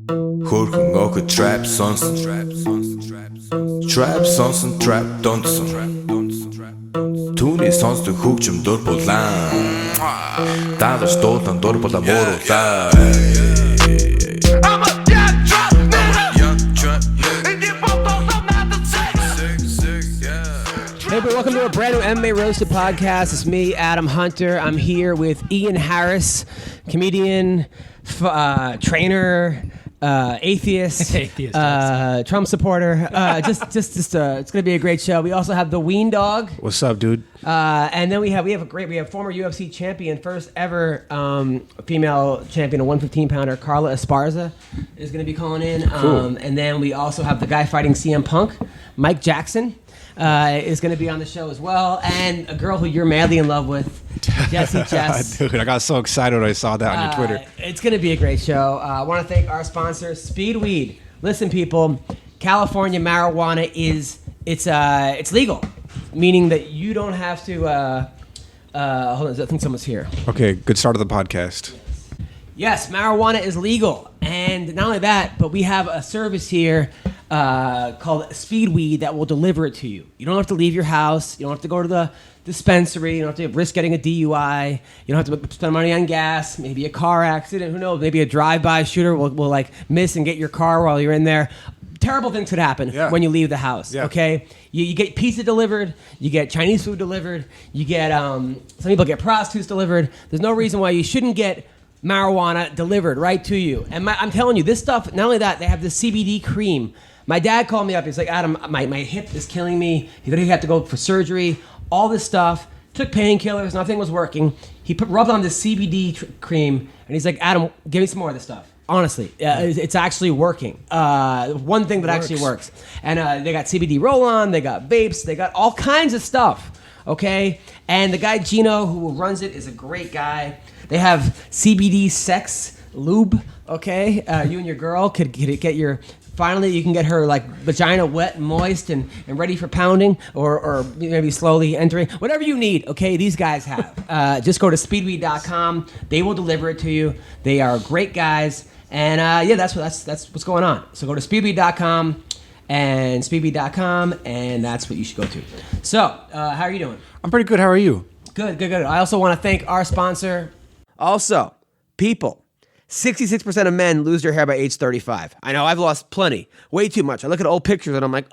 Хөрхөн охид trap сонсон. Trap сонсон, trap донсон. Түүний сонсдог хөгжим дур булаан. Дагаж дуулан дур булаа мууруулаа. Hey, everybody, welcome to a brand new MMA Roasted Podcast. It's me, Adam Hunter. I'm here with Ian Harris, comedian, trainer, atheist, Trump supporter. It's going to be a great show. We also have the Weendawg. What's up, dude? And then we have former UFC champion, first ever female champion, a 115-pounder, Carla Esparza, is going to be calling in. Cool. And then we also have the guy fighting CM Punk, Mike Jackson. Is going to be on the show as well, and a girl who you're madly in love with, Jessie Jess. Dude, I got so excited when I saw that on your Twitter. It's going to be a great show. I want to thank our sponsor, Speed Weed. Listen, people, California marijuana it's legal, meaning that you don't have to. Hold on, I think someone's here. Okay, good start of the podcast. Yes, marijuana is legal, and not only that, but we have a service here called Speed Weed that will deliver it to you. You don't have to leave your house. You don't have to go to the dispensary. You don't have to risk getting a DUI. You don't have to spend money on gas. Maybe a car accident. Who knows? Maybe a drive-by shooter will like miss and get your car while you're in there. Terrible things could happen when you leave the house. Yeah. Okay, you get pizza delivered. You get Chinese food delivered. You get some people get prostitutes delivered. There's no reason why you shouldn't get marijuana delivered right to you. And I'm telling you, this stuff, not only that, they have the CBD cream. My dad called me up. He's like, Adam, my hip is killing me. He thought he had to go for surgery. All this stuff. Took painkillers. Nothing was working. He rubbed on this CBD cream, and he's like, Adam, give me some more of this stuff. Honestly, it's actually working. One thing that actually works. And they got CBD roll-on. They got vapes. They got all kinds of stuff. Okay? And the guy, Gino, who runs it, is a great guy. They have CBD sex lube, okay? You and your girl could get your... Finally, you can get her like vagina wet and moist and ready for pounding or maybe slowly entering. Whatever you need, okay, these guys have. Just go to speedweed.com. They will deliver it to you. They are great guys. And that's what's going on. So go to speedweed.com and that's what you should go to. So, how are you doing? I'm pretty good. How are you? Good. I also want to thank our sponsor. Also, people, 66% of men lose their hair by age 35. I know, I've lost plenty. Way too much. I look at old pictures and I'm like,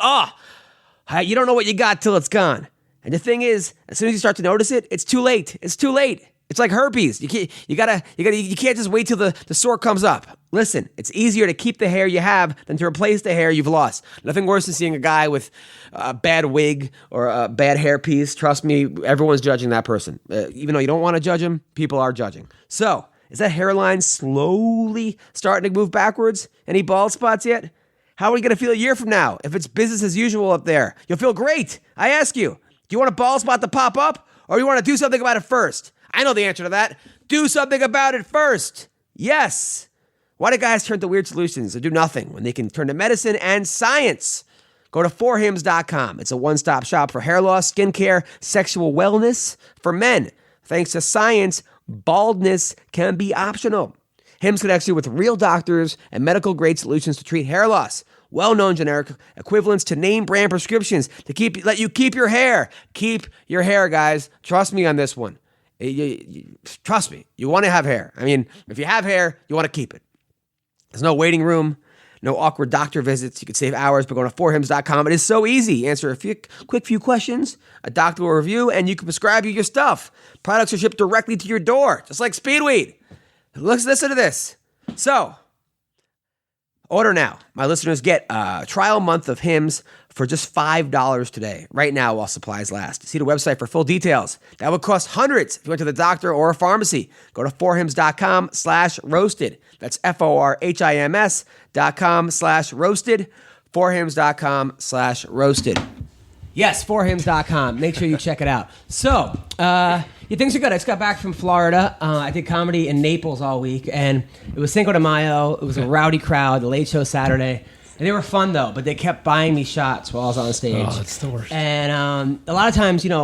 you don't know what you got till it's gone. And the thing is, as soon as you start to notice it, it's too late. It's too late. It's like herpes. You can't just wait till the sore comes up. Listen, it's easier to keep the hair you have than to replace the hair you've lost. Nothing worse than seeing a guy with a bad wig or a bad hairpiece. Trust me, everyone's judging that person. Even though you don't want to judge him, people are judging. So, is that hairline slowly starting to move backwards? Any bald spots yet? How are you going to feel a year from now if it's business as usual up there? You'll feel great. I ask you, do you want a bald spot to pop up or do you want to do something about it first? I know the answer to that. Do something about it first. Yes. Why do guys turn to weird solutions or do nothing when they can turn to medicine and science? Go to forhims.com. It's a one-stop shop for hair loss, skincare, sexual wellness for men. Thanks to science, baldness can be optional. Hims connects you with real doctors and medical-grade solutions to treat hair loss. Well-known generic equivalents to name-brand prescriptions to let you keep your hair. Keep your hair, guys. Trust me on this one. Trust me. You want to have hair. I mean, if you have hair, you want to keep it. There's no waiting room, no awkward doctor visits. You can save hours by going to forhims.com. It is so easy. Answer a quick few questions, a doctor will review, and you can prescribe you your stuff. Products are shipped directly to your door, just like Speedweed. Listen to this. So, order now. My listeners get a trial month of Hims for just $5 today, right now while supplies last. See the website for full details. That would cost hundreds if you went to the doctor or a pharmacy. Go to forhims.com/roasted. That's forhims.com/roasted. forhims.com/roasted. Yes, forhims.com. Make sure you check it out. So, things are good. I just got back from Florida. I did comedy in Naples all week, and it was Cinco de Mayo. It was a rowdy crowd, the late show Saturday. And they were fun, though, but they kept buying me shots while I was on stage. Oh, that's the worst. And a lot of times, if you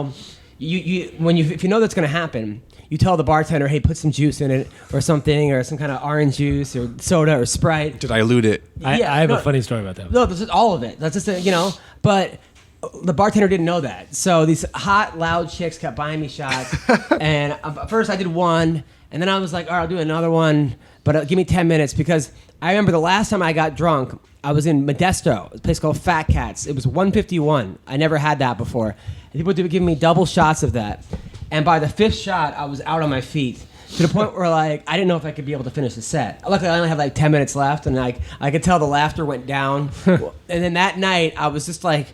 know that's going to happen, you tell the bartender, hey, put some juice in it or something, or some kind of orange juice or soda or Sprite. To dilute it. I have a funny story about that. No, this is all of it. That's just, but the bartender didn't know that. So these hot, loud chicks kept buying me shots. And first I did one, and then I was like, all right, I'll do another one, but give me 10 minutes, because I remember the last time I got drunk, I was in Modesto, a place called Fat Cats. It was 151. I never had that before. And people were giving me double shots of that. And by the 5th shot, I was out on my feet, to the point where I didn't know if I could be able to finish the set. Luckily, I only had 10 minutes left, and I could tell the laughter went down. And then that night, I was just I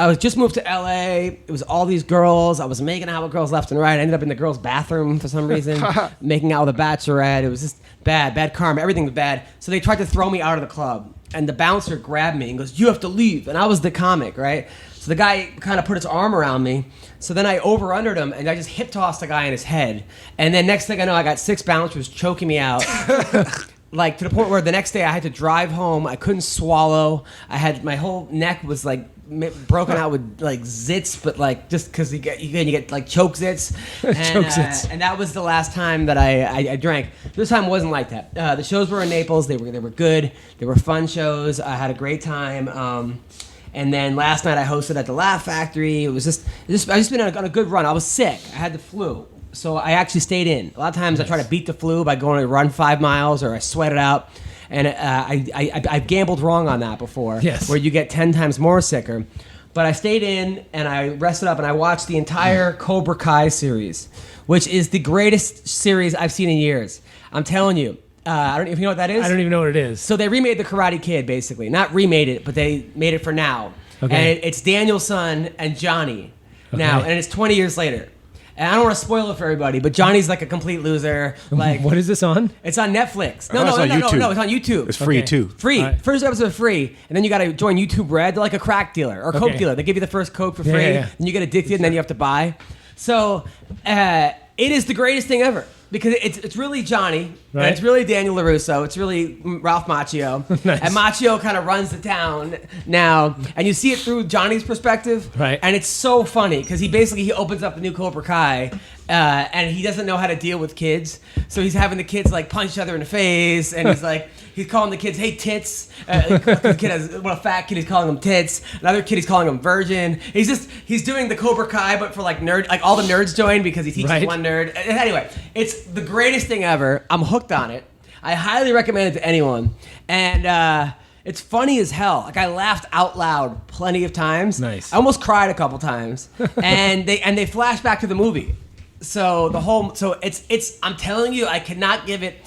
was just moved to LA. It was all these girls. I was making out with girls left and right. I ended up in the girls' bathroom for some reason, making out with a bachelorette. It was just bad karma. Everything was bad. So they tried to throw me out of the club. And the bouncer grabbed me and goes, you have to leave. And I was the comic, right? So the guy kind of put his arm around me. So then I over-undered him, and I just hip-tossed the guy in his head. And then next thing I know, I got 6 bouncers choking me out. To the point where the next day I had to drive home. I couldn't swallow. My whole neck was broken out with zits, but just because you get choke zits. And, Choke zits. And that was the last time that I drank. This time wasn't like that. The shows were in Naples. They were good. They were fun shows. I had a great time. And then last night I hosted at the Laugh Factory. It was I just been on a good run. I was sick. I had the flu. So I actually stayed in. A lot of times I try to beat the flu by going to run 5 miles, or I sweat it out. And I've gambled wrong on that before, yes, where you get 10 times more sicker. But I stayed in, and I rested up, and I watched the entire Cobra Kai series, which is the greatest series I've seen in years. I'm telling you. I don't even know what that is. I don't even know what it is. So they remade The Karate Kid, basically. Not remade it, but they made it for now. Okay. And it's Daniel's son and Johnny now, and it's 20 years later. And I don't want to spoil it for everybody, but Johnny's a complete loser. What is this on? It's on Netflix. No, it's on YouTube. It's on YouTube. It's free too. Free. Right. First episode free, and then you got to join YouTube Red. They're like a crack dealer or coke dealer. They give you the first coke for free, yeah. and you get addicted, and then you have to buy. So it is the greatest thing ever. Because it's really Johnny, right, and it's really Daniel LaRusso, it's really Ralph Macchio, nice. And Macchio kind of runs the town now, and you see it through Johnny's perspective, right? And it's so funny because he opens up the new Cobra Kai, and he doesn't know how to deal with kids, so he's having the kids punch each other in the face, and he's calling the kids, hey, tits. The kid a fat kid, he's calling them tits. Another kid, he's calling him virgin. He's doing the Cobra Kai, but for nerd, all the nerds join because he teaches one nerd. Anyway, it's the greatest thing ever. I'm hooked on it. I highly recommend it to anyone. And it's funny as hell. I laughed out loud plenty of times. Nice. I almost cried a couple times. and they flash back to the movie. So it's I'm telling you, I cannot give it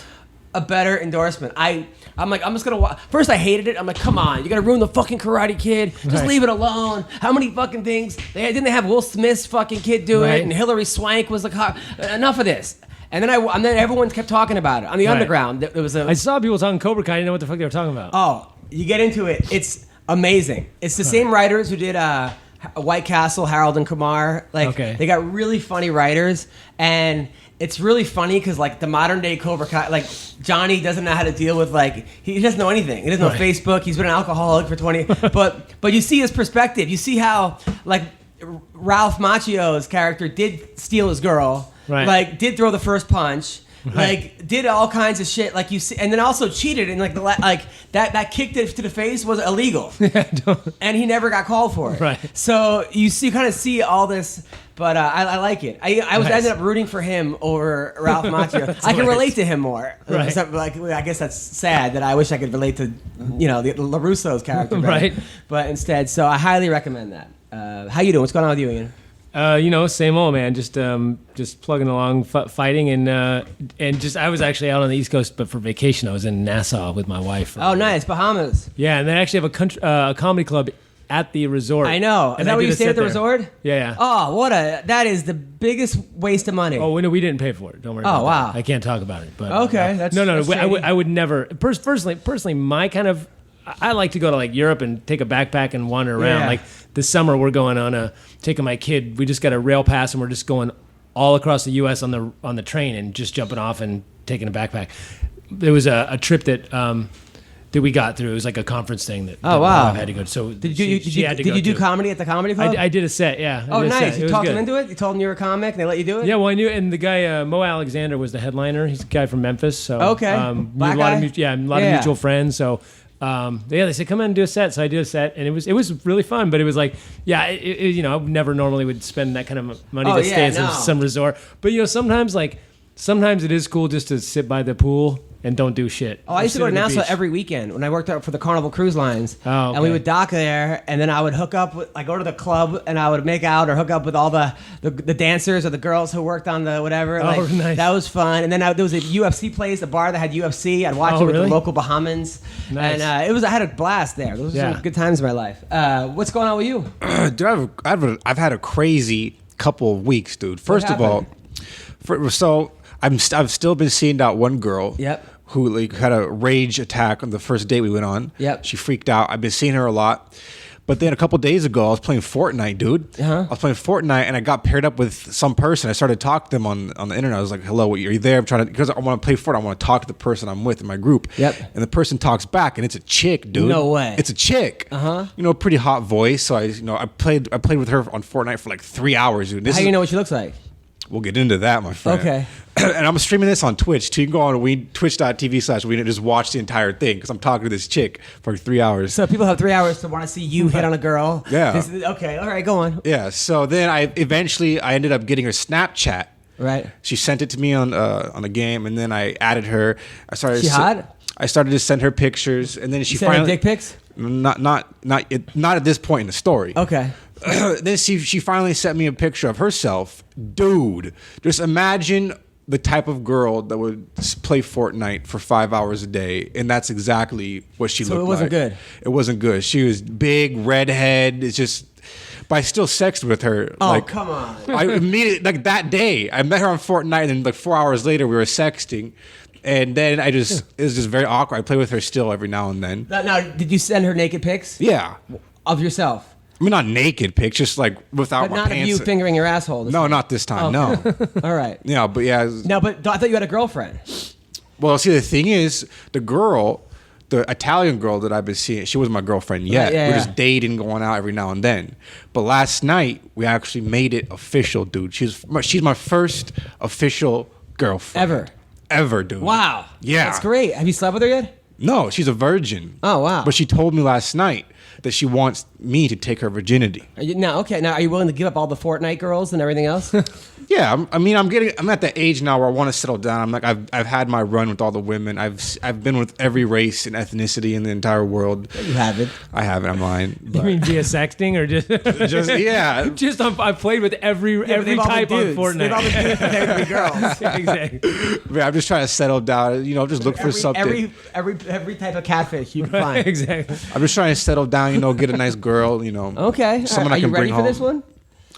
a better endorsement. I'm just gonna watch. First I hated it. I'm like, come on, you gotta ruin the fucking Karate Kid. Just leave it alone. How many fucking things? Didn't they have Will Smith's fucking kid do it? And Hilary Swank was the cop. Enough of this. And then everyone kept talking about it on the underground. There was I saw people talking Cobra Kai. I didn't know what the fuck they were talking about. Oh, you get into it. It's amazing. It's the same writers who did White Castle, Harold and Kumar. They got really funny writers, and it's really funny because the modern day Cobra Kai, Johnny doesn't know how to deal with he doesn't know anything. He doesn't know Facebook. He's been an alcoholic for 20. but you see his perspective. You see how Ralph Macchio's character did steal his girl. Right. Did throw the first punch. Right. Did all kinds of shit. You see, and then also cheated, and that kick to the face was illegal. And he never got called for it. Right. So you kind of see all this. But I like it. I ended up rooting for him over Ralph Macchio. I can relate to him more. Right. I guess that's sad that I wish I could relate to the LaRusso's character. Right. But instead, so I highly recommend that. How you doing? What's going on with you, Ian? Same old, man. Just plugging along, fighting, and I was actually out on the East Coast, but for vacation. I was in Nassau with my wife. Oh, nice, Bahamas. Yeah, and they actually have a comedy club at the resort. I know. Is that where you stayed at the resort? Yeah. Oh, that is the biggest waste of money. Oh, we didn't pay for it. Don't worry about wow. that. I can't talk about it. But okay, that's I would never. Personally, my kind of. I like to go to Europe and take a backpack and wander around. Yeah. This summer, we're going taking my kid. We just got a rail pass and we're just going all across the U.S. on the train and just jumping off and taking a backpack. There was a trip that that we got through. It was like a conference thing that Oh, wow. I had to go to. So Did you do comedy at the comedy club? I did a set, yeah. Oh, nice. It You was talked good. them into it? You told them you were a comic and they let you do it? Yeah, well, I knew, and the guy, Mo Alexander, was the headliner. He's a guy from Memphis. So, Okay. we had Black a lot guy? of, a lot of mutual friends. So, they said, come in and do a set. So I did a set, and it was really fun, but it was like, I never normally would spend that kind of money to stay at some resort. But, sometimes it is cool just to sit by the pool and don't do shit. Oh, I used to go to Nassau every weekend when I worked out for the Carnival Cruise Lines. Oh, okay. And we would dock there, and then I would hook up with, go to the club, and I would make out or hook up with all the dancers or the girls who worked on the whatever. Nice. That was fun. And then there was a UFC place, a bar that had UFC. I'd watch it with the local Bahamans. Nice. And I had a blast there. Those were some good times in my life. What's going on with you? Dude, I've had a crazy couple of weeks, dude. First of all, I've still been seeing that one girl. Yep. Who had a rage attack on the first date we went on. Yep. She freaked out. I've been seeing her a lot. But then a couple days ago, I was playing Fortnite, dude. Uh-huh. I was playing Fortnite, and I got paired up with some person. I started talking to them on the internet. I was like, hello, are you there? I'm trying to, because I want to play Fortnite. I want to talk to the person I'm with in my group. Yep. And the person talks back, and it's a chick, dude. No way. It's a chick. Uh-huh. Pretty hot voice. So I played with her on Fortnite for like 3 hours, dude. How do you know what she looks like? We'll get into that, my friend. Okay. And I'm streaming this on Twitch, too. You can go on twitch.tv/we just watch the entire thing because I'm talking to this chick for like 3 hours. So people have 3 hours to want to see you hit on a girl. Yeah. Okay. All right. Go on. Yeah. So then I ended up getting her Snapchat. Right. She sent it to me on the game, and then I added her. She hot? I started to send her pictures, and then she You sent her dick pics? Not at this point in the story. Okay. Then she finally sent me a picture of herself. Dude, just imagine the type of girl that would play Fortnite for 5 hours a day, and that's exactly what she looked like. So it wasn't good? It wasn't good. She was big, redhead. It's just... But I still sexted with her. Oh, come on. I immediately, that day, I met her on Fortnite, and 4 hours later, we were sexting. And then it was just very awkward. I play with her still every now and then. Now, did you send her naked pics? Yeah. Of yourself? I mean, not naked pics, just without But my not pants. of you fingering your asshole? No, not this time, no. All right. Yeah, but yeah. No, but I thought you had a girlfriend. Well, see, the thing is, the Italian girl that I've been seeing, she wasn't my girlfriend yet. Yeah, We're just dating, going out every now and then. But last night, we actually made it official, dude. She's my first official girlfriend. Ever, dude. Wow. Yeah. That's great. Have you slept with her yet? No, she's a virgin. Oh, wow. But she told me last night that she wants me to take her virginity. Now, are you willing to give up all the Fortnite girls and everything else? Yeah, I'm at the age now where I want to settle down. I'm like, I've had my run with all the women. I've been with every race and ethnicity in the entire world. You haven't. I haven't. I'm lying. You mean via sexting or just? Yeah. Just I've played with every type on Fortnite. They've all been dudes, but they've been girls. Exactly. Man, I'm just trying to settle down. Just look for something. Every type of catfish you can find. Exactly. I'm just trying to settle down. Get a nice girl. Okay. Someone Are I can you ready bring for home. this one?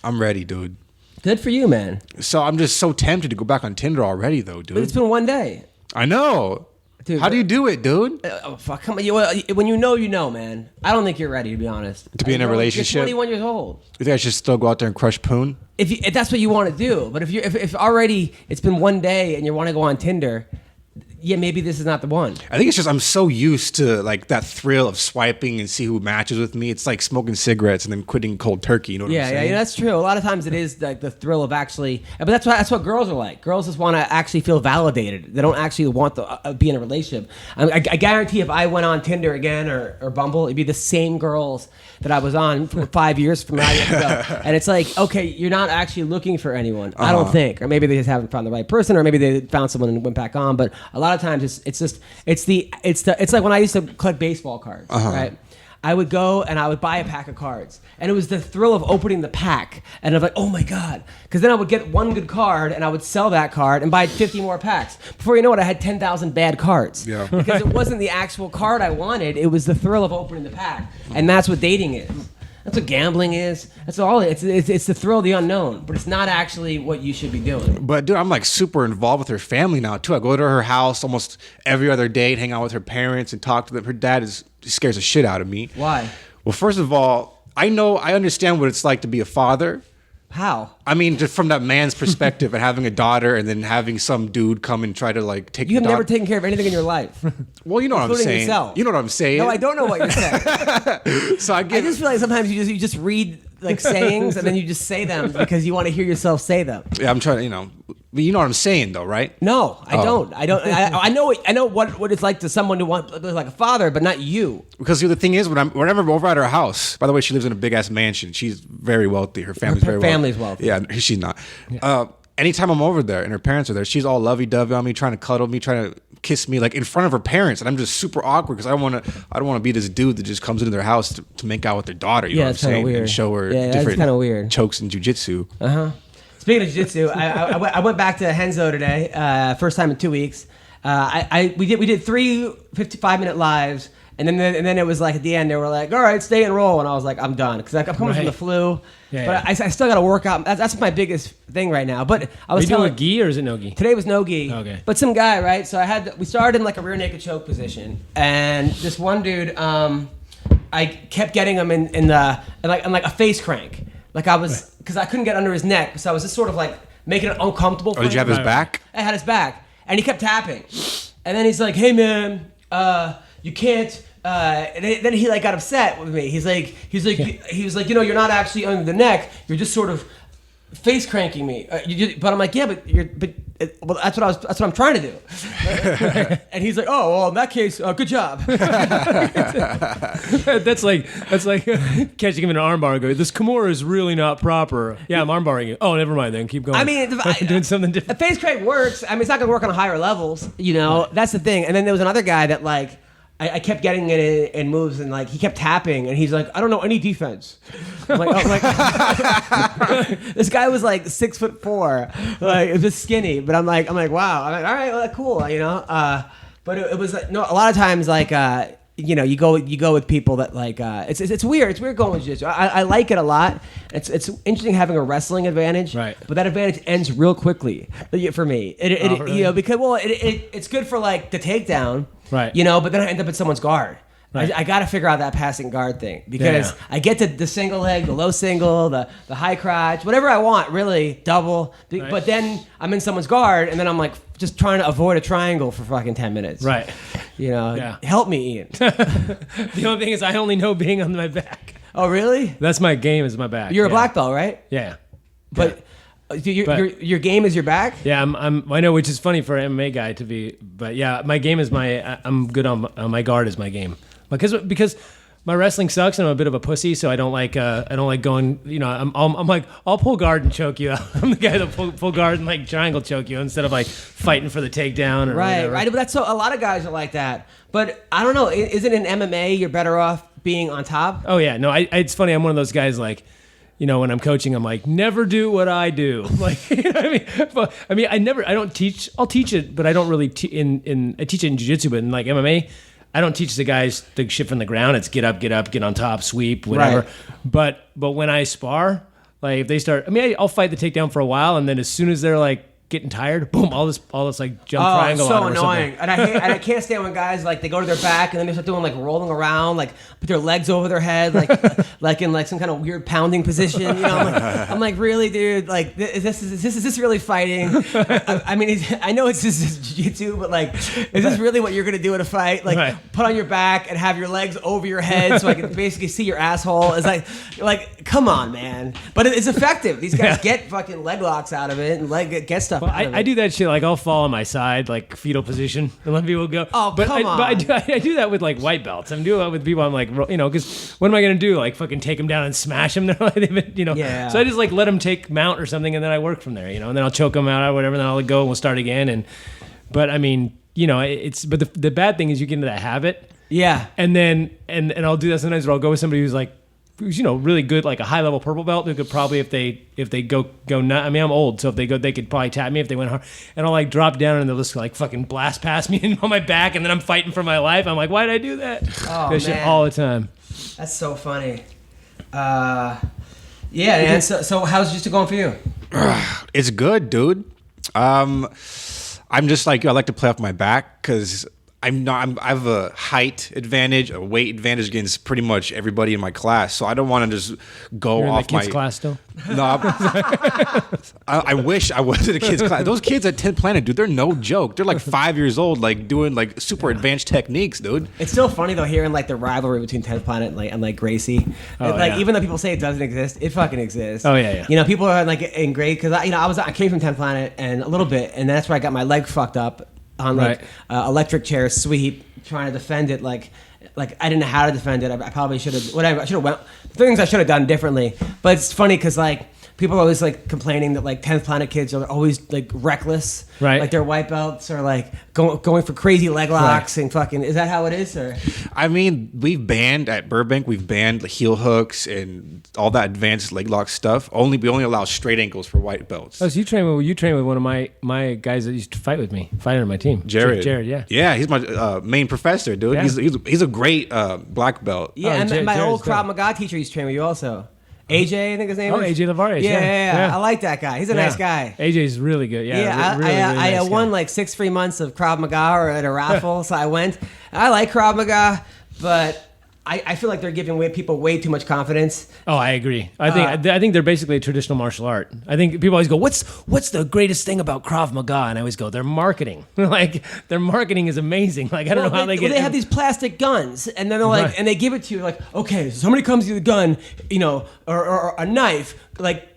I'm ready, dude. Good for you, man. So I'm just so tempted to go back on Tinder already, though, dude. But it's been one day. I know. Dude, How do you do it, dude? Oh, fuck. Come on. When you know, man. I don't think you're ready, to be honest. To be in a relationship? You're 21 years old. You think I should still go out there and crush poon? If that's what you want to do. But if already it's been one day and you want to go on Tinder, yeah, maybe this is not the one. I think it's just I'm so used to that thrill of swiping and see who matches with me. It's like smoking cigarettes and then quitting cold turkey. You know what I'm saying? Yeah, that's true. A lot of times it is like the thrill of actually, but that's what girls are like. Girls just want to actually feel validated. They don't actually want to be in a relationship. I guarantee if I went on Tinder again or Bumble, it'd be the same girls that I was on for 5 years from now ago. And it's like, okay, you're not actually looking for anyone. I don't think, or maybe they just haven't found the right person, or maybe they found someone and went back on. But a lot of times it's like when I used to collect baseball cards, right? I would go and I would buy a pack of cards, and it was the thrill of opening the pack, and I'm like, oh my god, because then I would get one good card and I would sell that card and buy 50 more packs. Before you know it, I had 10,000 bad cards. Yeah. Because it wasn't the actual card I wanted; it was the thrill of opening the pack, and that's what dating is. That's what gambling is. That's all. It's the thrill of the unknown, but it's not actually what you should be doing. But dude, I'm super involved with her family now too. I go to her house almost every other day, hang out with her parents and talk to them. Her dad scares the shit out of me. Why? Well, first of all, I understand what it's like to be a father, How? I mean, just from that man's perspective and having a daughter and then having some dude come and try to like take You have your never taken care of anything in your life. Well, you know what I'm including saying. yourself. You know what I'm saying. No, I don't know what you're saying. So I just feel like sometimes you just read like sayings and then you just say them because you want to hear yourself say them. Yeah, I'm trying to, but you know what I'm saying though, right? No, I don't. I don't. I know what it's like to someone to want like a father, but not you. Because the thing is, whenever I'm over at her house, by the way, she lives in a big ass mansion. She's very wealthy. Her family's very wealthy. Family's wealthy. Yeah, she's not. Yeah. Anytime I'm over there and her parents are there, she's all lovey-dovey on me, trying to cuddle me, trying to kiss me, like in front of her parents, and I'm just super awkward because I don't want to be this dude that just comes into their house to make out with their daughter. You know what I'm saying? Weird. And show her different kind of weird chokes in jiu-jitsu. Speaking of jiu-jitsu, I went back to Henzo today, first time in 2 weeks. We did 3 55-minute lives, and then it was like at the end they were like, all right, stay and roll, and I was like, I'm done because I'm coming from the flu. But I still got to work out. That's my biggest thing right now. But I was doing a gi or is it no gi? Today was no gi. Okay. But some guy, right? So we started in like a rear naked choke position, and this one dude, I kept getting him in like a face crank. Like I was, because I couldn't get under his neck, so I was just sort of like making it uncomfortable. Oh, did you have his back? I had his back, and he kept tapping, and then he's like, "Hey man, you can't." And then he like got upset with me. He was like, you're not actually under the neck. You're just sort of face cranking me. But I'm like, yeah, well, that's what I'm trying to do. And he's like, oh, well, in that case, good job. That's like catching him in an armbar and go, this Kimura is really not proper. Yeah, I'm armbarring you. Oh, never mind then. Keep going. I mean, I'm doing something different. A face crank works. I mean, it's not going to work on higher levels, That's the thing. And then there was another guy that like, I kept getting it in moves, and like he kept tapping, and he's like, "I don't know any defense." I'm like, this guy was like 6'4", like it was just skinny. But I'm like, wow. I'm like, all right, well, cool, But it was like, no, a lot of times like you go with people that like it's weird. It's weird going with jiu-jitsu. I like it a lot. It's interesting having a wrestling advantage, right? But that advantage ends real quickly for me. Really? Because it's good for like the takedown. Right. But then I end up at someone's guard. Right. I got to figure out that passing guard thing because I get to the single leg, the low single, the high crotch, whatever I want, really, double. Right. But then I'm in someone's guard, and then I'm like just trying to avoid a triangle for fucking 10 minutes. Right. Help me, Ian. The only thing is I only know being on my back. Oh, really? That's my game is my back. You're a black belt, right? Yeah. But... Your game is your back? Yeah, I know, which is funny for an MMA guy to be, but yeah, my game is I'm good on my guard is my game. Because my wrestling sucks and I'm a bit of a pussy, so I don't like going, I'm like, I'll pull guard and choke you out. I'm the guy that pull guard and like triangle choke you instead of like fighting for the takedown or whatever. Right. But that's a lot of guys are like that. But I don't know, isn't in MMA you're better off being on top? Oh yeah, no, it's funny. I'm one of those guys like, when I'm coaching, I'm like, never do what I do. Like, you know what I mean? But, I don't teach. I'll teach it, but I don't really I teach it in jiu-jitsu, but in like MMA, I don't teach the guys the shit from the ground. It's get up, get on top, sweep, whatever. Right. But when I spar, like if they start, I'll fight the takedown for a while, and then as soon as they're like getting tired, boom, all this like jump triangle. So on annoying. And I can't stand when guys like they go to their back and then they start doing like rolling around, like put their legs over their head, like in like some kind of weird pounding position. I'm like, really, dude? Like, is this really fighting? I know it's just jiu-jitsu, but like, is this really what you're gonna do in a fight? Like, put on your back and have your legs over your head so I can basically see your asshole. It's like, come on, man. But it's effective. These guys get fucking leg locks out of it and get stuff. Well, I do that shit, like I'll fall on my side, like fetal position, and let people go. Oh, come on. But I do that with like white belts. I'm doing that with people. I'm like, because what am I gonna do? Like fucking take them down and smash them? Yeah. So I just like let them take mount or something, and then I work from there, and then I'll choke them out or whatever, and then I'll go and we'll start again. But the bad thing is you get into that habit. Yeah. And then and I'll do that sometimes, where I'll go with somebody who's really good, like a high level purple belt, who could probably, if they go nut. I'm old, so if they go, they could probably tap me if they went hard. And I'll like drop down and they'll just like fucking blast past me and on my back, and then I'm fighting for my life. I'm like, why did I do that? Oh, man. Shit all the time. That's so funny. Yeah, man. So how's jiu-jitsu going for you? It's good, dude. I'm just like, I like to play off my back because I have a height advantage, a weight advantage against pretty much everybody in my class. So I don't want to just go You're off in the kids' class still? No, I wish I was in a kids' class. Those kids at 10th Planet, dude, they're no joke. They're like 5 years old, like doing like super advanced techniques, dude. It's still funny though hearing like the rivalry between 10th Planet and like Gracie. Even though people say it doesn't exist, it fucking exists. Oh yeah. You know, people are like in grade because I came from 10th Planet and a little bit, and that's where I got my leg fucked up on like electric chair sweep, trying to defend it like I didn't know how to defend it. I probably should have whatever. I should have went things I should have done differently. But it's funny because like people are always like complaining that like 10th Planet kids are always like reckless. Right. Like their white belts are like going for crazy leg locks and fucking. Is that how it is? Or I mean, we've banned at Burbank. We've banned heel hooks and all that advanced leg lock stuff. We only allow straight ankles for white belts. Oh, so you train with one of my guys that used to fight with me, fight on my team. Jared, yeah, he's my main professor, dude. Yeah. He's a great black belt. yeah, and my Jared's old Krav dope. Maga teacher used to train with you also. AJ, I think his name is. AJ Lavares. Yeah. I like that guy. He's a nice guy. AJ's really good. Yeah, really I nice won guy. like 6 free months of Krav Maga at a raffle, so I went. I like Krav Maga, but I feel like they're giving people way too much confidence. Oh, I agree. I think they're basically a traditional martial art. I think people always go, "What's the greatest thing about Krav Maga?" And I always go, "Their marketing. Like their marketing is amazing. Like I don't know how they get." They have these plastic guns, and then they're like, and they give it to you like, okay, so somebody comes to you with a gun, or a knife, like,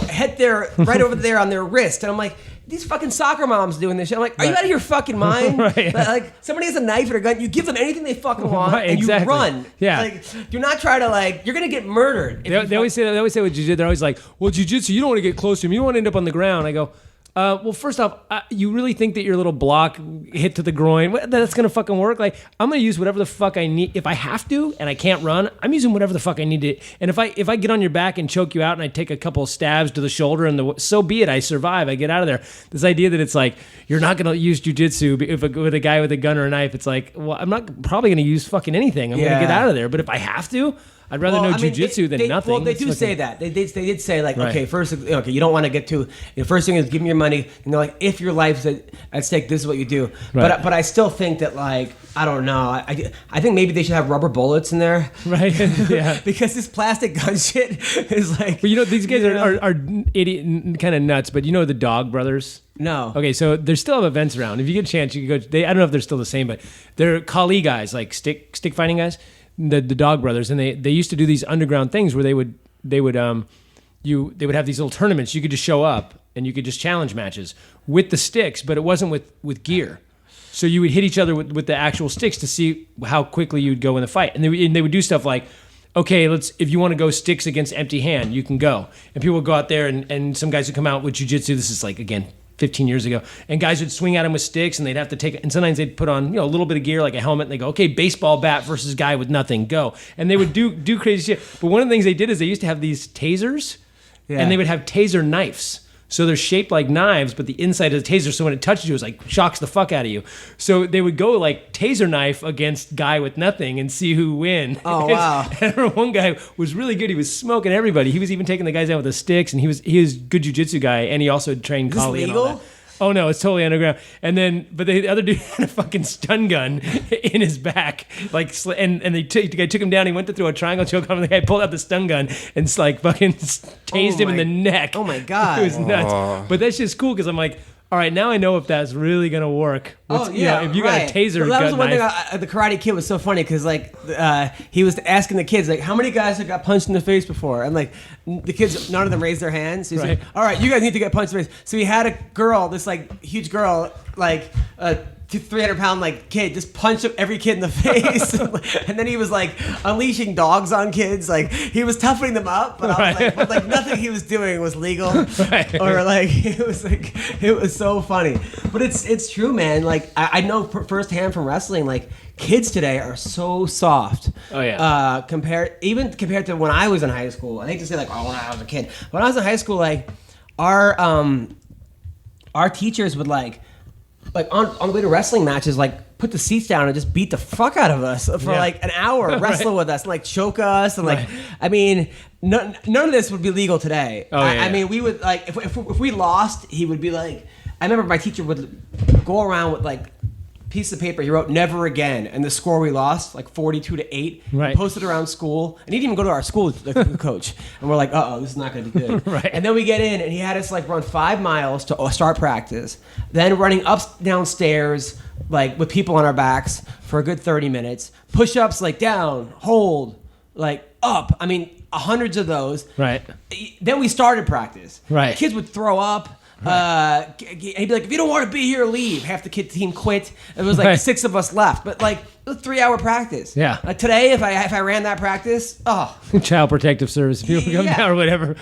head there, right over there on their wrist, and I'm like, these fucking soccer moms doing this shit. I'm like, are you out of your fucking mind? Right. Like somebody has a knife or a gun, you give them anything they fucking want, Right, and exactly. you run. Yeah. Like, do not try to you're gonna get murdered. They always say with jiu-jitsu, they're always like, well, jiu-jitsu, you don't want to get close to him. You don't want to end up on the ground. I go, well, first off, you really think that your little block hit to the groin, that's going to fucking work? Like, I'm going to use whatever the fuck I need. If I have to and I can't run, I'm using whatever the fuck I need to. And if I get on your back and choke you out and I take a couple of stabs to the shoulder, and so be it, I survive, I get out of there. This idea that it's like, you're not going to use jiu-jitsu with a guy with a gun or a knife, it's like, well, I'm not probably going to use fucking anything. I'm going to get out of there. But if I have to, I'd rather know jiu-jitsu than nothing. Well, they do say that. They did say like, okay, first, okay, you don't want to get too. First thing is give me your money, and they're like, if your life's at stake, this is what you do. Right. But I still think that I don't know. I think maybe they should have rubber bullets in there, Right? Yeah. because this plastic gun shit is like. But these guys are idiot, kind of nuts. But the Dog brothers. No. Okay, so they still have events around. If you get a chance, you could go. I don't know if they're still the same, but they're Kali guys, like stick fighting guys. The Dog brothers, and they used to do these underground things where they would have these little tournaments. You could just show up and you could just challenge matches with the sticks, but it wasn't with gear. So you would hit each other with the actual sticks to see how quickly you'd go in the fight. And they would do stuff like, okay, if you want to go sticks against empty hand, you can go. And people would go out there, and some guys would come out with jiu-jitsu. This is like, again, 15 years ago, and guys would swing at him with sticks, and they'd have to take it. And sometimes they'd put on a little bit of gear, like a helmet, and they go, okay, baseball bat versus guy with nothing, go. And they would do crazy shit. But one of the things they did is they used to have these tasers, and they would have taser knives. So they're shaped like knives, but the inside of the taser, so when it touches you, it's like shocks the fuck out of you. So they would go like taser knife against guy with nothing and see who win. Oh, wow. And I remember one guy was really good. He was smoking everybody. He was even taking the guys out with the sticks, and he was good jiu-jitsu guy, and he also trained Kali and all legal? that. Oh no, it's totally underground. And then, but the other dude had a fucking stun gun in his back, and the guy took him down. He went to throw a triangle choke on him. The guy pulled out the stun gun and fucking tased him in the neck. Oh my God. It was nuts. But that's just cool because I'm like, all right, now I know if that's really gonna work. Oh yeah, if you got a taser Well, that was gun one knife. thing. The Karate Kid was so funny because he was asking the kids like, how many guys have got punched in the face before? And like the kids, none of them raised their hands. So he's like, all right, you guys need to get punched in the face. So he had a girl, this like huge girl, like 300-pound kid, just punched every kid in the face. And then he was like unleashing dogs on kids. Like he was toughening them up, but I was but nothing he was doing was legal. Right. Or it was so funny. But it's true, man. Like I know firsthand from wrestling, like kids today are so soft. Oh yeah. Compared to when I was in high school. I hate to say when I was a kid. When I was in high school, our teachers would on the way to wrestling matches, put the seats down and just beat the fuck out of us for an hour, wrestle with us, and choke us, and I mean, none of this would be legal today. Oh, yeah. I mean, we would if we lost, he would be like, I remember my teacher would go around with piece of paper. He wrote "never again," and the score we lost, like 42-8. Right. Posted around school, and he didn't even go to our school, the coach. And we're like, this is not going to be good. Right. And then we get in, and he had us like run 5 miles to start practice, then running up downstairs like with people on our backs for a good 30 minutes. Push-ups like down, hold, like up. I mean, hundreds of those. Right. Then we started practice. Right. Kids would throw up. He'd be like, if you don't want to be here, leave. Half the team quit. It was like 6 of us left. But like, it was a 3-hour practice. Yeah. Like today, if I ran that practice, Child Protective Service people come Yeah. down or whatever,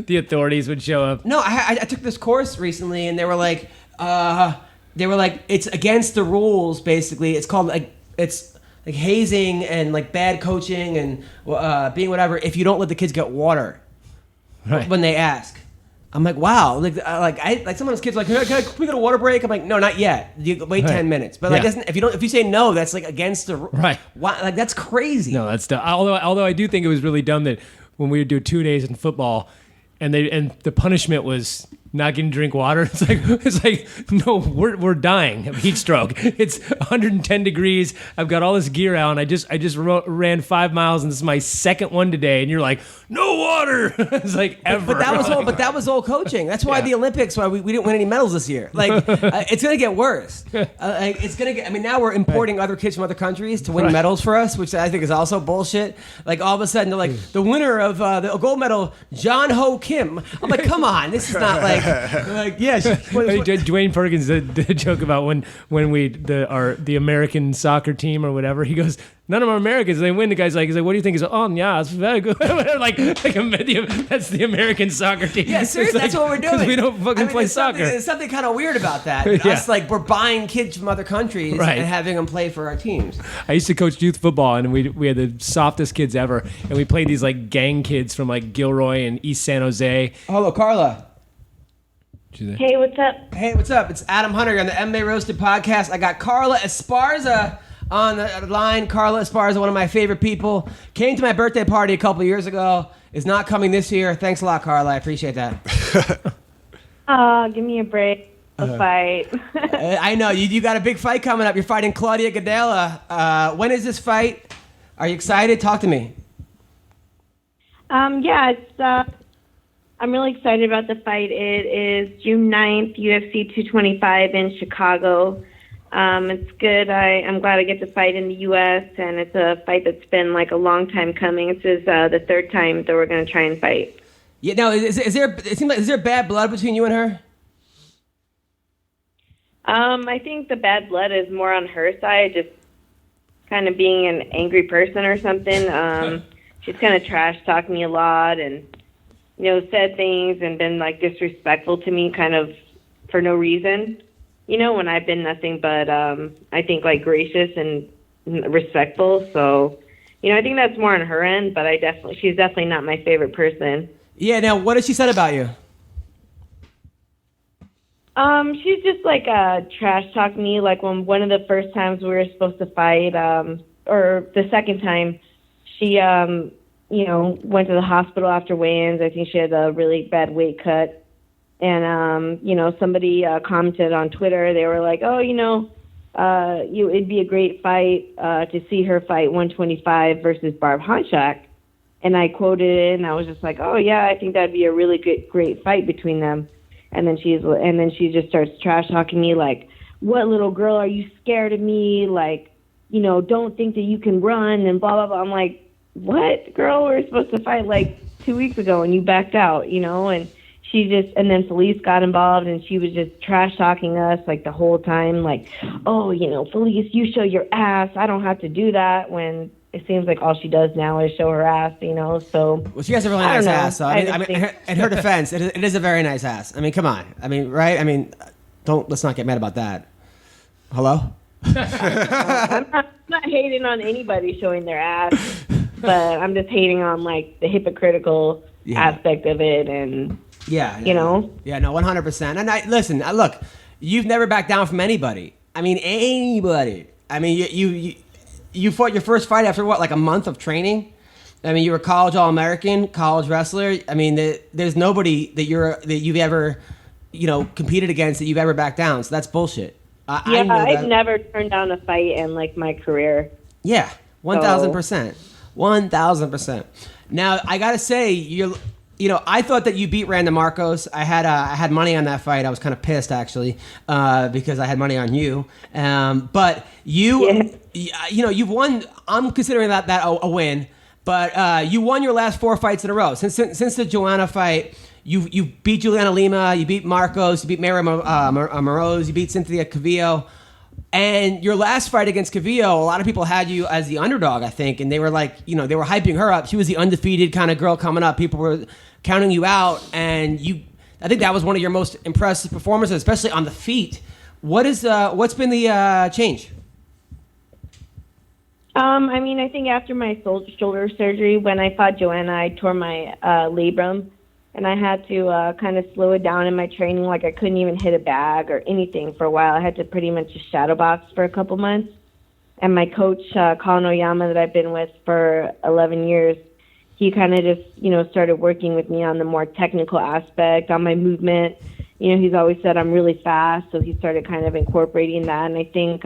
the authorities would show up. No, I took this course recently, and they were like, it's against the rules. Basically, it's called it's like hazing and like bad coaching and being whatever if you don't let the kids get water when they ask. I'm like, wow, like some of those kids are like, can we get a water break? I'm like, no, not yet. You wait 10 minutes. But like, if you say no, that's like against the right. Why, like that's crazy. No, that's dumb. Although I do think it was really dumb that when we would do 2 days in football, and the punishment was not getting to drink water. It's like no, we're dying of heat stroke. It's 110 degrees. I've got all this gear out, and I just ran 5 miles, and this is my second one today. And you're like, no water. It's like ever. But that was all coaching. That's why the Olympics. Why we didn't win any medals this year. Like it's gonna get worse. It's gonna get. I mean, now we're importing other kids from other countries to win medals for us, which I think is also bullshit. Like all of a sudden they're like the winner of the gold medal, John Ho Kim. I'm like, come on, this is not like yes. Dwayne Perkins did a joke about when the American soccer team or whatever. He goes, none of them are Americans. They win. The guy's like, what do you think? He's like, oh yeah, it's very good. That's the American soccer team. Yeah, seriously, that's what we're doing. Because we don't fucking play soccer. There's something kind of weird about that. Us, like, we're buying kids from other countries and having them play for our teams. I used to coach youth football, and we had the softest kids ever, and we played these like gang kids from like Gilroy and East San Jose. Hello, Carla. Hey, what's up? Hey, what's up? It's Adam Hunter on the MMA Roasted Podcast. I got Carla Esparza on the line. Carla Esparza, one of my favorite people. Came to my birthday party a couple years ago. Is not coming this year. Thanks a lot, Carla. I appreciate that. Give me a break. A fight. I know. You got a big fight coming up. You're fighting Claudia Gadelha. When is this fight? Are you excited? Talk to me. Yeah, it's... I'm really excited about the fight. It is June 9th, UFC 225 in Chicago. It's good. I'm glad I get to fight in the U.S., and it's a fight that's been like a long time coming. This is the third time that we're going to try and fight. Yeah. Now, is there bad blood between you and her? I think the bad blood is more on her side, just kind of being an angry person or something. She's kind of trash talked me a lot and said things and been like disrespectful to me kind of for no reason, when I've been nothing but, I think like gracious and respectful. So, I think that's more on her end, but she's definitely not my favorite person. Yeah. Now, what has she said about you? She's just like, trash talked me. Like when one of the first times we were supposed to fight, or the second time she, went to the hospital after weigh-ins. I think she had a really bad weight cut. And, somebody commented on Twitter. They were like, oh, it'd be a great fight to see her fight 125 versus Barb Honchak. And I quoted it, and I was just like, oh, yeah, I think that'd be a really great fight between them. And then she just starts trash-talking me like, what little girl, are you scared of me? Like, don't think that you can run and blah, blah, blah. I'm like, what, girl? We were supposed to fight like 2 weeks ago and you backed out, and and then Felice got involved and she was just trash talking us like the whole time, like, oh, Felice, you show your ass. I don't have to do that, when it seems like all she does now is show her ass, so. Well, she has a really nice ass. So, in her defense, it is a very nice ass. I mean, come on. I mean, right? I mean, let's not get mad about that. Hello? I'm not hating on anybody showing their ass. But I'm just hating on like the hypocritical aspect of it, and Yeah, no, 100%. And look, you've never backed down from anybody. I mean, anybody. I mean, you fought your first fight after what, like a month of training? I mean, you were college All-American, college wrestler. I mean, there's nobody that you've ever, competed against that you've ever backed down. So that's bullshit. I've never turned down a fight in like my career. Yeah, 1,000%. 1,000%. Now I gotta say, I thought that you beat Randa Marcos. I had money on that fight. I was kind of pissed actually because I had money on you. But you've won. I'm considering that a win. But you won your last 4 fights in a row since the Joanna fight. You beat Juliana Lima. You beat Marcos. You beat Mary Moroz. You beat Cynthia Cavillo. And your last fight against Cavillo, a lot of people had you as the underdog, I think, and they were like, they were hyping her up. She was the undefeated kind of girl coming up. People were counting you out, and I think that was one of your most impressive performances, especially on the feet. What's been the change? I think after my shoulder surgery, when I fought Joanna, I tore my labrum. And I had to kind of slow it down in my training. Like I couldn't even hit a bag or anything for a while. I had to pretty much just shadow box for a couple months. And my coach, Colin Oyama, that I've been with for 11 years, he kind of just, started working with me on the more technical aspect, on my movement. He's always said I'm really fast, so he started kind of incorporating that. And I think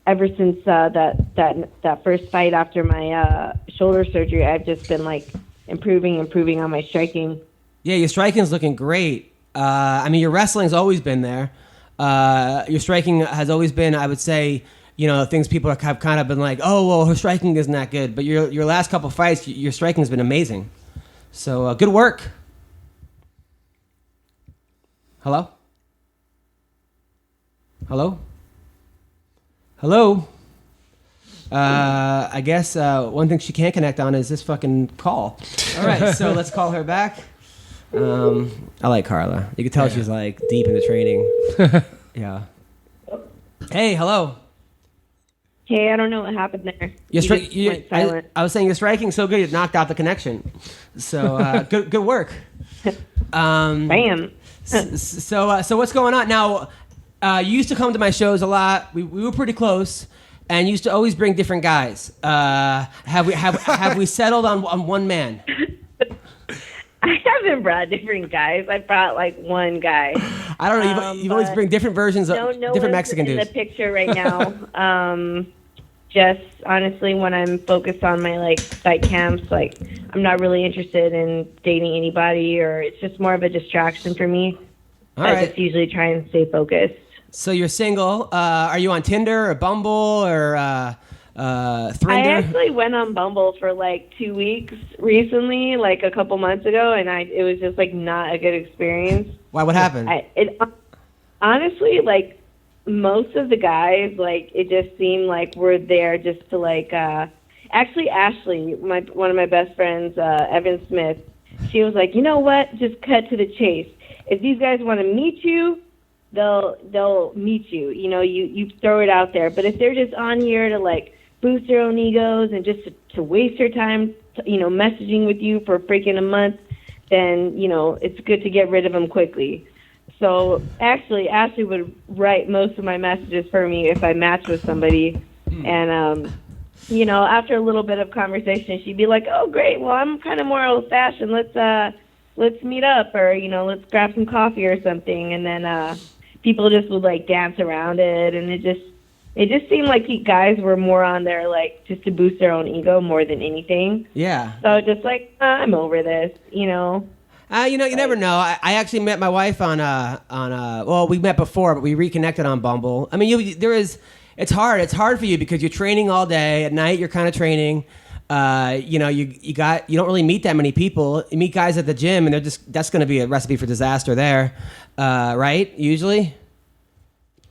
ever since that first fight after my shoulder surgery, I've just been like improving on my striking. Yeah, your striking's looking great. Your wrestling's always been there. Your striking has always been, I would say, things people have kind of been like, oh, well, her striking isn't that good. But your last couple fights, your striking's been amazing. So good work. Hello? Hello? Hello? I guess one thing she can't connect on is this fucking call. All right, so let's call her back. I like Carla. You can tell she's like deep into training. Yeah. Hey, hello. Hey, I don't know what happened there. Went silent. I was saying you're striking so good, you knocked out the connection. So good work. Bam. So what's going on now? You used to come to my shows a lot. We were pretty close. And used to always bring different guys. Have we settled on one man? I haven't brought different guys. I brought like one guy. I don't know. You've always bring different versions of different Mexican dudes. In the picture right now. Just honestly, when I'm focused on my like fight camps, like I'm not really interested in dating anybody, or it's just more of a distraction for me. I just usually try and stay focused. So you're single. Are you on Tinder or Bumble or Thrinder? I actually went on Bumble for like 2 weeks recently, like a couple months ago, and it was just like not a good experience. Why? What happened? Honestly, like most of the guys, like it just seemed like we're there just to like. Actually, Ashley, one of my best friends, Evan Smith, she was like, you know what? Just cut to the chase. If these guys want to meet you, they'll meet you. You throw it out there. But if they're just on here to like boost their own egos and just to waste your time, messaging with you for freaking a month, then it's good to get rid of them quickly. So actually, Ashley would write most of my messages for me if I matched with somebody, and after a little bit of conversation, she'd be like, "Oh, great. Well, I'm kind of more old-fashioned. Let's meet up, or let's grab some coffee or something." And then people just would like dance around it, and it just seemed like guys were more on there like just to boost their own ego more than anything. Yeah. So just like I'm over this, you never know. I actually met my wife on well, we met before, but we reconnected on Bumble. I mean, it's hard. It's hard for you because you're training all day. At night, you're kind of training. You don't really meet that many people. You meet guys at the gym, and that's going to be a recipe for disaster there, right? Usually.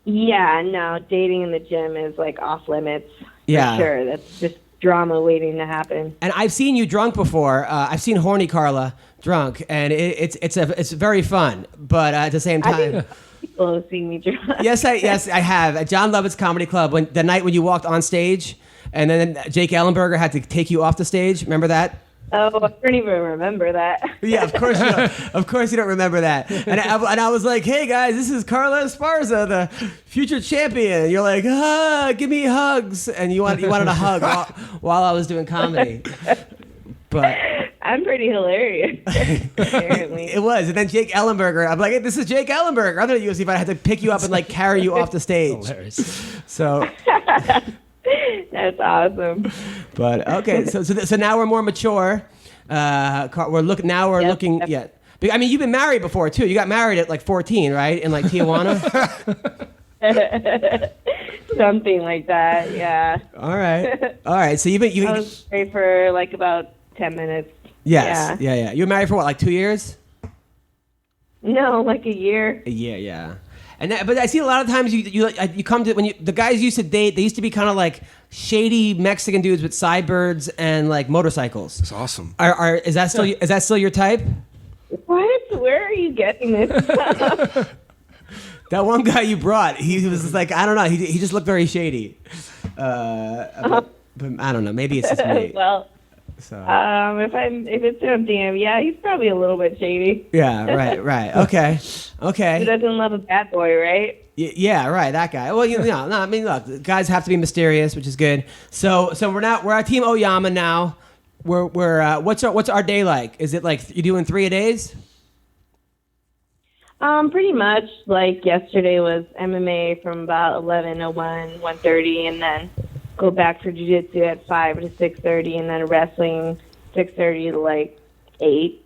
Yeah, no, dating in the gym is like off limits. Yeah, for sure. That's just drama waiting to happen. And I've seen you drunk before. I've seen horny Carla drunk, and it's very fun. But at the same time, people have seen me drunk. Yes, I have at John Lovett's Comedy Club the night when you walked on stage. And then Jake Ellenberger had to take you off the stage. Remember that? Oh, I don't even remember that. Yeah, of course you don't. Of course you don't remember that. And I was like, hey, guys, this is Carla Esparza, the future champion. You're like, give me hugs. And you wanted a hug while I was doing comedy. But I'm pretty hilarious. Apparently, It was. And then Jake Ellenberger, I'm like, hey, this is Jake Ellenberger. Other UFC fight, I had to pick you up and like carry you off the stage. Hilarious. So, that's awesome. but okay. So now we're more mature. We're looking. Yep. Yeah. I mean, you've been married before too. You got married at like 14, right? In like Tijuana. Something like that, yeah. All right. So you I was married for like about 10 minutes. Yes. Yeah. You were married for what, like 2 years? No, like a year. A year, yeah. But I see a lot of times you come to the guys used to date. They used to be kind of like shady Mexican dudes with sidebirds and like motorcycles. It's awesome. Is that still your type? What? Where are you getting this from? That one guy you brought, he was just like, I don't know. He just looked very shady. But I don't know. Maybe it's just me. Well, So. if it's something, yeah, he's probably a little bit shady. Yeah. Right. Okay. Who doesn't love a bad boy, right? Yeah, right. That guy. Well, no. I mean, look, guys have to be mysterious, which is good. So we're at Team Oyama now. What's our day like? Is it like you doing 3 a days? Pretty much. Like yesterday was MMA from about 11:01, 1:30, and then go back for jiu-jitsu at 5 to 6:30, and then wrestling 6:30 to like 8.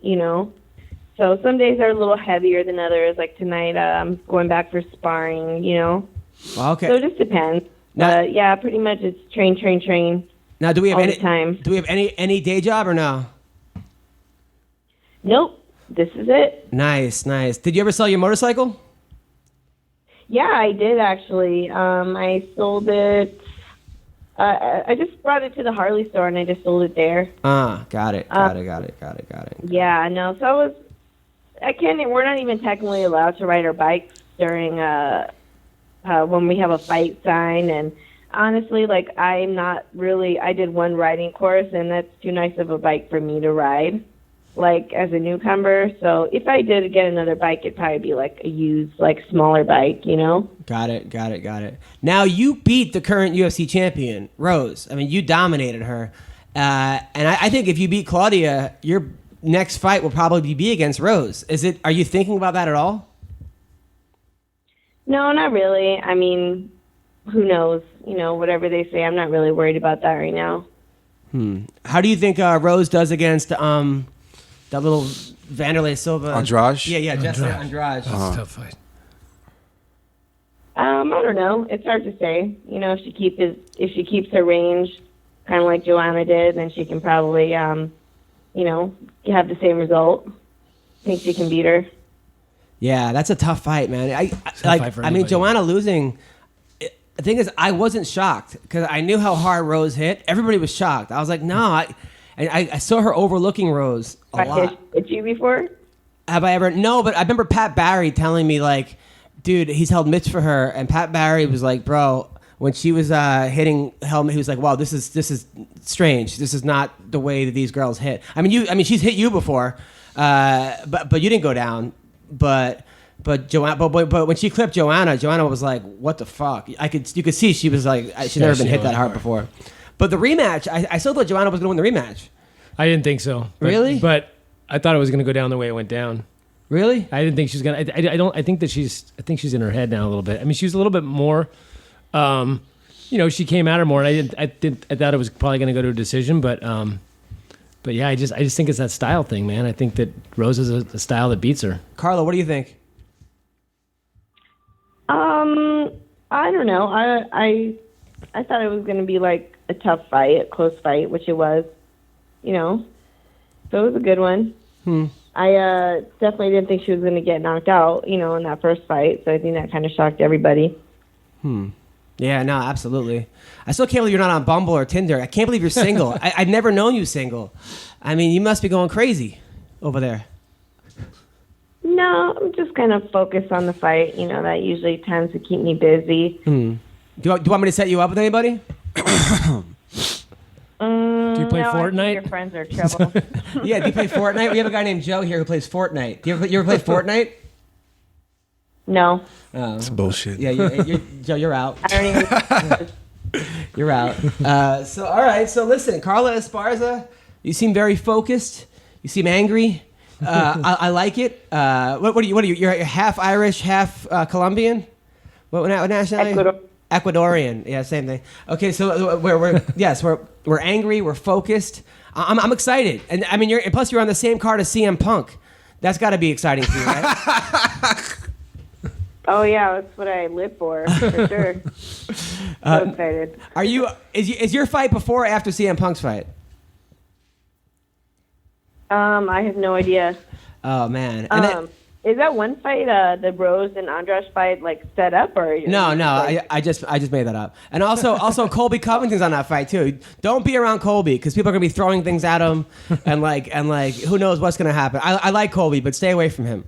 So some days are a little heavier than others. Like tonight, I'm going back for sparring. Okay. So it just depends. But yeah, pretty much it's train. Now, do we have all the time. Do we have any day job or no? Nope. This is it. Nice. Did you ever sell your motorcycle? Yeah, I did actually. I sold it. I just brought it to the Harley store and I just sold it there. Got it. Yeah, no. So we're not even technically allowed to ride our bikes during when we have a fight sign. And honestly, like I did one riding course and that's too nice of a bike for me to ride, like as a newcomer. So if I did get another bike, it'd probably be like a used, like smaller bike, Got it. Now you beat the current UFC champion, Rose. I mean, you dominated her. And I think if you beat Claudia, your next fight will probably be against Rose. Are you thinking about that at all? No, not really. I mean, who knows? Whatever they say, I'm not really worried about that right now. How do you think Rose does against that little Vanderlei Silva? Andrade? Yeah, Jessica Andrade. That's a tough fight. I don't know. It's hard to say. If she keeps her range, kind of like Joanna did, then she can probably, have the same result. I think she can beat her. Yeah, that's a tough fight, man. I mean, Joanna losing. The thing is, I wasn't shocked because I knew how hard Rose hit. Everybody was shocked. I was like, no. I saw her overlooking Rose a lot. Hit you before? Have I ever? No, but I remember Pat Barry telling me like, dude, he's held mitts for her, and Pat Barry was like, bro, when she was hitting helmet, he was like, wow, this is strange. This is not the way that these girls hit. I mean, she's hit you before, but you didn't go down. But Joanna, but when she clipped Joanna was like, what the fuck? You could see she was like, she's never been hit that hard before. But the rematch, I still thought Joanna was going to win the rematch. I didn't think so. Really? But I thought it was going to go down the way it went down. Really? I didn't think she was going to. I think she's in her head now a little bit. I mean, she was a little bit more. She came at her more, and I thought it was probably going to go to a decision, but yeah, I just think it's that style thing, man. I think that Rose is a style that beats her. Carla, what do you think? I don't know. I thought it was going to be like a tough fight, a close fight, which it was. So it was a good one. I definitely didn't think she was going to get knocked out, in that first fight. So I think that kind of shocked everybody. Yeah, no, absolutely. I still can't believe you're not on Bumble or Tinder. I can't believe you're single. I've never known you single. I mean, you must be going crazy over there. No, I'm just kind of focused on the fight. That usually tends to keep me busy. Do you want me to set you up with anybody? Do you play Fortnite? Your friends are trouble. Yeah, do you play Fortnite? We have a guy named Joe here who plays Fortnite. You ever play Fortnite? No. It's bullshit. Yeah, Joe, you're out. I don't even. You're out. So, all right. So, listen, Carla Esparza, you seem very focused. You seem angry. I like it. What are you? You're half Irish, half Colombian. What nationality? Ecuadorian. Yeah, same thing. Okay, so we're angry. We're focused. I'm excited, and I mean, plus you're on the same card as CM Punk. That's got to be exciting for you, right? Oh yeah, that's what I live for sure. So excited. Are you? Is your fight before or after CM Punk's fight? I have no idea. Oh man. And is that one fight, the Rose and Andrade fight, like set up or? No. I just made that up. And also Colby Covington's on that fight too. Don't be around Colby because people are gonna be throwing things at him, and like who knows what's gonna happen. I like Colby, but stay away from him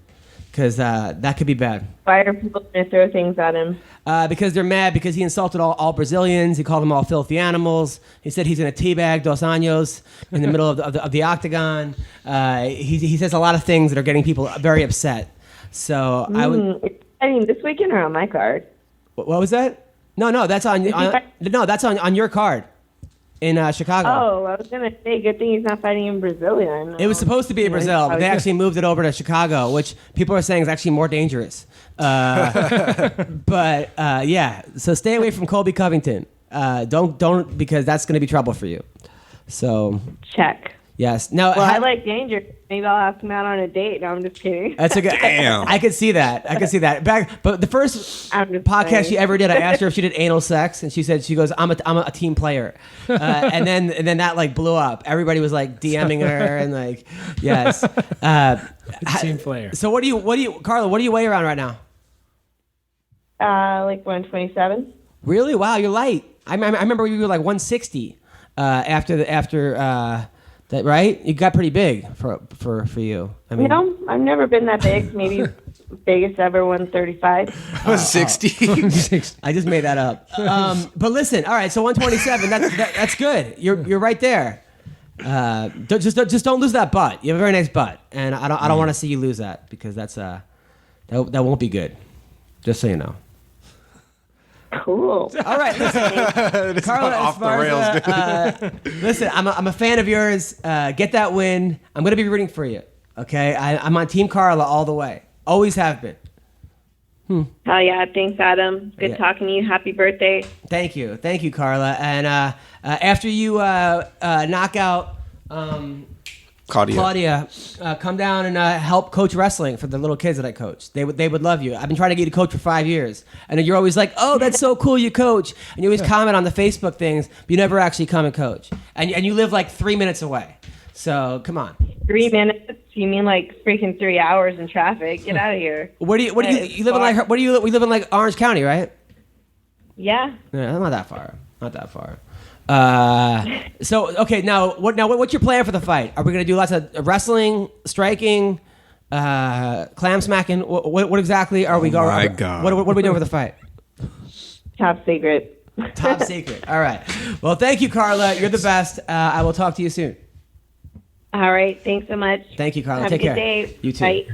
because that could be bad. Why are people gonna throw things at him? Because they're mad because he insulted all Brazilians. He called them all filthy animals. He said he's gonna teabag Dos Anjos in the middle of the octagon. He says a lot of things that are getting people very upset. So I mean, this weekend or on my card? What was that? No, that's that's on your card in Chicago. Oh, I was gonna say, good thing he's not fighting in Brazil. It was supposed to be in Brazil, but they actually moved it over to Chicago, which people are saying is actually more dangerous. But yeah, so stay away from Colby Covington. Don't because that's going to be trouble for you. So check. Yes. Now, I like danger. Maybe I'll ask him out on a date. No, I'm just kidding. That's a good. Damn. I could see that. But the first podcast she ever did, I asked her if she did anal sex, and she goes, "I'm a team player," and then that like blew up. Everybody was like DMing her and like, yes, team player. So what do you, Carla? What do you weigh around right now? Like 127. Really? Wow, you're light. I remember you were like 160 after. That right? You got pretty big for you. I mean, no, I've never been that big. Maybe biggest ever 135. 160. I just made that up. But listen, all right. So 127. That's good. You're right there. Just don't lose that butt. You have a very nice butt, and I don't want to see you lose that because that won't be good. Just so you know. Cool. All right, listen. Carla off the rails, dude. Listen, I'm a fan of yours. Get that win. I'm going to be rooting for you. Okay, I'm on Team Carla all the way. Always have been. Hell yeah! Thanks, Adam. Good talking to you. Happy birthday. Thank you, Carla. And after you knock out Claudia, come down and help coach wrestling for the little kids that I coach. They would love you. I've been trying to get you to coach for 5 years, and you're always like, "Oh, that's so cool, you coach," and you always comment on the Facebook things, but you never actually come and coach. And you live like 3 minutes away, so come on. 3 minutes? You mean like freaking 3 hours in traffic? Get out of here. Where do you live in like? We live in like Orange County, right? Yeah. Yeah, not that far. Not that far. So okay, now what's your plan for the fight? Are we gonna do lots of wrestling, striking, clam smacking? What exactly are we going? Oh my God! What are we doing for the fight? Top secret. Top secret. All right. Well, thank you, Carla. You're the best. I will talk to you soon. All right. Thanks so much. Thank you, Carla. Have Take a good care. day. You too. Bye.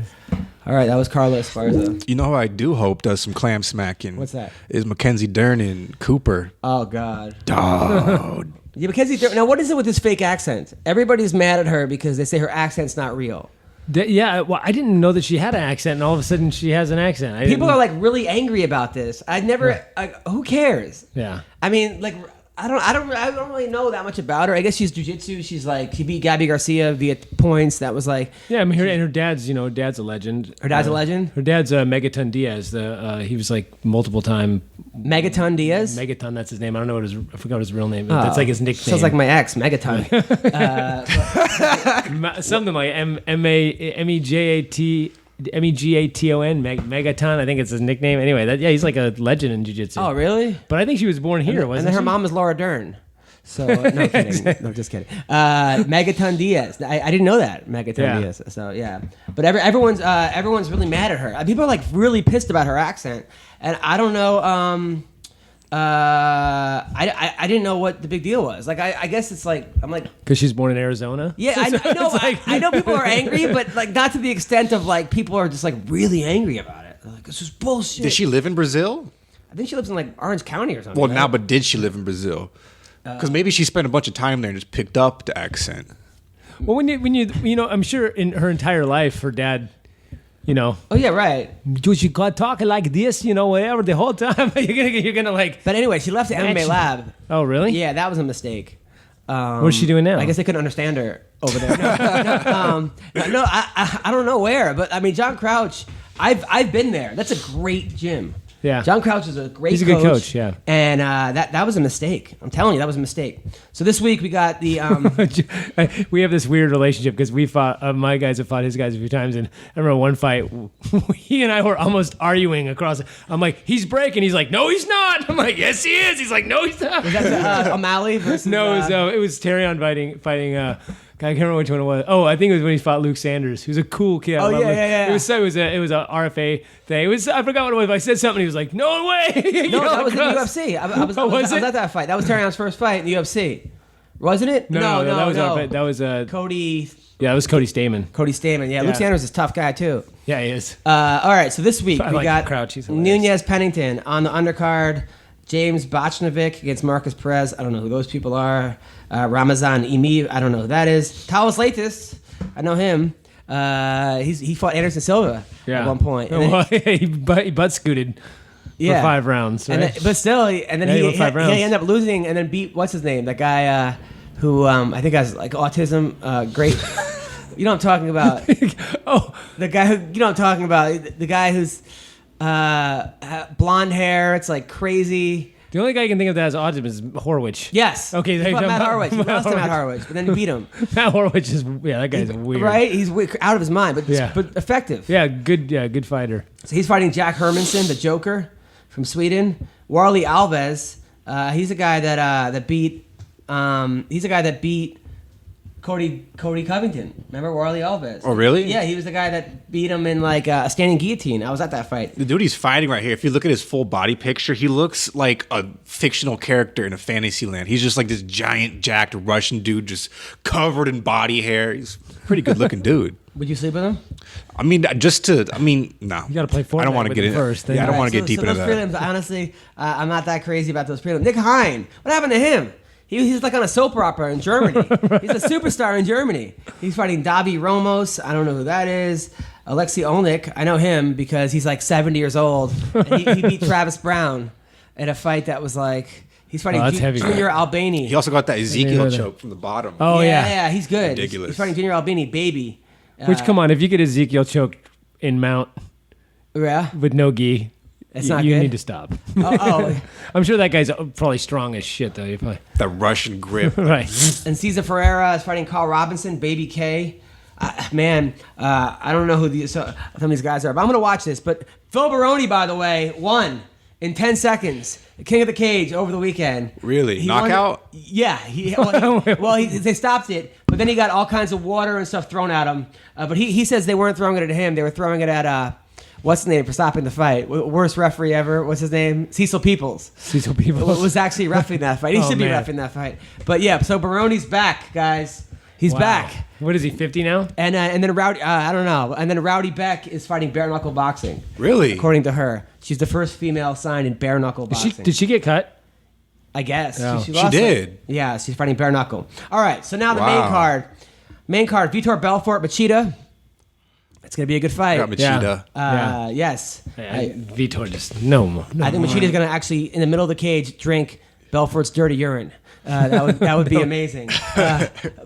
All right, that was Carla Esparza. You know who I do hope does some clam smacking? What's that? Is Mackenzie Dern and Cooper. Oh God. Dog. Yeah, Mackenzie. Now, what is it with this fake accent? Everybody's mad at her because they say her accent's not real. Yeah, well, I didn't know that she had an accent, and all of a sudden she has an accent. People are like really angry about this. Who cares? Yeah. I mean, like, I don't really know that much about her. I guess she's jiu-jitsu. She's like, she beat Gabby Garcia via points. That was like, yeah. I mean, her dad's a legend. Her dad's a legend. Her dad's Megaton Diaz. He was like multiple time. Megaton Diaz. Megaton, that's his name. I don't know I forgot his real name. That's like his nickname. Sounds like my ex, Megaton. Something like Megaton, Megaton. I think it's his nickname. Anyway, he's like a legend in jiu-jitsu. Oh, really? But I think she was born here, wasn't she? And then her mom is Laura Dern. So no kidding. Exactly. No, just kidding. Megaton Diaz. I didn't know that. Megaton Diaz. So yeah. But everyone's really mad at her. People are like really pissed about her accent, and I don't know. I didn't know what the big deal was. Like I guess it's like I'm like because she's born in Arizona. Yeah, I know. I know people are angry, but like not to the extent of like people are just like really angry about it. They're like this is bullshit. Did she live in Brazil? I think she lives in like Orange County or something. Well, now, but did she live in Brazil? Because maybe she spent a bunch of time there and just picked up the accent. Well, when you know, I'm sure in her entire life, her dad, you know. Oh yeah, right. Dude, she got talking like this, you know, whatever the whole time. you're gonna like. But anyway, she left the MMA lab. Oh really? Yeah, that was a mistake. What's she doing now? I guess they couldn't understand her over there. I don't know where, but I mean, John Crouch. I've been there. That's a great gym. Yeah. John Crouch is a great coach. He's a good coach, yeah. And that was a mistake. I'm telling you, that was a mistake. So this week we got the... we have this weird relationship because we fought... my guys have fought his guys a few times. And I remember one fight, he and I were almost arguing across... I'm like, he's breaking. He's like, no, he's not. I'm like, yes, he is. He's like, no, he's not. Was that O'Malley versus... No, it was Terrion fighting I can't remember which one it was. Oh, I think it was when he fought Luke Sanders, who's a cool kid. Oh yeah. It was a RFA thing. I forgot what it was. I said something. He was like, "No way!" No, that was in the UFC. I was at that fight. That was Terrion's first fight in the UFC, wasn't it? No. That was Cody. Yeah, that was Cody Stamen. Cody Stamen. Yeah, Luke Sanders is a tough guy too. Yeah, he is. All right, so this week we got Crouch. Nunez Pennington on the undercard. James Bochnovic against Marcus Perez. I don't know who those people are. Ramazan Imi. I don't know who that is. Taos Leitis. I know him. He fought Anderson Silva at one point. And then, he butt scooted for 5 rounds. Right? But still, he ended up losing and then beat, what's his name? That guy who I think has like autism. Great. You know what I'm talking about? The guy who, you know what I'm talking about? The guy who's blonde hair. It's like crazy. The only guy I can think of that has autism is Horwich. Yes. Okay. He fought Matt Horwich. He lost to Matt Horwich, but then he beat him. Matt Horwich is that guy's weird. Right? He's out of his mind, but effective. Yeah, good fighter. So he's fighting Jack Hermansson, the Joker from Sweden. Warley Alves. He's a guy that beat. He's a guy that beat Cody Covington. Remember Warley Alves? Oh, really? Yeah, he was the guy that beat him in like a standing guillotine. I was at that fight. The dude he's fighting right here, if you look at his full body picture, he looks like a fictional character in a fantasy land. He's just like this giant, jacked Russian dude just covered in body hair. He's a pretty good looking dude. Would you sleep with him? I mean, no. You got to play Fortnite. I don't want to get in first. Yeah, I don't want to get deep into those that. Prelims, honestly, I'm not that crazy about those prelims. Nick Hein, what happened to him? He's like on a soap opera in Germany. He's a superstar in Germany. He's fighting Davi Ramos. I don't know who that is. Alexei Olnik. I know him because he's like 70 years old. And he beat Travis Brown in a fight that was like... He's fighting Junior Albini. He also got that Ezekiel choke from the bottom. Oh, yeah. Yeah, he's good. Ridiculous. He's fighting Junior Albini, baby. Which, come on, if you get Ezekiel choked in mount with no gi... You need to stop. Oh. I'm sure that guy's probably strong as shit, though. The Russian grip. Right. And Cesar Ferreira is fighting Carl Robinson, Baby K. I don't know who some of these guys are, but I'm going to watch this. But Phil Baroni, by the way, won in 10 seconds. The King of the Cage over the weekend. Really? Knockout? They stopped it, but then he got all kinds of water and stuff thrown at him. But he says they weren't throwing it at him. They were throwing it at... what's his name for stopping the fight? Worst referee ever. What's his name? Cecil Peoples. Cecil Peoples was actually reffing that fight. He should be reffing that fight. But yeah, so Baroni's back, guys. He's back. What is he? 50 now? And then Rowdy. I don't know. And then Rowdy Beck is fighting bare knuckle boxing. Really? According to her, she's the first female signed in bare knuckle boxing. Did she get cut? I guess. Oh. She did. Yeah, she's fighting bare knuckle. All right. So now the main card. Main card: Vitor Belfort, Machida. It's going to be a good fight. Got Machida. Yes. Vitor just no. I think Machida's going to actually, in the middle of the cage, drink Belfort's dirty urine. That would be amazing.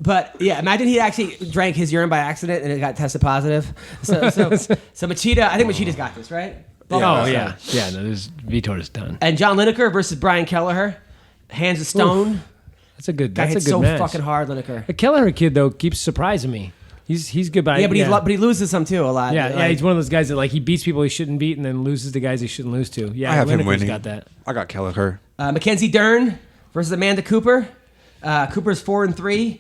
But yeah, imagine he actually drank his urine by accident and it got tested positive. So Machida, I think Machida's got this, right? Yeah. No, Vitor is done. And John Lineker versus Brian Kelleher, hands of stone. Oof. That's a good. Guy That's a hits good so match. fucking hard, Lineker. The Kelleher kid though keeps surprising me. He's good by but he loses some too a lot. Yeah, he's one of those guys that like he beats people he shouldn't beat and then loses the guys he shouldn't lose to. Yeah, I have him Lineker's winning. got that. I got Kelleher. Mackenzie Dern versus Amanda Cooper. Cooper's 4-3.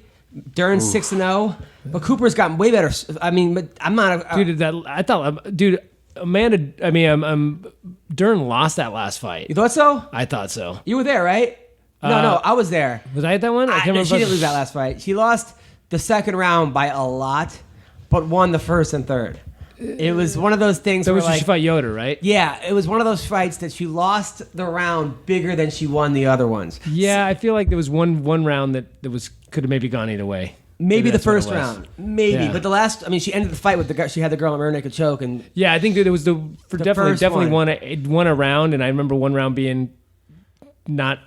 Dern's 6-0. But Cooper's gotten way better. I mean, but I'm not. Amanda. I mean, Dern lost that last fight. You thought so? I thought so. You were there, right? No, I was there. Was I at that one? I can't remember. She didn't lose that last fight. She lost the second round by a lot, but won the first and third. It was one of those things That where was she fought Yoder, right? Yeah, it was one of those fights that she lost the round bigger than she won the other ones. Yeah, I feel like there was one round that could have maybe gone either way. Maybe the that's what it first was. round, maybe, Yeah. but the last. I mean, she ended the fight with the guy. She had the girl on rear naked choke, and Yeah, I think that it was definitely first one. won a round, and I remember one round being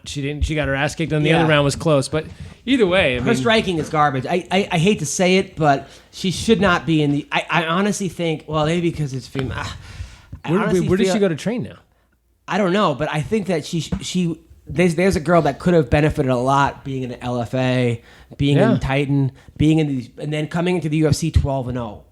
she got her ass kicked, and the other round was close. But either way, her striking is garbage. I hate to say it, but she should not be in the. I honestly think. Well, maybe because it's female. where does she go to train now? I don't know, but I think that there's a girl that could have benefited a lot being in the LFA, being in Titan, being in these, and then coming into the UFC 12-0.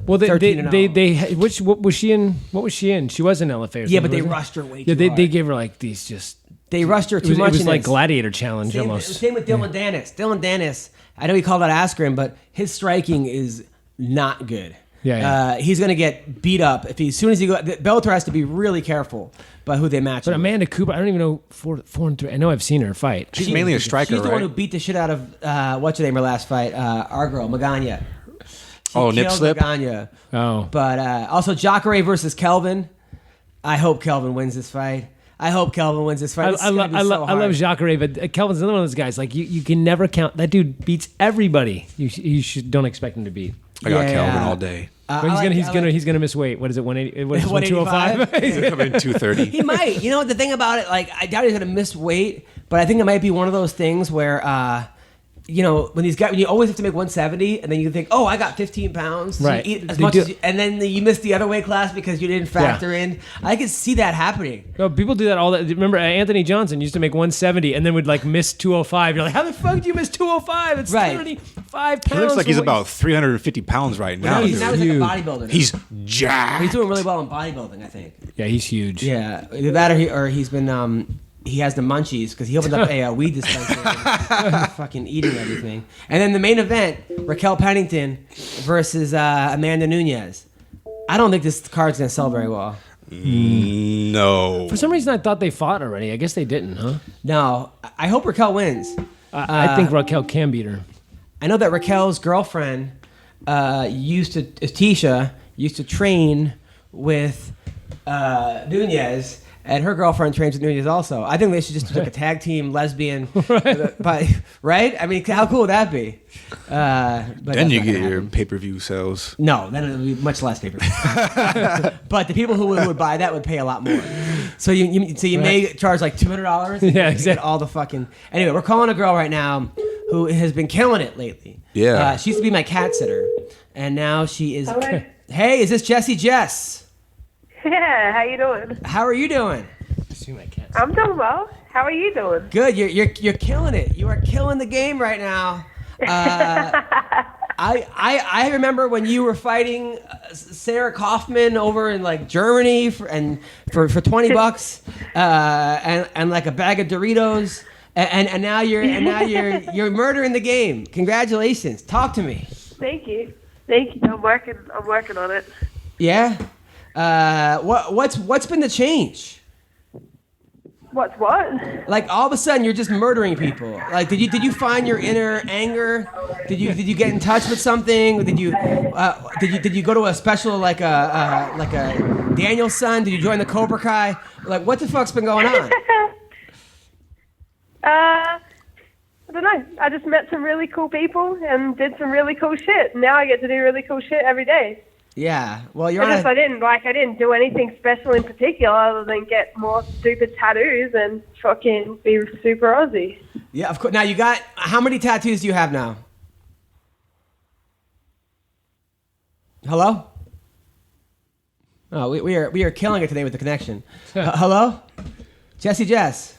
Well, oh. what was she in? What was she in? She was in LFA. Or something, Yeah, but they wasn't it? rushed her way too Yeah, hard. they gave her like these just. They rushed her too much. It was in like this. Gladiator Challenge almost. Same with Dylan Dennis. Dylan Dennis. I know he called out Askren, but his striking is not good. Yeah. He's going to get beat up if as soon as he go. Bellator has to be really careful about who they match. But him with. Amanda Cooper, I don't even know 4-3. I know I've seen her fight. She's mainly a striker, She's the right? one who beat the shit out of what's her name? Her last fight, our girl Magana. Nip slip. Magana. Oh, But also Jacare versus Kelvin. I hope Kelvin wins this fight. I love Jacare, but Kelvin's another one of those guys. Like you can never count. That dude beats everybody. You don't expect him to beat. I got Kelvin all day. But he's gonna miss weight. What is it? 180? What is it? 125? He's gonna come in 230. He might. You know what the thing about it? Like I doubt he's gonna miss weight, but I think it might be one of those things where. When you always have to make 170, and then you think, oh, I got 15 pounds, so right? you eat as much as and then you miss the other weight class because you didn't factor in. I could see that happening. No, people do that all that. Remember, Anthony Johnson used to make 170 and then would like miss 205. You're like, how the fuck do you miss 205? It's Right. 35 pounds. He looks like he's for what about 350 pounds right now. He's dude. like a bodybuilder. Now. He's jacked. He's doing really well in bodybuilding, I think. Yeah, he's huge. Yeah, either that or he's been. He has the munchies because he opened up a weed dispensary and fucking eating everything. And then the main event, Raquel Pennington versus Amanda Nunes. I don't think this card's going to sell very well. No. For some reason, I thought they fought already. I guess they didn't, huh? No, I hope Raquel wins. I think Raquel can beat her. I know that Raquel's girlfriend Tisha used to train with Nunes. And her girlfriend trains with Nunes also. I think they should just do like a tag team lesbian, right? I mean, how cool would that be? But Then you get your pay-per-view sales. No, then it would be much less paper. But the people who would buy that would pay a lot more. So you may charge like $200. Yeah, exactly. Get all the fucking. Anyway, we're calling a girl right now who has been killing it lately. Yeah. She used to be my cat sitter, and now she is. Hello. Hey, is this Jessie Jess? Yeah, how you doing? How are you doing? I'm doing well. How are you doing? Good. You're killing it. You are killing the game right now. I remember when you were fighting Sarah Kaufman over in like Germany for $20 and like a bag of Doritos and now you're murdering the game. Congratulations. Talk to me. Thank you. I'm working on it. Yeah. What's been the change? What's what? Like all of a sudden you're just murdering people. Like did you find your inner anger? Did you get in touch with something? Did you go to a special like a Danielson? Did you join the Cobra Kai? Like what the fuck's been going on? I don't know. I just met some really cool people and did some really cool shit. Now I get to do really cool shit every day. Yeah. Well, I didn't do anything special in particular other than get more stupid tattoos and fucking be super Aussie. Yeah, of course. Now you got how many tattoos do you have now? Hello? Oh, we are killing it today with the connection. Hello? Jessie Jess.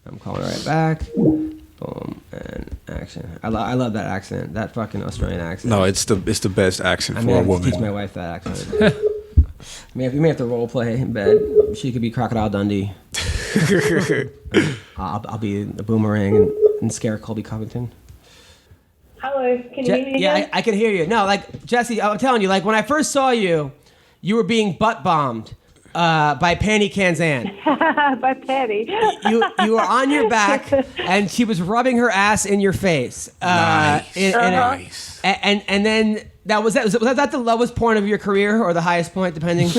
I'm calling right back. Boom and action. I love that accent. That fucking Australian accent. No, it's the best accent for a woman. Teach my wife that accent. We may have to role play in bed. She could be Crocodile Dundee. I'll be the Boomerang and scare Colby Covington. Hello, can you hear me? Yeah, I can hear you. No, like Jessie, I'm telling you, like when I first saw you, you were being butt bombed by Penny Kanzan. By Patty. You were on your back, and she was rubbing her ass in your face. Nice. Nice. And then was that the lowest point of your career or the highest point, depending?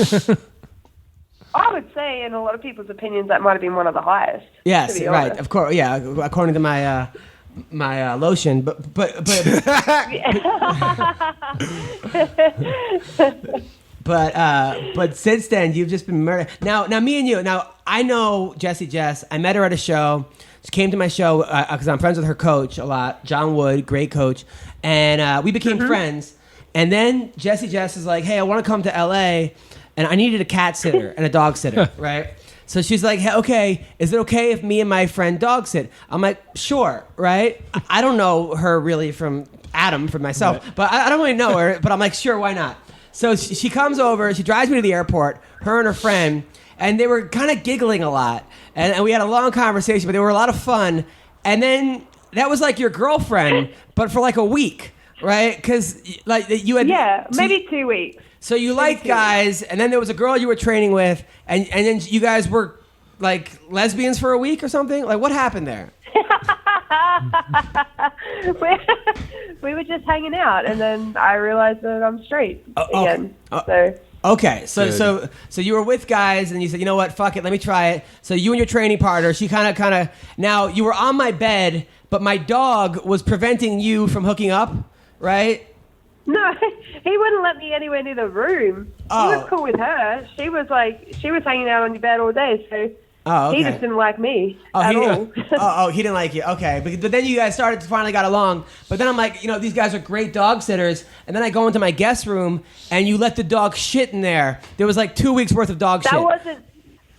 I would say, in a lot of people's opinions, that might have been one of the highest. Yes, to be right. honest. Of course, yeah. According to my my lotion, but but since then you've just been murdered. Now me and you. Now I know Jessie Jess. I met her at a show. She came to my show because I'm friends with her coach a lot, John Wood, great coach, and we became friends. And then Jessie Jess is like, "Hey, I want to come to LA, and I needed a cat sitter and a dog sitter, right?" So she's like, "Hey, okay, is it okay if me and my friend dog sit?" I'm like, "Sure," right? I don't know her really from Adam, from myself, but I don't really know her. But I'm like, "Sure, why not?" So she comes over, she drives me to the airport, her and her friend, and they were kind of giggling a lot. And we had a long conversation, but they were a lot of fun. And then that was like your girlfriend, but for like a week, right? Because like you had... Yeah, maybe 2 weeks. So you liked guys, and then there was a girl you were training with, and then you guys were like lesbians for a week or something? Like what happened there? We were just hanging out, and then I realized that I'm straight again. So okay, so you were with guys, and you said, you know what, fuck it, let me try it. So you and your training partner, she kind of. Now you were on my bed, but my dog was preventing you from hooking up, right? no, he wouldn't let me anywhere near the room. Oh. He was cool with her. She was hanging out on your bed all day, so. Oh, okay. He just didn't like me at all. He didn't like you. Okay, but then you guys finally got along. But then I'm like, these guys are great dog sitters. And then I go into my guest room, and you let the dog shit in there. There was like 2 weeks worth of dog shit.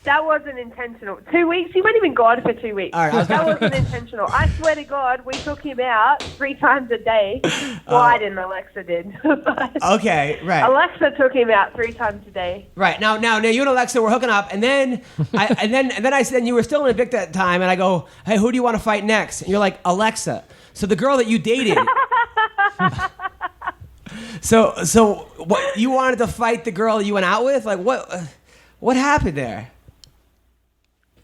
That wasn't intentional. 2 weeks? He went even gone for 2 weeks. All right, that wasn't intentional. I swear to God, we took him out 3 times a day. Well, I didn't. Alexa did. Okay, right. Alexa took him out 3 times a day. Right. Now you and Alexa were hooking up, and then I said you were still in Vic that time, and I go, hey, who do you want to fight next? And you're like, Alexa. So the girl that you dated. So what, you wanted to fight the girl you went out with? Like what happened there?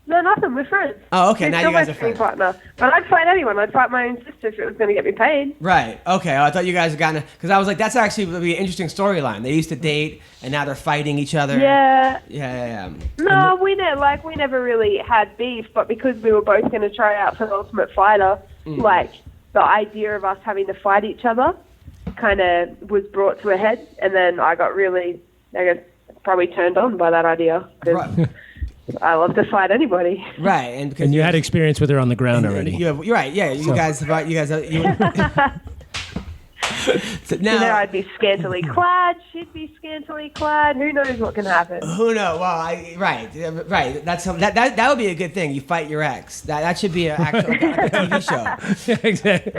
No, nothing. We're friends. Oh, okay. She's Now still you guys my are friends. partner. But I'd fight anyone. I'd fight my own sister if it was going to get me paid. Right. Okay. I thought you guys had gotten... Because I was like, that's actually would be an interesting storyline. They used to date, and now they're fighting each other. Yeah. Yeah. No, we never really had beef, but because we were both going to try out for the Ultimate Fighter, like, the idea of us having to fight each other kind of was brought to a head, and then I got really, I guess, probably turned on by that idea. Right. I love to fight anybody. Right, and you had experience with her on the ground already. You're right. Yeah, you guys. So now I'd be scantily clad. She'd be scantily clad. Who knows what can happen? Who knows? Well, right. That would be a good thing. You fight your ex. That should be an actual TV show. Yeah, exactly.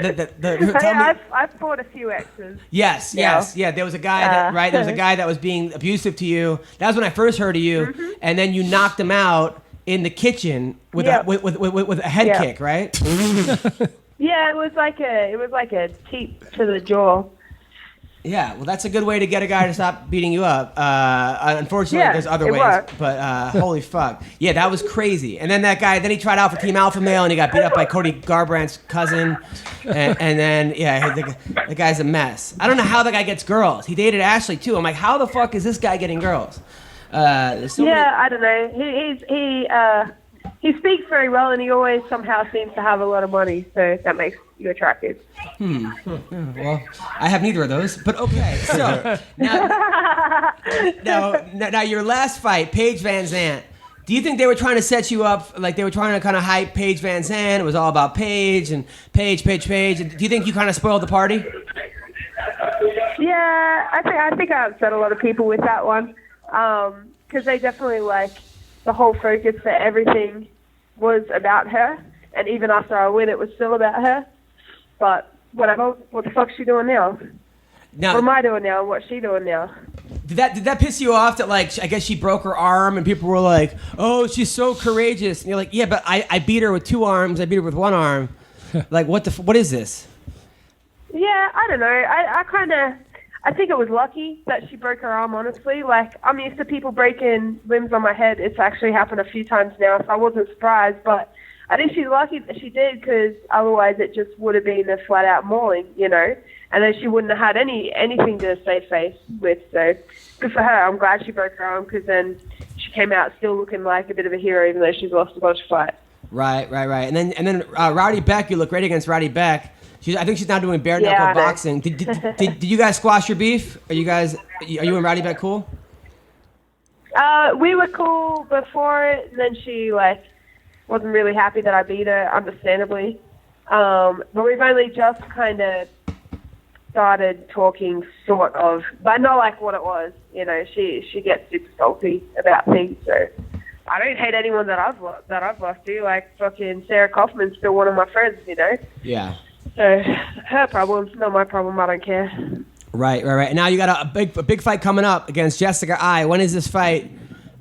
I've fought a few exes. Yes. Yeah, there was a guy there was a guy that was being abusive to you. That was when I first heard of you, and then you knocked him out in the kitchen with a head kick, right? Yeah, it was like a teep to the jaw. Yeah, well, that's a good way to get a guy to stop beating you up. Unfortunately, there's other ways, worked. but holy fuck. Yeah, that was crazy. And then that guy, then he tried out for Team Alpha Male, and he got beat up by Cody Garbrandt's cousin. And then, the guy's a mess. I don't know how the guy gets girls. He dated Ashley, too. I'm like, how the fuck is this guy getting girls? I don't know. He speaks very well, and he always somehow seems to have a lot of money, so that makes you attractive. Well, I have neither of those, but okay. So now your last fight, Paige Van Zandt. Do you think they were trying to set you up, like they were trying to kind of hype Paige Van Zandt? It was all about Paige and Paige. Do you think you kind of spoiled the party? Yeah, I think I upset a lot of people with that one, because they definitely the whole focus for everything was about her, and even after I win, it was still about her. But whatever, what the fuck's she doing now? What am I doing now? What's she doing now? Did that piss you off that, like, I guess she broke her arm and people were like, oh, she's so courageous? And you're like, yeah, but I beat her with 2 arms. I beat her with 1 arm. Like, what is this? Yeah, I don't know. I think it was lucky that she broke her arm, honestly. Like, I'm used to people breaking limbs on my head. It's actually happened a few times now, so I wasn't surprised. But I think she's lucky that she did, because otherwise it just would have been a flat-out mauling, And then she wouldn't have had anything to save face with. So good for her. I'm glad she broke her arm, because then she came out still looking like a bit of a hero, even though she's lost a bunch of fights. Right. And then Rowdy Beck, you look great against Rowdy Beck. I think she's now doing bare knuckle boxing. Did you guys squash your beef? Are you and Rowdy Beck cool? We were cool before it, and then she wasn't really happy that I beat her, understandably. But we've only just kind of started talking, sort of, but not like what it was. You know, she gets super salty about things, so I don't hate anyone that I've lost to. Like fucking Sarah Kaufman's still one of my friends, you know. Yeah. So her problem, not my problem. I don't care. Right. And now you got a big fight coming up against Jessica Ai. When is this fight?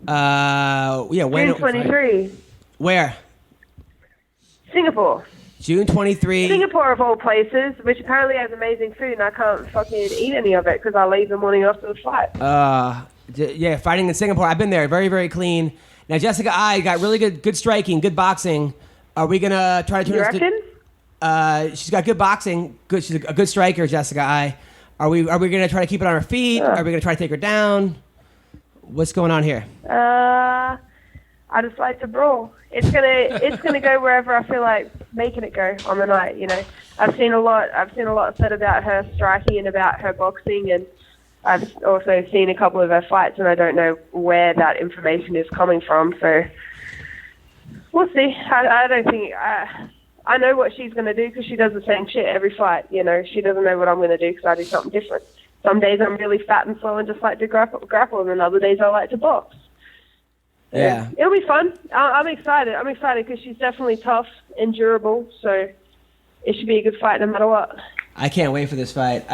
When? June 23. Where? Singapore. June 23. Singapore of all places, which apparently has amazing food, and I can't fucking eat any of it because I leave the morning after the fight. Fighting in Singapore. I've been there. Very, very clean. Now Jessica Ai got really good striking, good boxing. Are we gonna try to turn You reckon? She's got good boxing. She's a good striker, Jessica Ai. Are we gonna try to keep it on her feet? Are we gonna try to take her down? What's going on here? I just like to brawl. It's gonna go wherever I feel like making it go on the night. You know, I've seen a lot said about her striking and about her boxing, and I've also seen a couple of her fights, and I don't know where that information is coming from. So we'll see. I don't think I know what she's going to do because she does the same shit every fight. You know, she doesn't know what I'm going to do because I do something different. Some days I'm really fat and slow and just like to grapple, and other days I like to box. Yeah. It'll be fun. I'm excited. I'm excited because she's definitely tough and durable, so it should be a good fight no matter what. I can't wait for this fight.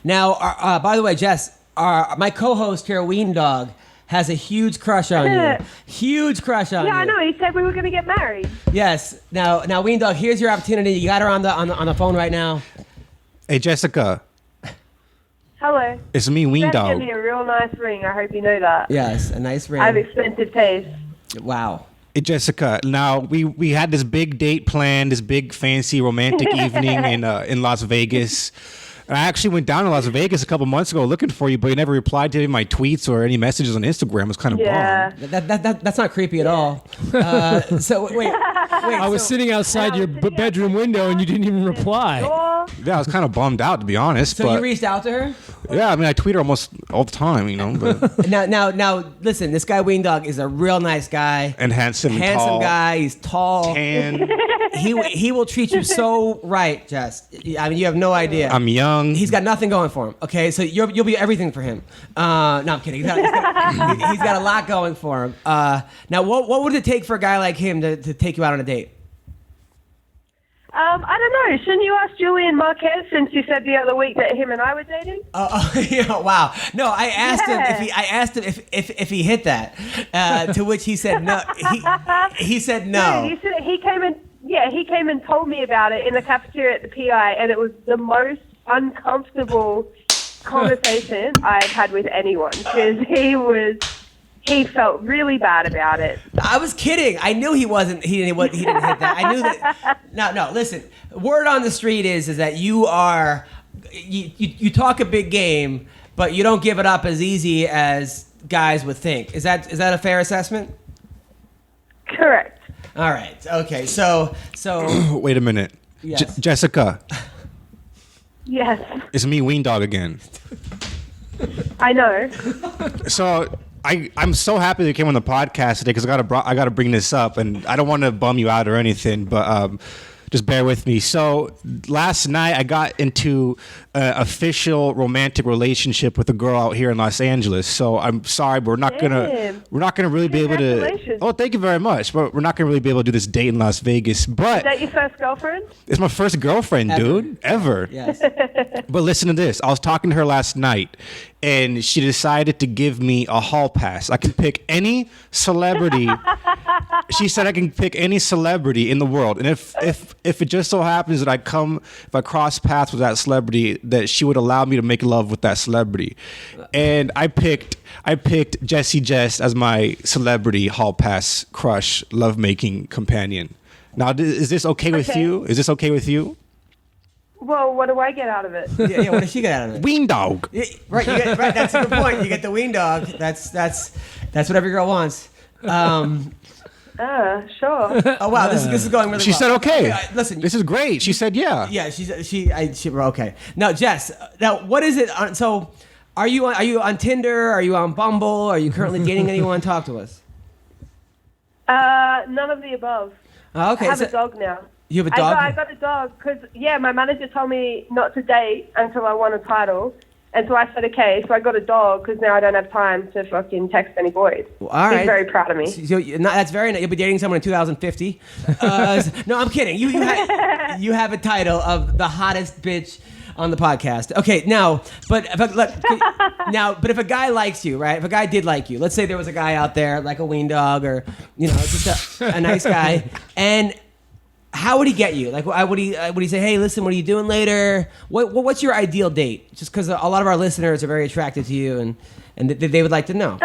Now, by the way, Jess, my co-host here, Weendawg, has a huge crush on you. Huge crush on you. Yeah, I know. He said we were going to get married. Yes. Now, Weendawg, here's your opportunity. You got her on the phone right now. Hey, Jessica. Hello. It's me, That's Weendawg. gonna be a real nice ring. I hope you know that. Yes, a nice ring. I have expensive taste. Wow. Hey, Jessica. Now we had this big date planned, this big fancy romantic evening in Las Vegas. And I actually went down to Las Vegas a couple months ago looking for you, but you never replied to any of my tweets or any messages on Instagram. I was kind of bummed. That's not creepy at all. So wait. I was sitting outside your bedroom window and you didn't even reply. Yeah, I was kind of bummed out, to be honest. So but you reached out to her? Yeah, I mean, I tweet her almost all the time, you know. But Now, listen. This guy Weendawg is a real nice guy. And handsome Handsome guy. He's tall. Tan. He will treat you so right, Jess. I mean, you have no idea. I'm young. He's got nothing going for him. Okay, so you'll be everything for him. No, I'm kidding. He's got a lot going for him. Now, what would it take for a guy like him to take you out on a date? I don't know. Shouldn't you ask Julian Marquez since you said the other week that him and I were dating? Wow. No, I asked him if he hit that. To which he said no. He said no. He said he came in. Yeah, he came and told me about it in the cafeteria at the PI, and it was the most uncomfortable conversation I've had with anyone because he felt really bad about it. I was kidding. I knew he didn't hit that. I knew that. No. Listen. Word on the street is that you talk a big game, but you don't give it up as easy as guys would think. Is that a fair assessment? Correct. All right. Okay. So. Wait a minute. Yes. Jessica. Yes. It's me, Weendawg, again. I know. So I'm so happy that you came on the podcast today because I gotta bring this up, and I don't want to bum you out or anything, but just bear with me. So last night I got into an official romantic relationship with a girl out here in Los Angeles. So I'm sorry, but we're not gonna really be able to. Oh, thank you very much. But we're not gonna really be able to do this date in Las Vegas. But Is that your first girlfriend? It's my first girlfriend, dude, ever. Yes. But listen to this. I was talking to her last night, and she decided to give me a hall pass. I can pick any celebrity. She said I can pick any celebrity in the world, and if it just so happens that if I cross paths with that celebrity, that she would allow me to make love with that celebrity. And I picked Jessie Jess as my celebrity hall pass crush lovemaking companion. Now, is this okay with you? Is this okay with you? Well, what do I get out of it? Yeah. What does she get out of it? Weendawg. Yeah, right. That's a good point. You get the Weendawg. That's what every girl wants. Sure. Oh wow, this is going really. She well. said okay. Listen, this is great. She said yeah. Yeah, she okay. Now, Jess, what is it? So, are you on Tinder? Are you on Bumble? Are you currently dating anyone? Talk to us. None of the above. Okay, I have a dog now. You have a dog? I got a dog because, my manager told me not to date until I won a title. And so I said, okay, so I got a dog because now I don't have time to fucking text any boys. Well, all right. He's very proud of me. So, that's very nice. You'll be dating someone in 2050. No, I'm kidding. You have a title of the hottest bitch on the podcast. Okay, now, but if a guy likes you, right? If a guy did like you, let's say there was a guy out there like a Weendawg or, just a nice guy, and how would he get you? Like, would he say, hey, listen, what are you doing later? What's your ideal date? Just because a lot of our listeners are very attracted to you and they would like to know.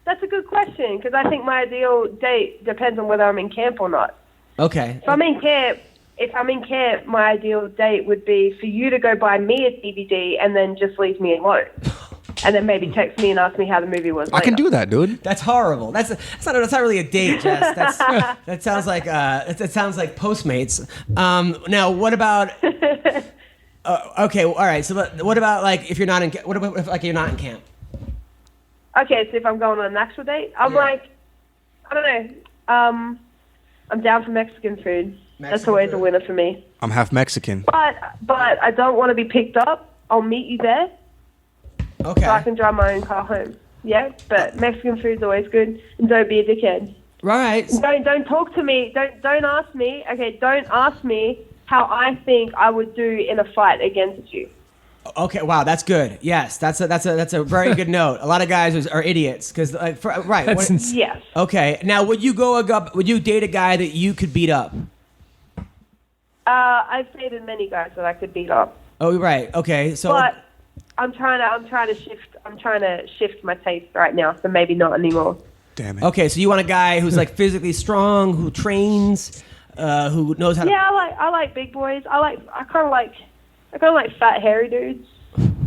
That's a good question because I think my ideal date depends on whether I'm in camp or not. Okay. If I'm in camp, my ideal date would be for you to go buy me a DVD and then just leave me alone. And then maybe text me and ask me how the movie was. I can do that, dude. That's horrible. That's not really a date, Jess. That sounds like Postmates. Now, what about? Okay, all right. So, what about like if you're not in? What about if you're not in camp? Okay, so if I'm going on an actual date, I'm like, I don't know. I'm down for Mexican food. That's always a winner for me. I'm half Mexican. But I don't want to be picked up. I'll meet you there. Okay. So I can drive my own car home. Yeah, but Mexican food's always good. And don't be a dickhead. Right. Don't talk to me. Don't ask me. Okay, don't ask me how I think I would do in a fight against you. Okay. Wow, that's good. Yes, that's a very good note. A lot of guys are idiots because Yes. Okay. Now, would you date a guy that you could beat up? I've dated many guys that I could beat up. Oh, right. Okay. So. But I'm trying to shift my taste right now, so maybe not anymore. Damn it. Okay, so you want a guy who's like physically strong, who trains, who knows how to. Yeah, I like big boys. I kind of like fat hairy dudes.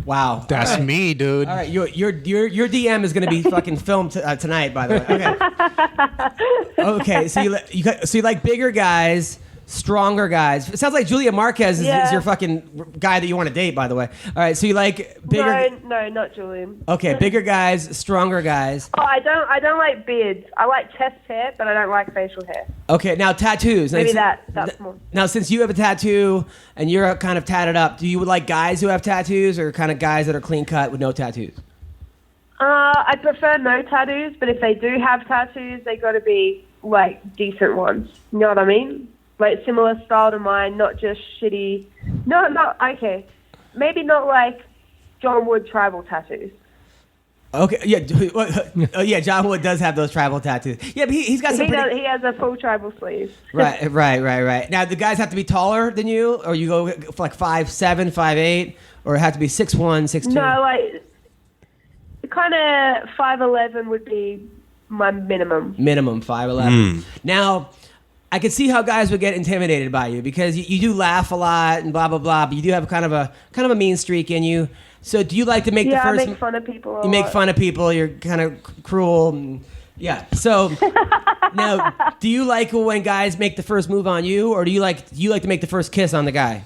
Wow, that's right. Me, dude. All right, your DM is going to be fucking filmed tonight, by the way. Okay. Okay, so you like bigger guys. Stronger guys. It sounds like Julia Marquez is your fucking guy that you want to date, by the way. All right, so you like bigger... No, not Julian. Okay, bigger guys, stronger guys. Oh, I don't like beards. I like chest hair, but I don't like facial hair. Okay, now tattoos. Maybe that's more. Now, since you have a tattoo and you're kind of tatted up, do you like guys who have tattoos or kind of guys that are clean cut with no tattoos? I prefer no tattoos, but if they do have tattoos, they got to be like decent ones. You know what I mean? Like similar style to mine, not just shitty. Okay. Maybe not like John Wood tribal tattoos. Okay, yeah, John Wood does have those tribal tattoos. Yeah, but he's got some. He has a full tribal sleeve. Right. Now, the guys have to be taller than you, or you go for like 5'7", 5'8", or have to be 6'1", 6'2"? No, like kind of 5'11" would be my minimum. Minimum 5'11". Now, I could see how guys would get intimidated by you because you do laugh a lot and blah blah blah, but you do have kind of a mean streak in you. So do you like to make the first? I make fun of people. You make fun of people. You're kind of cruel. And, yeah. So now, do you like when guys make the first move on you, or do you like to make the first kiss on the guy?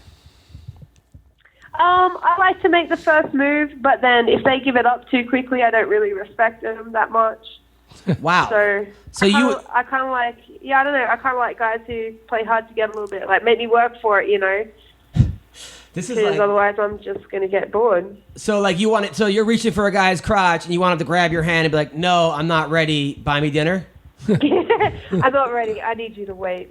I like to make the first move, but then if they give it up too quickly, I don't really respect them that much. Wow. So I kind of like, I don't know. I kind of like guys who play hard to get a little bit, like make me work for it, you know. This is because otherwise I'm just gonna get bored. So like so you're reaching for a guy's crotch and you want him to grab your hand and be like, "No, I'm not ready. Buy me dinner." I'm not ready. I need you to wait.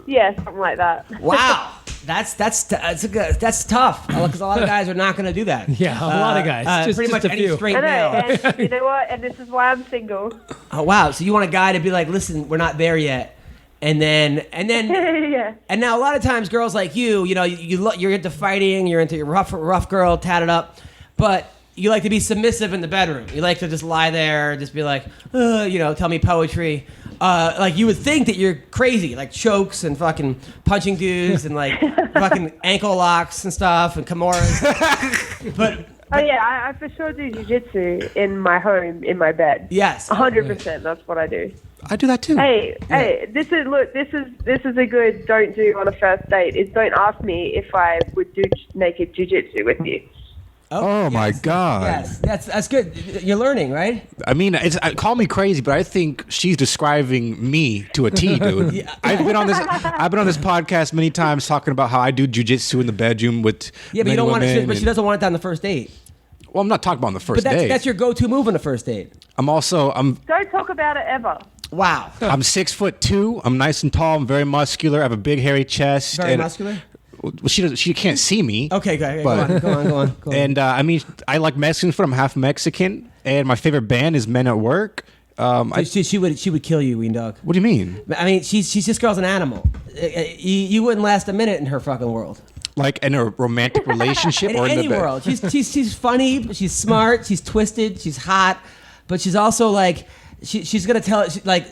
Yeah, something like that. Wow. That's tough because a lot of guys are not going to do that. Yeah, a lot of guys. Pretty much any straight male. And you know what? And this is why I'm single. Oh wow! So you want a guy to be like, "Listen, we're not there yet," and then yeah. And now a lot of times, girls like you're into fighting, you're into your rough girl, tatted up, but you like to be submissive in the bedroom. You like to just lie there, just be like, tell me poetry. Like you would think that you're crazy, like chokes and fucking punching dudes and like fucking ankle locks and stuff and kimuras. Oh yeah, I for sure do jiu-jitsu in my home, in my bed. Yes, 100%. That's what I do. I do that too. Hey, this is a good don't do on a first date. Is don't ask me if I would do naked jiu-jitsu with you. Oh my God. Yes, that's good. You're learning, right? I mean, call me crazy, but I think she's describing me to a T, dude. I've been on this podcast many times talking about how I do jujitsu in the bedroom with but you don't want it. But she doesn't want it on the first date. Well, I'm not talking about on the first date. That's your go-to move on the first date. I'm Don't talk about it ever. Wow. I'm 6'2". I'm nice and tall. I'm very muscular. I have a big hairy chest. Very muscular. Well, she can't see me. Okay, go on. And I mean, I like Mexican food. I'm half Mexican, and my favorite band is Men at Work. She would kill you, Weendawg. What do you mean? I mean, she's this girl's an animal. You wouldn't last a minute in her fucking world. Like in a romantic relationship In or in any the bed? world. She's funny. She's smart. She's twisted. She's hot, but she's also like. She's gonna tell like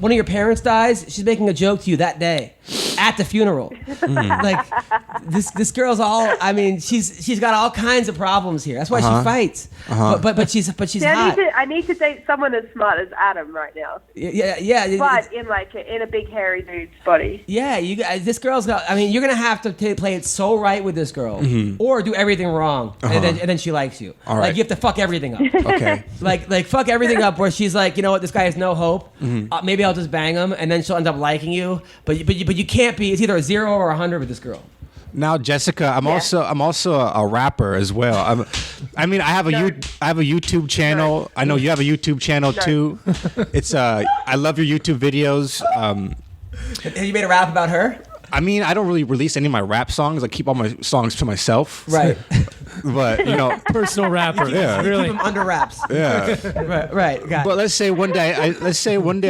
one of your parents dies. She's making a joke to you that day at the funeral. Like this girl's all. I mean, she's got all kinds of problems here. That's why she fights. But she's hot. I need to date someone as smart as Adam right now. Yeah. But in a big hairy dude's body. Yeah, this girl's got. I mean, you're gonna have to play it so right with this girl, or do everything wrong, and then she likes you. All right. Like you have to fuck everything up. Okay. Like fuck everything up. Where she's like, you know what, this guy has no hope. Maybe I'll just bang him, and then she'll end up liking you. But you can't be. It's either a 0 or 100 with this girl. Now, Jessica, I'm also a rapper as well. I have a YouTube channel. I know you have a YouTube channel too. It's I love your YouTube videos. Have you made a rap about her? I mean, I don't really release any of my rap songs. I keep all my songs to myself. Right. But you know, personal rapper. Yeah. Really. Keep them under wraps. Yeah. Right. Got it. But let's say one day I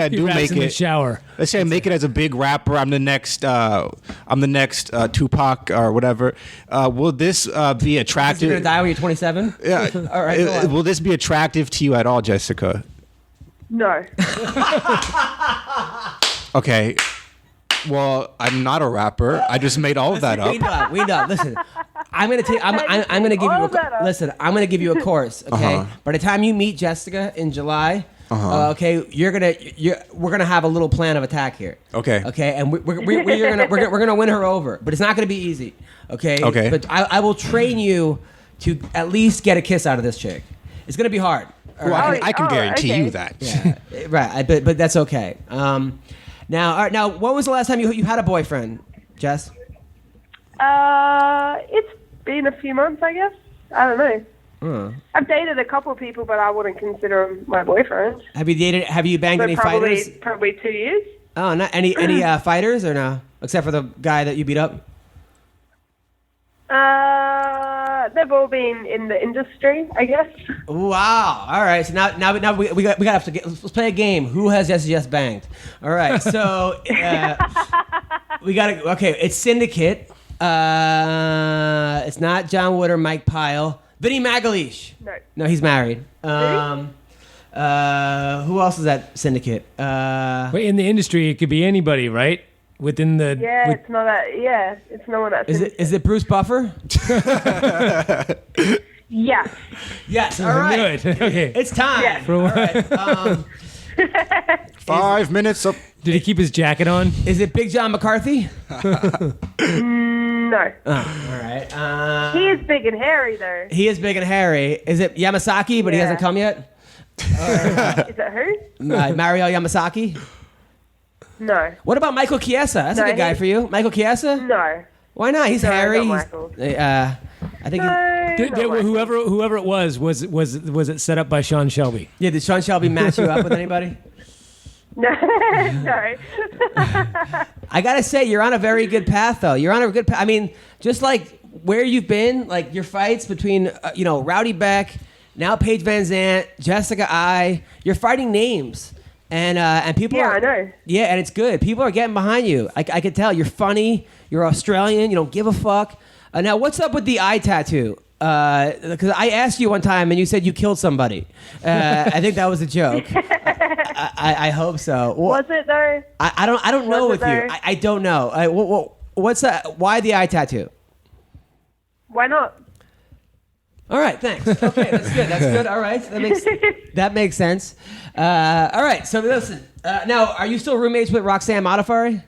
do make in the it. shower. Let's say I make it as a big rapper. I'm the next Tupac or whatever. Will this be attractive? You're gonna die when you're 27. Yeah. All right. Go on. Will this be attractive to you at all, Jessica? No. Okay. Well, I'm not a rapper. I just made all of that up. Weendawg, listen. I'm gonna give you a course. Okay. By the time you meet Jessica in July, okay, we're gonna have a little plan of attack here. Okay. Okay, and we're gonna win her over, but it's not gonna be easy. Okay. Okay. But I will train you to at least get a kiss out of this chick. It's gonna be hard. Well, I can guarantee you that. Yeah. Right. But that's okay. Now, all right. Now, when was the last time you had a boyfriend, Jess? It's been a few months, I guess. I don't know. I've dated a couple of people, but I wouldn't consider them my boyfriend. Have you banged any fighters? Probably 2 years. Oh, not any fighters or no? Except for the guy that you beat up. They've all been in the industry, I guess. Wow. All right. So now we got to have to let's play a game. Who has just banged? All right. So we got to. Okay. It's Syndicate. It's not John Wood or Mike Pyle. Vinny Magalish. No, he's married. Who else is that Syndicate? Wait, in the industry, it could be anybody, right? Within the it's not that. Yeah, it's no one that. Is it Bruce Buffer? Yeah. Yes. All right. Good. Okay. It's time. Yeah. All right. 5 minutes up. Did he keep his jacket on? Is it Big John McCarthy? No. All right. He is big and hairy, though. He is big and hairy. Is it Yamasaki, but he hasn't come yet? Is it who? Mario Yamasaki? No. What about Michael Chiesa? That's a good guy for you. Michael Chiesa? No. Why not? He's hairy. Not Michael. I think Whoever it was it set up by Sean Shelby? Yeah, did Sean Shelby match you up with anybody? No. No. I gotta say, you're on a very good path, though. You're on a good path. I mean, just like where you've been, like your fights between, Rowdy Beck, now Paige Van Zandt, Jessica I. You're fighting names. And people I know. Yeah, and it's good. People are getting behind you. I can tell. You're funny. You're Australian. You don't give a fuck. Now, what's up with the eye tattoo? Because I asked you one time, and you said you killed somebody. I think that was a joke. I hope so. Well, was it though? I don't know with you. I don't know. What's that? Why the eye tattoo? Why not? All right, thanks. Okay, that's good. That's good. All right, that makes sense. All right, so listen. Now, are you still roommates with Roxanne Modafari?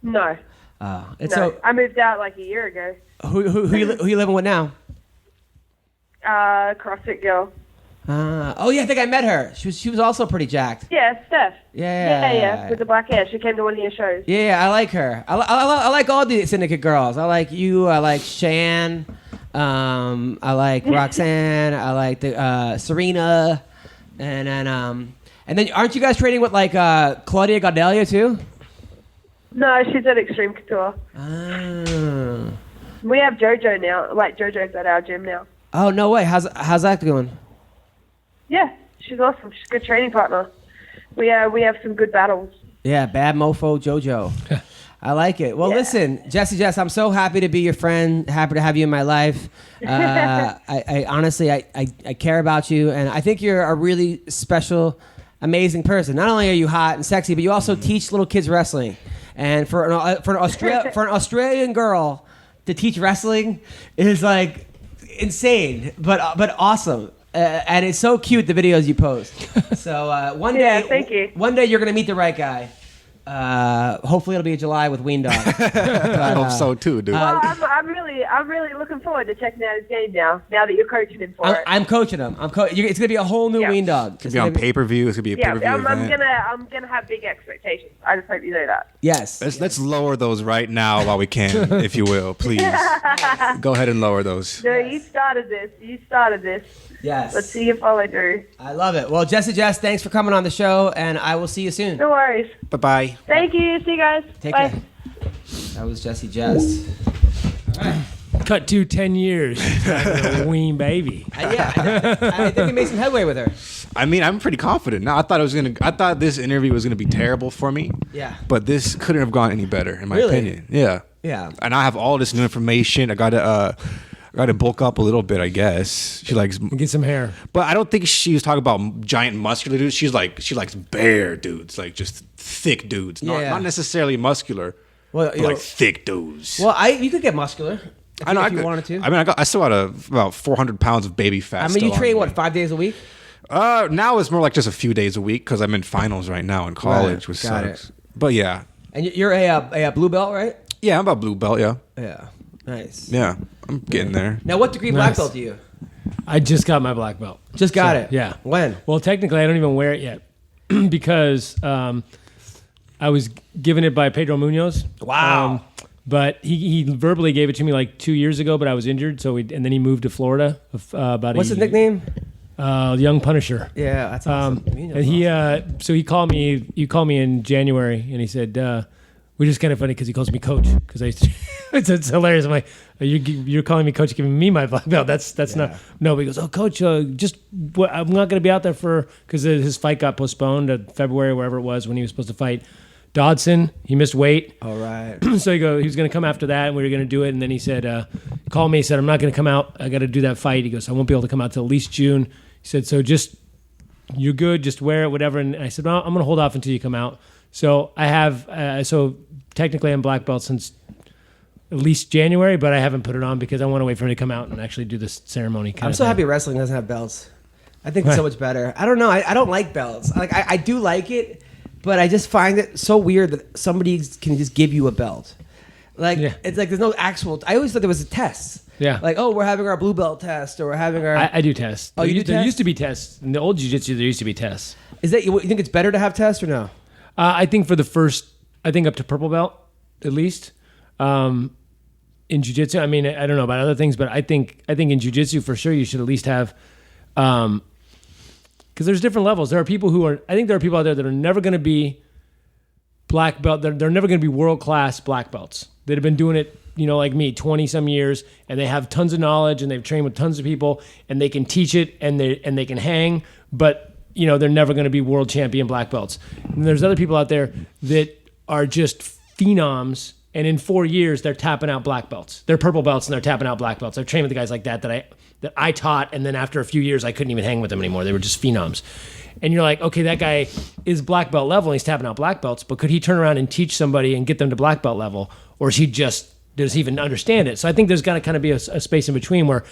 No. No. I moved out like a year ago. Who you living with now? CrossFit girl. Oh yeah, I think I met her. She was also pretty jacked. Yeah, Steph. Yeah. With the black hair. She came to one of your shows. Yeah, I like her. I like all the Syndicate girls. I like you. I like Shan. I like Roxanne. I like the Serena, and then aren't you guys training with like Claudia Gaudelia too? No, she's at Extreme Couture. Ah. We have JoJo now. Like JoJo's at our gym now. Oh no way! How's that going? Yeah, she's awesome. She's a good training partner. We have some good battles. Yeah, bad mofo JoJo. I like it. Well, listen, Jess, I'm so happy to be your friend. Happy to have you in my life. I honestly, I care about you, and I think you're a really special, amazing person. Not only are you hot and sexy, but you also teach little kids wrestling. And for an Australian girl to teach wrestling is like insane, but awesome. And it's so cute, the videos you post. So one day, thank you. One day you're gonna meet the right guy. Hopefully it'll be in July with Weendawg. I hope so too, dude. Well, I'm really looking forward to checking out his game now. Now that you're coaching him for it. I'm coaching him. It's gonna be a whole new Weendawg. It's gonna be on pay-per-view. It's gonna be a pay-per-view event. I'm gonna have big expectations. I just hope you know that. Yes. Let's lower those right now while we can, if you will, please. Go ahead and lower those. No, you started this. Yes. Let's see you follow through. I love it. Well, Jess, thanks for coming on the show, and I will see you soon. No worries. Bye-bye. Thank you. See you guys. Take Bye. care. That was Jess. All right. Cut to 10 years. Ween baby. I think we made some headway with her. I mean, I'm pretty confident. Now, I thought this interview was gonna be terrible for me. Yeah. But this couldn't have gone any better, in my opinion. Yeah. Yeah. And I have all this new information. I gotta bulk up a little bit, I guess. She likes Get some hair. But I don't think she was talking about giant muscular dudes. She likes bare dudes, like just thick dudes. Not necessarily muscular, but like thick dudes. Well, you could get muscular. If you wanted to. I mean, I still had about 400 pounds of baby fat. I mean, you train 5 days a week? Now it's more like just a few days a week because I'm in finals right now in college, which sucks. But yeah. And you're a blue belt, right? Yeah, I'm about blue belt. Yeah. Yeah. Nice. Yeah, I'm getting there. Now, what degree black belt do you? I just got my black belt. Just got it? Yeah. When? Well, technically, I don't even wear it yet because I was given it by Pedro Munoz. Wow. But he verbally gave it to me like 2 years ago, but I was injured, and then he moved to Florida. What's his nickname? Young Punisher. Yeah, that's awesome. And so he called me. You called me in January, and he said, which is kind of funny because he calls me coach. Because it's hilarious. I'm like, you're calling me coach, giving me my black belt. That's not. No, but he goes, oh, coach, I'm not going to be out there because his fight got postponed to February, wherever it was when he was supposed to fight Dodson. He missed weight. All right. So he was going to come after that, and we were going to do it. And then he said, call me. He said, I'm not going to come out. I got to do that fight. He goes, I won't be able to come out till at least June. He said, so you're good. Just wear it, whatever. And I said, well, I'm going to hold off until you come out. So I have, so technically I'm black belt since at least January, but I haven't put it on because I want to wait for him to come out and actually do this ceremony. I'm so happy wrestling doesn't have belts. I think it's so much better. I don't know. I don't like belts. Like I do like it, but I just find it so weird that somebody can just give you a belt. Like it's like there's no actual. I always thought there was a test. Yeah. Like, oh, we're having our blue belt test, or we're having our. I do tests. Oh, you do There tests? used to be tests in the old jiu-jitsu. There used to be tests. Is that you think it's better to have tests or no? I think for the first, up to purple belt at least. In jiu-jitsu, I mean, I don't know about other things, but I think in jiu-jitsu for sure you should at least have, because there's different levels. There are people out there that are never going to be black belt. They're never going to be world-class black belts. That have been doing it, like me, 20 some years, and they have tons of knowledge and they've trained with tons of people and they can teach it and they can hang, but they're never going to be world champion black belts. And there's other people out there that are just phenoms, and in 4 years they're tapping out black belts. They're purple belts and they're tapping out black belts. I've trained with the guys like that I taught, and then after a few years I couldn't even hang with them anymore. They were just phenoms. And you're like, okay, that guy is black belt level and he's tapping out black belts, but could he turn around and teach somebody and get them to black belt level, or does he even understand it? So I think there's got to kind of be a space in between where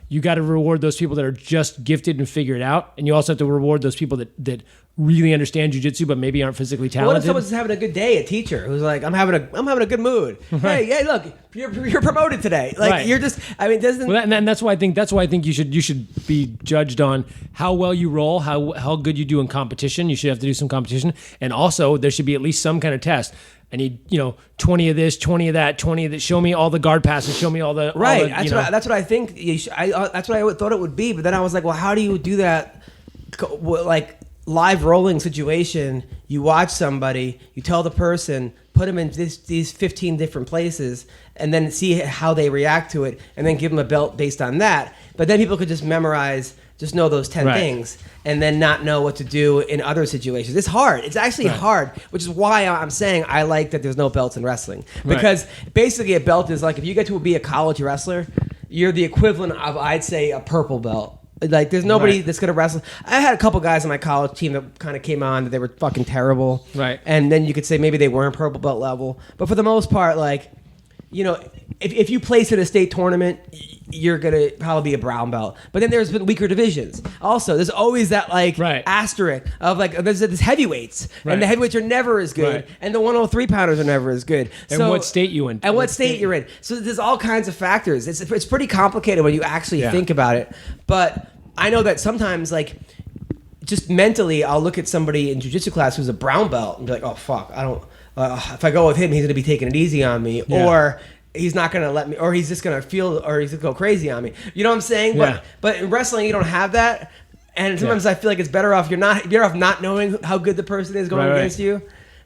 you got to reward those people that are just gifted and figure it out, and you also have to reward those people that really understand jiu-jitsu but maybe aren't physically talented. What if someone's having a good day? A teacher who's like, I'm having a good mood. Right. Hey, look, you're promoted today. Like Right. you're just. I mean, doesn't. Well, and that's why I think you should be judged on how well you roll, how good you do in competition. You should have to do some competition, and also there should be at least some kind of test. I need 20 of this, 20 of that, 20 of that. Show me all the guard passes. Show me all the Right. All the, That's what I think. That's what I thought it would be. But then I was like, well, how do you do that? Like live rolling situation. You watch somebody, you tell the person, put them in these 15 different places, and then see how they react to it, and then give them a belt based on that. But then people could just know those 10 things, and then not know what to do in other situations. It's hard. It's actually hard, which is why I'm saying I like that there's no belts in wrestling. Because basically a belt is like, if you get to be a college wrestler, you're the equivalent of, I'd say, a purple belt. Like, there's nobody that's going to wrestle. I had a couple guys on my college team that kind of came on that they were fucking terrible. Right. And then you could say maybe they weren't purple belt level. But for the most part, like, if you place in a state tournament, you're going to probably be a brown belt. But then there's been weaker divisions. Also, there's always that, like, asterisk of, like, there's heavyweights. Right. And the heavyweights are never as good. Right. And the 103-pounders are never as good. And what state you in. And what state you're in. So there's all kinds of factors. It's pretty complicated when you actually think about it. But I know that sometimes, like, just mentally, I'll look at somebody in jiu-jitsu class who's a brown belt and be like, oh, fuck, I don't... if I go with him, he's going to be taking it easy on me, or he's not going to let me, or he's just going to feel, or he's going to go crazy on me. You know what I'm saying? Yeah. But in wrestling, you don't have that, and sometimes I feel like it's better off you're off not knowing how good the person is going against you,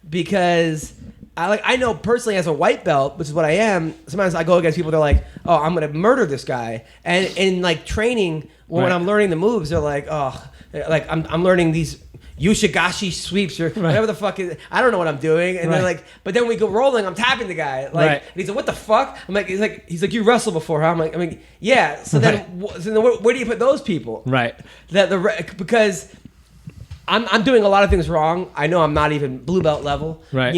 because I know personally as a white belt, which is what I am. Sometimes I go against people. They're like, oh, I'm going to murder this guy, and in like training, when I'm learning the moves, they're like, oh, like I'm learning these Yushigaki sweeps or whatever the fuck is. I don't know what I'm doing. And they're like, but then we go rolling, I'm tapping the guy. Like, and he's like, what the fuck? I'm like, he's like, you wrestled before, huh? I'm like, I mean, yeah. So then, where do you put those people? Right. Because I'm doing a lot of things wrong. I know I'm not even blue belt level, right?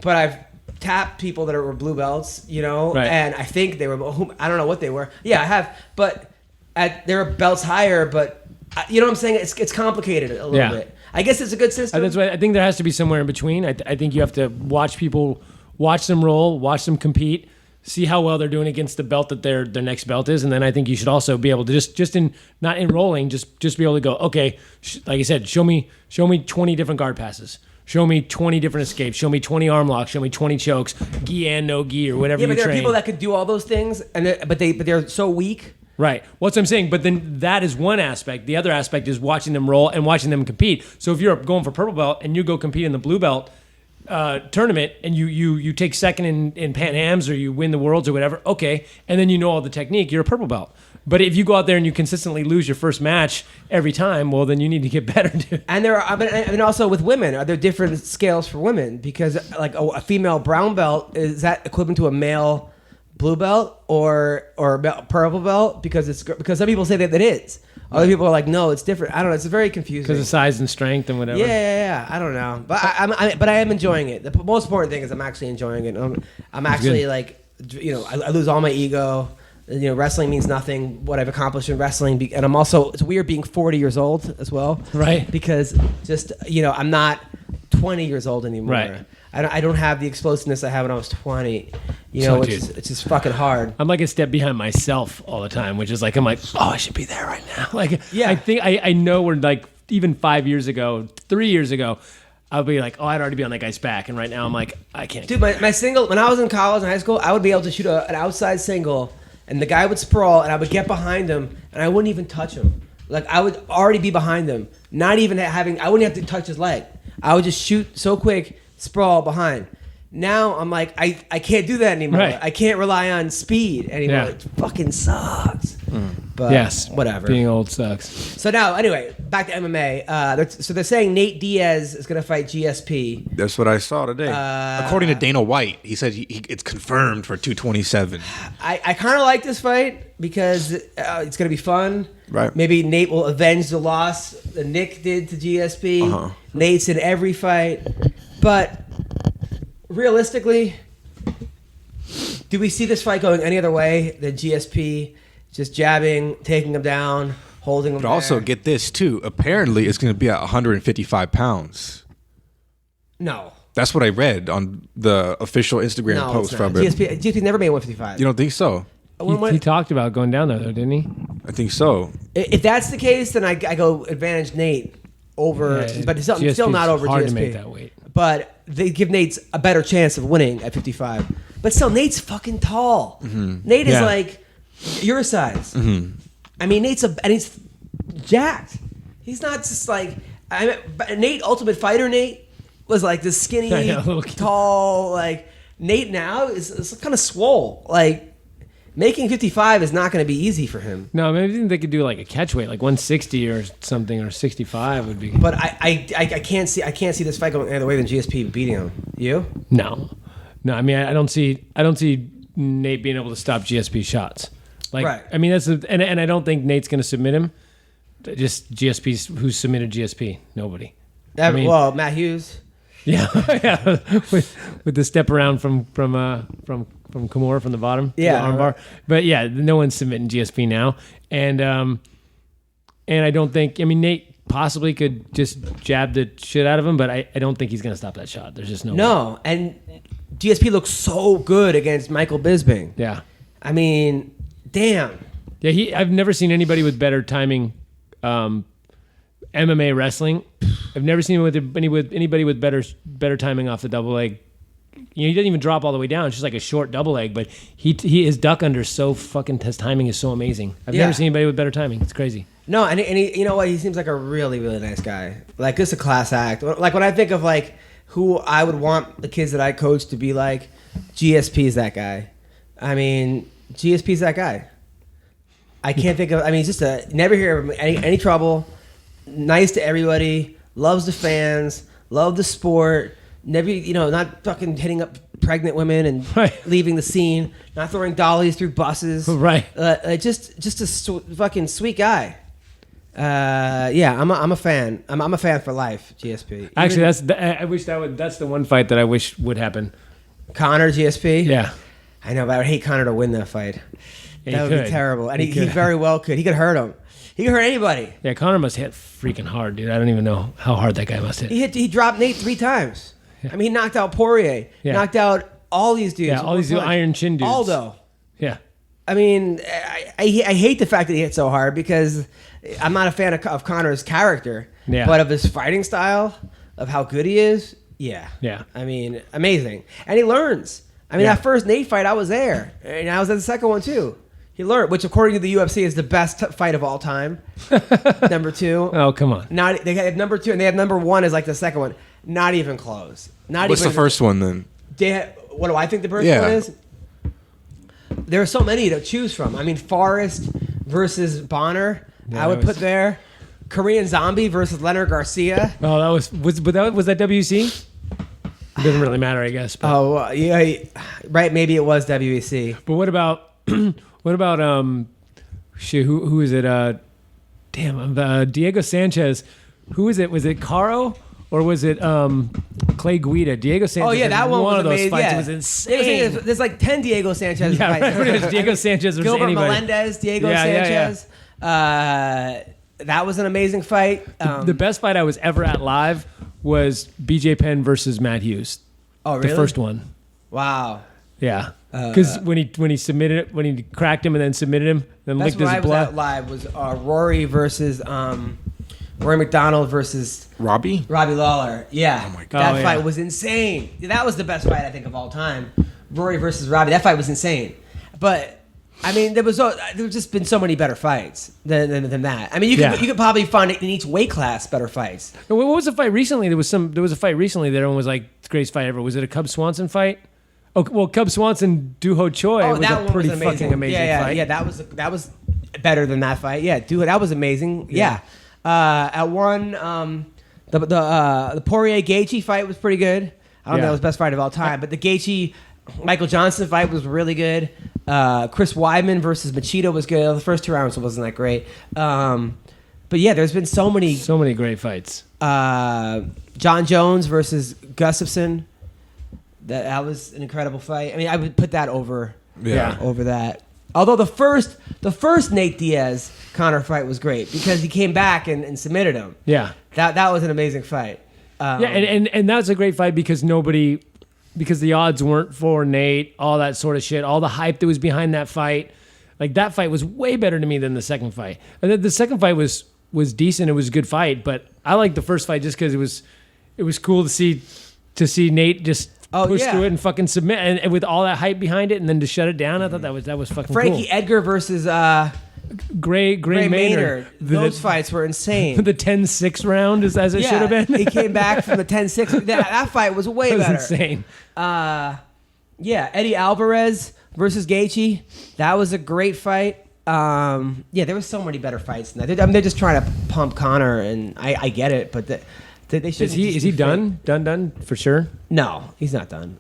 But I've tapped people that were blue belts, and I think they were, I don't know what they were. Yeah, I have, but there are belts higher, but you know what I'm saying? It's complicated a little bit. I guess it's a good system. That's why I think there has to be somewhere in between. I think you have to watch them roll, watch them compete, see how well they're doing against the belt that their next belt is, and then I think you should also be able to just in not in rolling, just be able to go, okay, like I said, show me 20 different guard passes. Show me 20 different escapes. Show me 20 arm locks. Show me 20 chokes, gi and no gi, or whatever you train. Yeah, but there are people that could do all those things, but they're so weak. Right. What's I'm saying, but then that is one aspect. The other aspect is watching them roll and watching them compete. So if you're going for purple belt and you go compete in the blue belt tournament and you take second in Pan Ams or you win the Worlds or whatever, okay, and then you know all the technique, you're a purple belt. But if you go out there and you consistently lose your first match every time, well, then you need to get better. And and also with women, are there different scales for women? Because like a female brown belt, is that equivalent to a male blue belt or purple belt? Because some people say that it is. Other people are like, no, it's different. I don't know. It's very confusing. Because of size and strength and whatever. Yeah. I don't know. But I am enjoying it. The most important thing is I'm actually enjoying it. I'm actually like, I lose all my ego. Wrestling means nothing. What I've accomplished in wrestling, and I'm also, it's weird being 40 years old as well. Right. Because just, I'm not 20 years old anymore. Right. I don't have the explosiveness I had when I was 20. It's just fucking hard. I'm like a step behind myself all the time, which is like, I'm like, oh, I should be there right now. Like, yeah. I think I know we're like, even 5 years ago, 3 years ago, I'll be like, oh, I'd already be on that guy's back. And right now I'm like, I can't. Dude, my single, when I was in college and high school, I would be able to shoot an outside single, and the guy would sprawl, and I would get behind him, and I wouldn't even touch him. Like, I would already be behind him, I wouldn't have to touch his leg. I would just shoot so quick, sprawl behind. Now I'm like, I can't do that anymore. Right. I can't rely on speed anymore. Yeah. It fucking sucks. But yes, whatever. Being old sucks. So now, anyway, back to MMA. They're saying Nate Diaz is going to fight GSP. That's what I saw today. According to Dana White, he said it's confirmed for 227. I kind of like this fight because it's going to be fun. Right. Maybe Nate will avenge the loss that Nick did to GSP. Uh-huh. Nate's in every fight. But realistically, do we see this fight going any other way than GSP just jabbing, taking him down, holding him. But also, get this too. Apparently, it's going to be at 155 pounds. No. That's what I read on the official Instagram post from it. GSP never made 155. You don't think so? He talked about going down there, though, didn't he? I think so. If that's the case, then I go advantage Nate over, but it's still not over hard GSP. To make that weight. But they give Nate a better chance of winning at 55. But still, Nate's fucking tall. Nate is like your size. I mean, and he's jacked. He's not just like Nate. Ultimate Fighter Nate was like this skinny, tall. Like Nate now is kind of swole. Like making 55 is not going to be easy for him. No, I think they could do like a catch weight, like 160 or something, or 65 would be. But I can't see this fight going any other way than GSP beating him. You? No. I mean, I don't see Nate being able to stop GSP shots. Like, right. I mean, and I don't think Nate's going to submit him. Just GSP's who's submitted GSP. Nobody. Well, Matt Hughes. Yeah, with the step around from Kimura from the bottom, yeah, the armbar. But yeah, no one's submitting GSP now, and I don't think. I mean, Nate possibly could just jab the shit out of him, but I don't think he's gonna stop that shot. There's just no way. And GSP looks so good against Michael Bisping. Yeah, I mean, damn. Yeah, I've never seen anybody with better timing. MMA wrestling. I've never seen anybody with better timing off the double leg. You know, he doesn't even drop all the way down. It's just like a short double leg, but his duck under his timing is so amazing. I've never seen anybody with better timing. It's crazy. No, and he, you know what? He seems like a really, really nice guy. Like, just a class act. Like, when I think of like who I would want the kids that I coach to be like, GSP is that guy. I mean, GSP is that guy. I can't think of. I mean, he's just never hear of any trouble. Nice to everybody. Loves the fans. Love the sport. Never, not fucking hitting up pregnant women and leaving the scene. Not throwing dollies through buses. Right. Just a fucking sweet guy. Yeah, I'm a fan. I'm a fan for life. GSP. Actually, that's the one fight that I wish would happen. Conor GSP. Yeah. I know, but I would hate Conor to win that fight. That would be terrible. And he very well could. He could hurt him. He could hurt anybody. Yeah, Conor must hit freaking hard, dude. I don't even know how hard that guy must hit. He dropped Nate 3 times. Yeah. I mean, he knocked out Poirier. Yeah. Knocked out all these dudes. Yeah, all these iron chin dudes. Aldo. Yeah. I mean, I hate the fact that he hit so hard because I'm not a fan of Conor's character. Yeah. But of his fighting style, of how good he is, yeah. Yeah. I mean, amazing. And he learns. I mean, that first Nate fight, I was there. And I was at the second one, too. He learned, which according to the UFC is the best fight of all time. Number 2. Oh, come on. They have number 2, and they have number 1 as like the second one. Not even close. What's the first one then? What do I think the first one is? There are so many to choose from. I mean, Forrest versus Bonner. Yeah, I would put there. Korean Zombie versus Leonard Garcia. Oh, was that WEC? It doesn't really matter, I guess. But. Oh, yeah, right. Maybe it was WEC. But what about shit? Who is it? Diego Sanchez. Who is it? Was it Caro or was it Clay Guida? Diego Sanchez. Oh yeah, that one of those amazing. fights. Yeah. It was insane. There's like 10 Diego Sanchez fights. Right. It was Diego Sanchez versus Gilbert anybody. Melendez, Diego Sanchez. That was an amazing fight. The best fight I was ever at live was BJ Penn versus Matt Hughes. Oh really? The first one. Wow. Yeah. Because when he submitted it, when he cracked him and then submitted him, then licked his blood. That's what I was at live was Rory versus Rory McDonald versus Robbie Lawler. Yeah. Oh my God. That fight was insane. That was the best fight I think of all time. Rory versus Robbie. That fight was insane. But I mean, there's just been so many better fights than that. I mean, you could probably find in each weight class better fights. What was the fight recently? There was a fight recently that everyone was like, "It's the greatest fight ever." Was it a Cub Swanson fight? Oh well, Cub Swanson Doo-Ho Choi was a pretty fucking amazing fight. Yeah, that was better than that fight. Yeah, dude, that was amazing. Yeah. At one, the Poirier Gaethje fight was pretty good. I don't know if it was the best fight of all time, but the Gaethje Michael Johnson fight was really good. Chris Weidman versus Machida was good. The first 2 rounds wasn't that great. But yeah, there's been so many great fights. John Jones versus Gustafsson. That was an incredible fight. I mean, I would put that over that. Although the first Nate Diaz Conor fight was great because he came back and submitted him. Yeah. That was an amazing fight. And that was a great fight because the odds weren't for Nate, all that sort of shit, all the hype that was behind that fight. Like that fight was way better to me than the second fight. And then the second fight was decent. It was a good fight, but I liked the first fight just because it was cool to see Nate just push through it and fucking submit, and with all that hype behind it, and then to shut it down. I thought that was fucking Frankie cool. Edgar versus Gray Maynard. Those fights were insane. The 10-6 round as it should have been. He came back from the 10-6. That fight was way better. Insane. Eddie Alvarez versus Gaethje. That was a great fight. There was so many better fights than that. They're just trying to pump Conor, and I get it, but they should. Is he done? Done for sure? No, he's not done.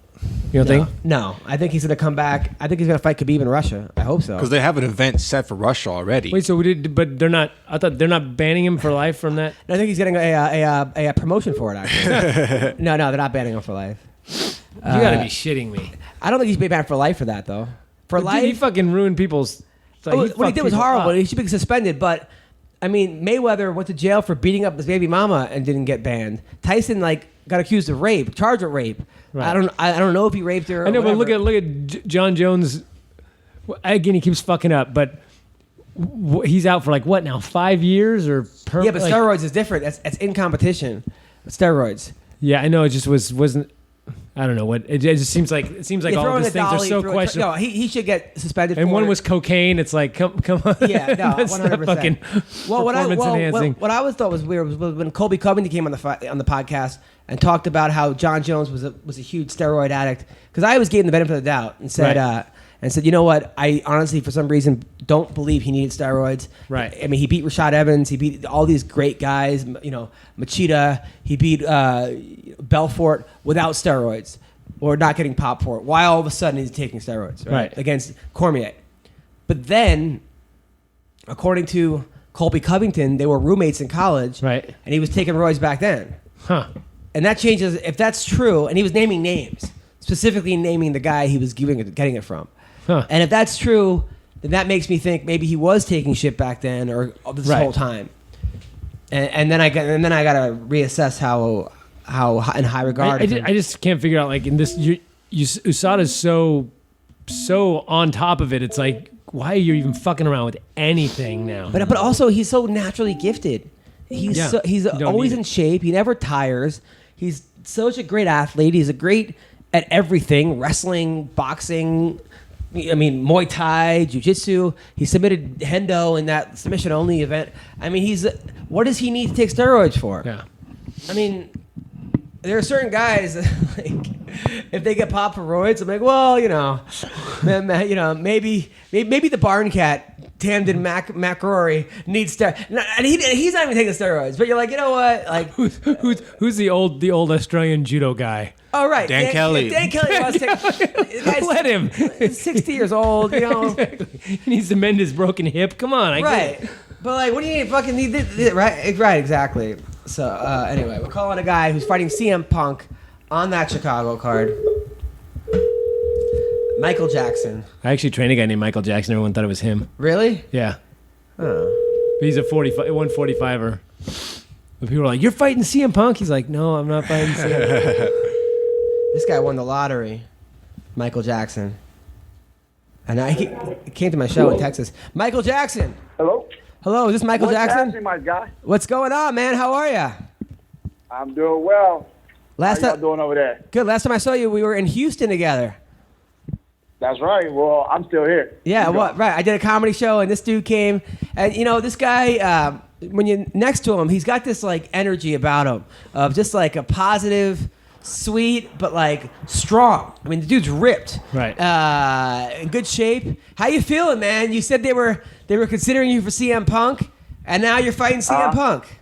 You don't think? No, I think he's going to come back. I think he's going to fight Khabib in Russia. I hope so. Because they have an event set for Russia already. Wait, but they're not. I thought they're not banning him for life from that. I think he's getting a promotion for it. Actually, no, they're not banning him for life. You got to be shitting me. I don't think he's banned for life for that though. For life, dude, he fucking ruined people's. What he did was horrible. He should be suspended. But I mean, Mayweather went to jail for beating up his baby mama and didn't get banned. Tyson got accused of rape, charged with rape. Right. I don't know if he raped her. I know, but look at John Jones. Again, he keeps fucking up, but he's out for what now? 5 years or yeah, but steroids is different. That's in competition. Steroids. Yeah, I know. It just wasn't. I don't know what it just seems like. It seems like all of these things are so questionable. No, he should get suspended. And one was cocaine. It's like, come on. Yeah, no, 100%. Well, what I always thought was weird was when Colby Covington came on the podcast and talked about how John Jones was a huge steroid addict. Because I always gave him the benefit of the doubt and said, you know what? I honestly, for some reason, don't believe he needed steroids. Right. I mean, he beat Rashad Evans. He beat all these great guys. Machida. He beat Belfort without steroids or not getting popped for it. Why all of a sudden he's taking steroids? Right. Against Cormier. But then, according to Colby Covington, they were roommates in college. Right. And he was taking roids back then. Huh. And that changes, if that's true, and he was naming names, specifically naming the guy he was getting it from. Huh. And if that's true, then that makes me think maybe he was taking shit back then or this whole time. And then I got to reassess how in high regard. I just can't figure out in this. USADA's so on top of it. It's like, why are you even fucking around with anything now? But also he's so naturally gifted. He's always in shape. He never tires. He's such a great athlete. He's a great at everything: wrestling, boxing. I mean, Muay Thai, Jiu-Jitsu. He submitted Hendo in that submission-only event. I mean, what does he need to take steroids for? Yeah. I mean, there are certain guys that, if they get popped for roids, I'm like, well, maybe the barn cat, Tamden McRory, needs steroids. And he's not even taking steroids. But you're like, you know what? Who's the old Australian judo guy? Oh, right. Dan Kelly. Dan Kelly wants to take... Let him. He's 60 years old, Exactly. He needs to mend his broken hip. Come on. I get it. But what do you fucking need this, right? Right, exactly. So, anyway, we're calling a guy who's fighting CM Punk on that Chicago card. Michael Jackson. I actually trained a guy named Michael Jackson. Everyone thought it was him. Really? Yeah. Oh. But he's a 145er. But people are like, you're fighting CM Punk? He's like, no, I'm not fighting CM. This guy won the lottery. Michael Jackson. And he came to my show in Texas. Michael Jackson. Hello, is this Michael Jackson? What's happening, my guy? What's going on, man? How are you? I'm doing well. How y'all doing over there? Good. Last time I saw you, we were in Houston together. That's right. Well, I'm still here. Yeah, right. I did a comedy show, and this dude came. And, this guy, when you're next to him, he's got this, energy about him of just, a positive, sweet, but, strong. I mean, the dude's ripped. Right. In good shape. How you feeling, man? You said they were considering you for CM Punk, and now you're fighting CM Punk.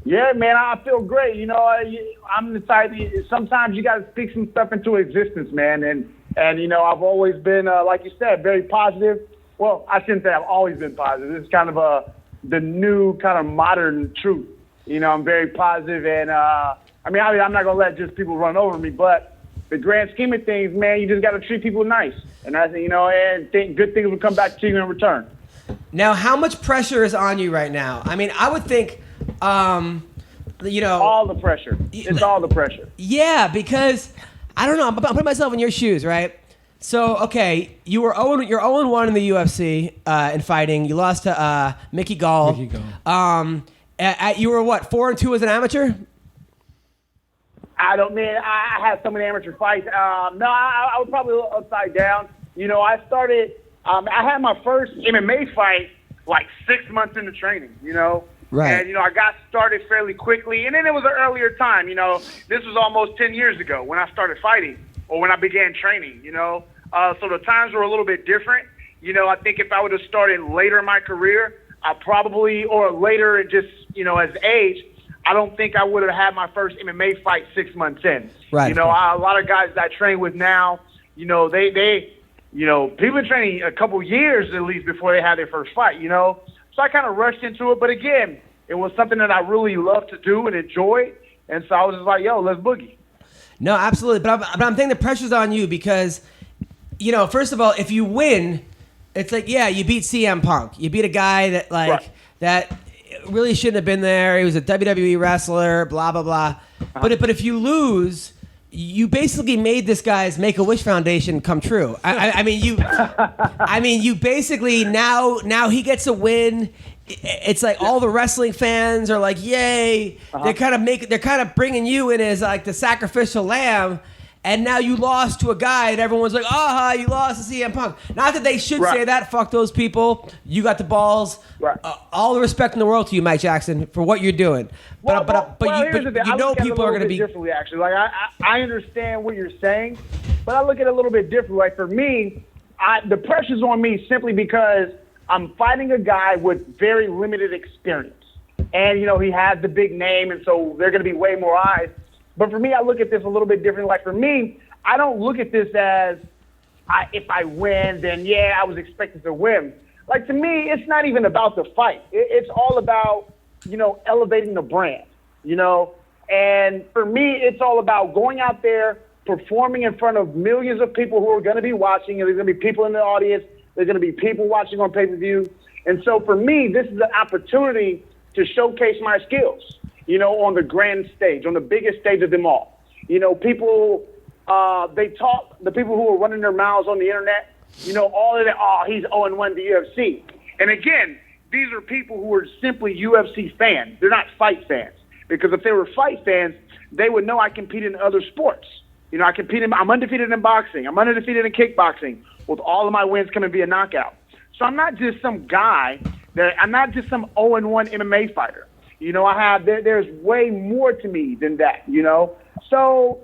Yeah, man, I feel great. I'm the type. Sometimes you got to speak some stuff into existence, man. And I've always been, like you said, very positive. Well, I shouldn't say I've always been positive. This is kind of the new kind of modern truth. I'm very positive, and I'm not gonna let just people run over me. But the grand scheme of things, man, you just got to treat people nice. And I think, you know, and think good things will come back to you in return. Now, how much pressure is on you right now? I mean, I would think, you know, all the pressure. It's all the pressure. Yeah, because I don't know. I'm putting myself in your shoes, right? So, okay, you're 0-1 in the UFC in fighting. You lost to Mickey Gall. You were what, 4-2 as an amateur? I had so many amateur fights. No, I was probably a little upside down. You know, I started. I had my first MMA fight like 6 months into training. You know. Right. And, you know, I got started fairly quickly. And then it was an earlier time, you know. This was almost 10 years ago when I started fighting or when I began training, you know. So the times were a little bit different. You know, I think if I would have started later in my career, or later just, you know, as age, I don't think I would have had my first MMA fight 6 months in. Right. You know, a lot of guys that I train with now, you know, they you know, people are training a couple years at least before they had their first fight, you know. So I kind of rushed into it. But again, it was something that I really loved to do and enjoyed. And so I was just like, yo, let's boogie. No, absolutely. But I'm thinking the pressure's on you because, you know, first of all, if you win, it's like, yeah, you beat CM Punk. You beat a guy that, like, right. that really shouldn't have been there. He was a WWE wrestler, blah, blah, blah. But if you lose, you basically made this guy's Make-A-Wish Foundation come true. I mean, you basically now he gets a win. It's like all the wrestling fans are like, yay! They're kind of bringing you in as like the sacrificial lamb, and now you lost to a guy and everyone's like, you lost to CM Punk. Not that they should say that. Fuck those people. You got the balls. Right. All the respect in the world to you, Mike Jackson, for what you're doing. Well, But you know people are going to be differently. Actually, like I understand what you're saying, but I look at it a little bit differently. Like for me, the pressure's on me simply because I'm fighting a guy with very limited experience. And, you know, he has the big name, and so there are going to be way more eyes. But for me, I look at this a little bit differently. Like for me, I don't look at this as if I win, then, yeah, I was expected to win. Like to me, it's not even about the fight. It's all about, you know, elevating the brand, you know. And for me, it's all about going out there, performing in front of millions of people who are going to be watching, and there's going to be people in the audience. There's going to be people watching on pay-per-view. And so for me, this is an opportunity to showcase my skills, you know, on the grand stage, on the biggest stage of them all. You know, people, the people who are running their mouths on the internet, you know, all of that, he's 0-1 in the UFC. And again, these are people who are simply UFC fans. They're not fight fans. Because if they were fight fans, they would know I compete in other sports. You know, I'm undefeated in boxing. I'm undefeated in kickboxing, with all of my wins coming via knockout. So I'm not just some guy. I'm not just some 0-1 MMA fighter. You know, there's way more to me than that, you know. So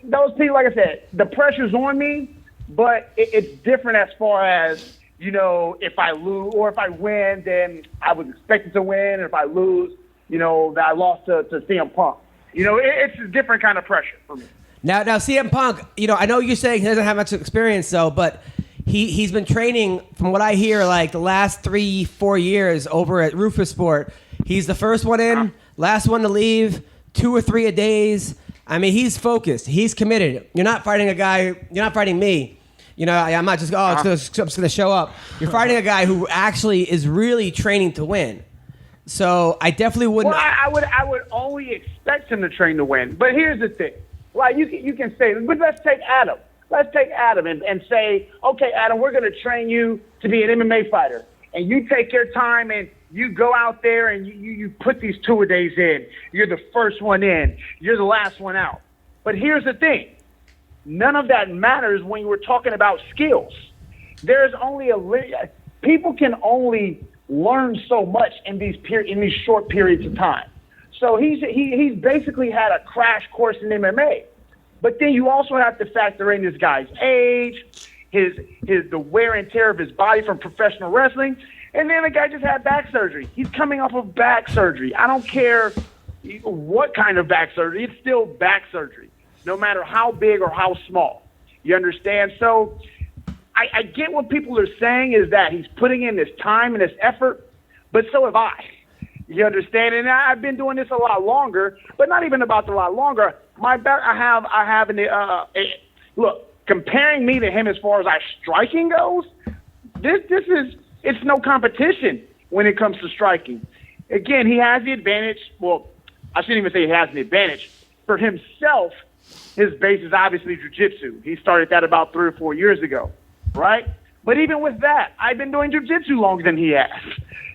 those people, like I said, the pressure's on me, but it's different as far as, you know, if I lose or if I win, then I was expected to win. And if I lose, you know, that I lost to CM Punk. You know, it's a different kind of pressure for me. Now CM Punk, you know, I know you're saying he doesn't have much experience though, but he's been training, from what I hear, like the last 3-4 years over at Rufus Sport. He's the first one in, last one to leave, 2 or 3 a days. I mean, he's focused. He's committed. You're not fighting a guy. You're not fighting me. You know, I'm not just, I'm just going to show up. You're fighting a guy who actually is really training to win. So I definitely wouldn't. Well, I would only expect him to train to win. But here's the thing. Like, you can say, but let's take Adam. Let's take Adam and say, okay, Adam, we're going to train you to be an MMA fighter. And you take your time and you go out there and you put these two-a-days in. You're the first one in. You're the last one out. But here's the thing. None of that matters when we're talking about skills. There's only people can only learn so much in these short periods of time. So he's basically had a crash course in MMA. But then you also have to factor in this guy's age, the wear and tear of his body from professional wrestling, and then the guy just had back surgery. He's coming off of back surgery. I don't care what kind of back surgery. It's still back surgery, no matter how big or how small. You understand? So I get what people are saying is that he's putting in this time and this effort, but so have I. You understand? And I've been doing this a lot longer, but not even about a lot longer. I have look, comparing me to him as far as our striking goes, it's no competition when it comes to striking. Again, he has the advantage. Well, I shouldn't even say he has an advantage. For himself, his base is obviously jiu-jitsu. He started that about 3 or 4 years ago, right? But even with that, I've been doing jiu-jitsu longer than he has.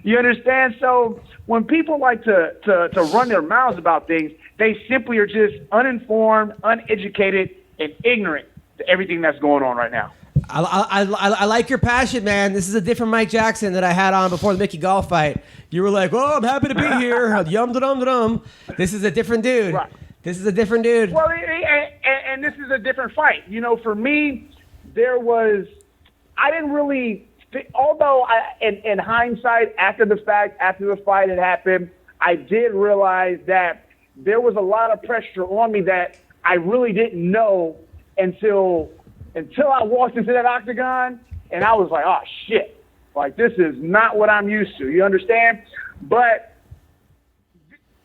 You understand? So when people like to run their mouths about things, they simply are just uninformed, uneducated, and ignorant to everything that's going on right now. I like your passion, man. This is a different Mike Jackson that I had on before the Mickey Gall fight. You were like, "Oh, I'm happy to be here." Yum dum dum. This is a different dude. Right. This is a different dude. Well, and this is a different fight. You know, for me, I didn't really. Although in hindsight, after the fight had happened, I did realize that there was a lot of pressure on me that I really didn't know until I walked into that octagon, and I was like, oh, shit. Like, this is not what I'm used to. You understand? But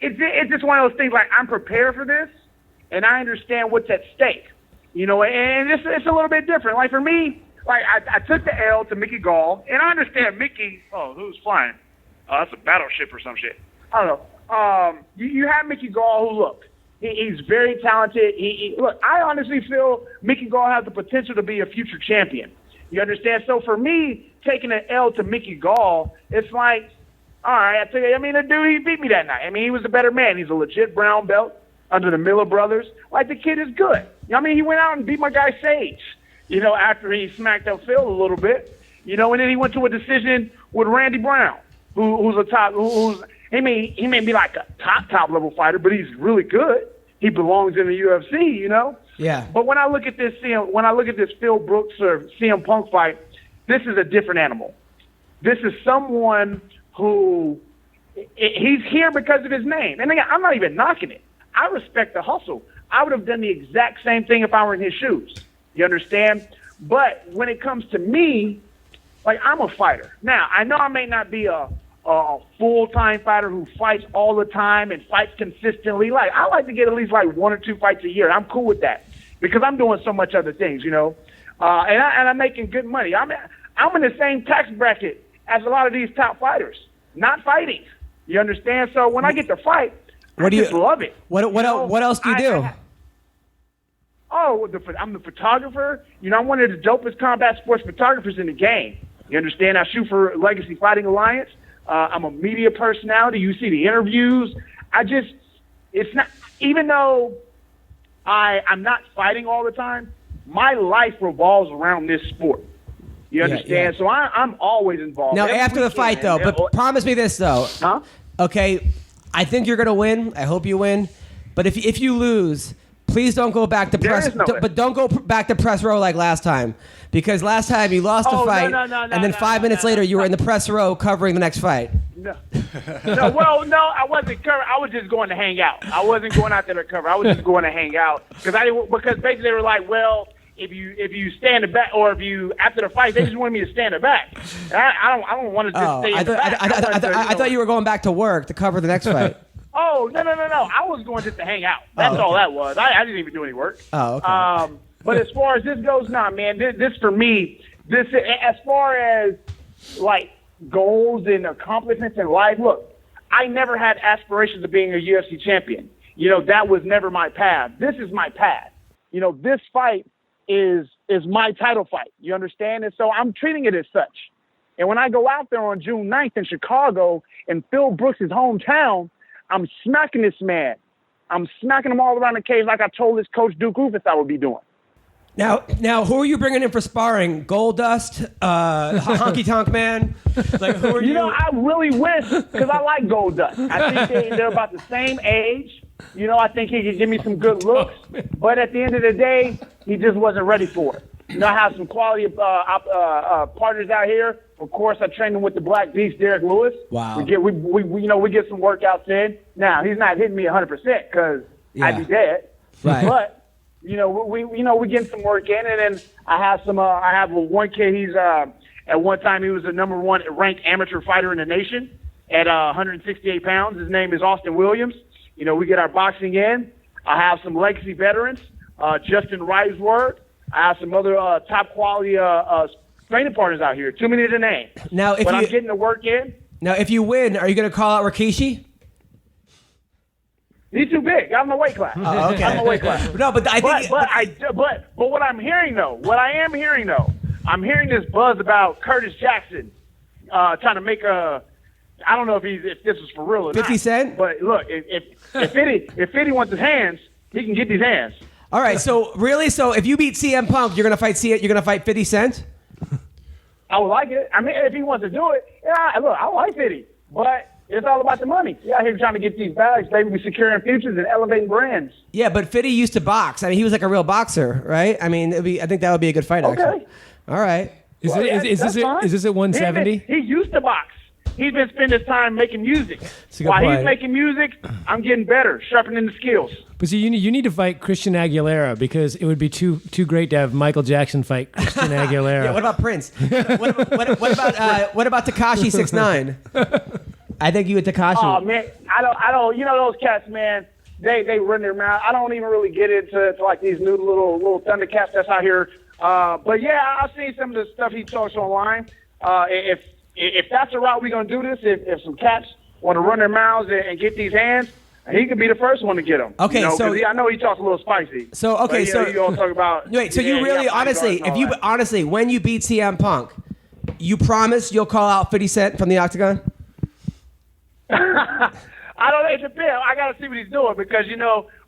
it's just one of those things, like, I'm prepared for this, and I understand what's at stake. You know, and it's a little bit different. Like, for me, like, I took the L to Mickey Gall, and I understand Mickey, who's flying? That's a battleship or some shit. I don't know. You have Mickey Gall, who, look, he's very talented. Look, I honestly feel Mickey Gall has the potential to be a future champion. You understand? So for me, taking an L to Mickey Gall, it's like, all right, I tell you, I mean, the dude, he beat me that night. I mean, he was a better man. He's a legit brown belt under the Miller brothers. Like, the kid is good. I mean, he went out and beat my guy Sage, you know, after he smacked up Phil a little bit, you know, and then he went to a decision with Randy Brown, who's a top, he may be like a top level fighter, but he's really good. He belongs in the UFC, you know. Yeah. But when I look at this Phil Brooks or CM Punk fight, this is a different animal. This is someone who he's here because of his name. And again, I'm not even knocking it. I respect the hustle. I would have done the exact same thing if I were in his shoes. You understand? But when it comes to me, like, I'm a fighter. Now, I know I may not be a full-time fighter who fights all the time and fights consistently. Like, I like to get at least like 1 or 2 fights a year. I'm cool with that because I'm doing so much other things, you know. And I'm making good money. I'm in the same tax bracket as a lot of these top fighters, not fighting. You understand? So when I get to fight, I just love it. What else do you do? I'm the photographer. You know, I'm one of the dopest combat sports photographers in the game. You understand? I shoot for Legacy Fighting Alliance. I'm a media personality. You see the interviews. It's not, even though I'm not fighting all the time, my life revolves around this sport. You understand? Yeah. So I'm always involved. Now, after the fight, though, but promise me this, though. Huh? Okay, I think you're going to win. I hope you win. But if you lose, please don't go back to press. But don't go back to press row like last time, because last time you lost the fight, and then 5 minutes later you were in the press row covering the next fight. No, I wasn't covering. I was just going to hang out. I wasn't going out there to cover. I was just going to hang out because basically they were like, well, if you stand the back, or if you after the fight, they just wanted me to stand the back. I don't want to just stay in the back. I thought you were going back to work to cover the next fight. Oh, no. I was going just to hang out. That's all that was. I didn't even do any work. Oh, okay. But as far as this goes, man, this for me, as far as, like, goals and accomplishments in life, look, I never had aspirations of being a UFC champion. You know, that was never my path. This is my path. You know, this fight is my title fight. You understand? And so I'm treating it as such. And when I go out there on June 9th in Chicago, in Phil Brooks' hometown, I'm smacking this man. I'm smacking him all around the cage like I told his coach Duke Rufus I would be doing. Now, who are you bringing in for sparring? Goldust, Honky Tonk Man? Like, who are you? You know, I really wish, because I like Goldust. I think they're about the same age. You know, I think he could give me some good looks. But at the end of the day, he just wasn't ready for it. You know, I have some quality partners out here. Of course, I trained him with the Black Beast, Derek Lewis. Wow. We get some workouts in. Now, he's not hitting me 100% because I'd be dead. Right. But we getting some work in, and then I have one kid. He's at one time he was the number 1 ranked amateur fighter in the nation at 168 pounds. His name is Austin Williams. You know, we get our boxing in. I have some legacy veterans, Justin Riseword. I have some other top quality training partners out here. Too many to name. Now, if I'm getting the work in. Now, if you win, are you going to call out Rikishi? He's too big. I'm a weight class. Oh, okay. I'm a weight class. No, but I think. But what I'm hearing though, I'm hearing this buzz about Curtis Jackson trying to make a. I don't know if this is for real or 50 not. Cent? But look, if Fitty wants his hands, he can get these hands. All right. So if you beat CM Punk, you're going to fight 50 Cent? I would like it. I mean, if he wants to do it, yeah. Look, I like Fitty, but it's all about the money. Yeah, he's trying to get these bags, baby. We're securing futures and elevating brands. Yeah, but Fitty used to box. I mean, he was like a real boxer, right? I mean, I think that would be a good fight. Okay. Actually. All right. Is this at 170? He used to box. He's been spending his time making music. While he's making music, I'm getting better, sharpening the skills. But see, you need to fight Christian Aguilera because it would be too great to have Michael Jackson fight Christian Aguilera. Yeah, what about Prince? what about Tekashi 6ix9ine? I think you and Tekashi. Oh man, I don't. You know those cats, man. They run their mouth. I don't even really get into like these new little Thundercats that's out here. But yeah, I've seen some of the stuff he talks online. If that's the route we're gonna do this, if some cats want to run their mouths and get these hands, he could be the first one to get them. Okay, I know he talks a little spicy. So okay, but, you all talk about. Wait, so you really honestly, when you beat CM Punk, you promise you'll call out 50 Cent from the Octagon? I don't know. It depends. I got to see what he's doing because,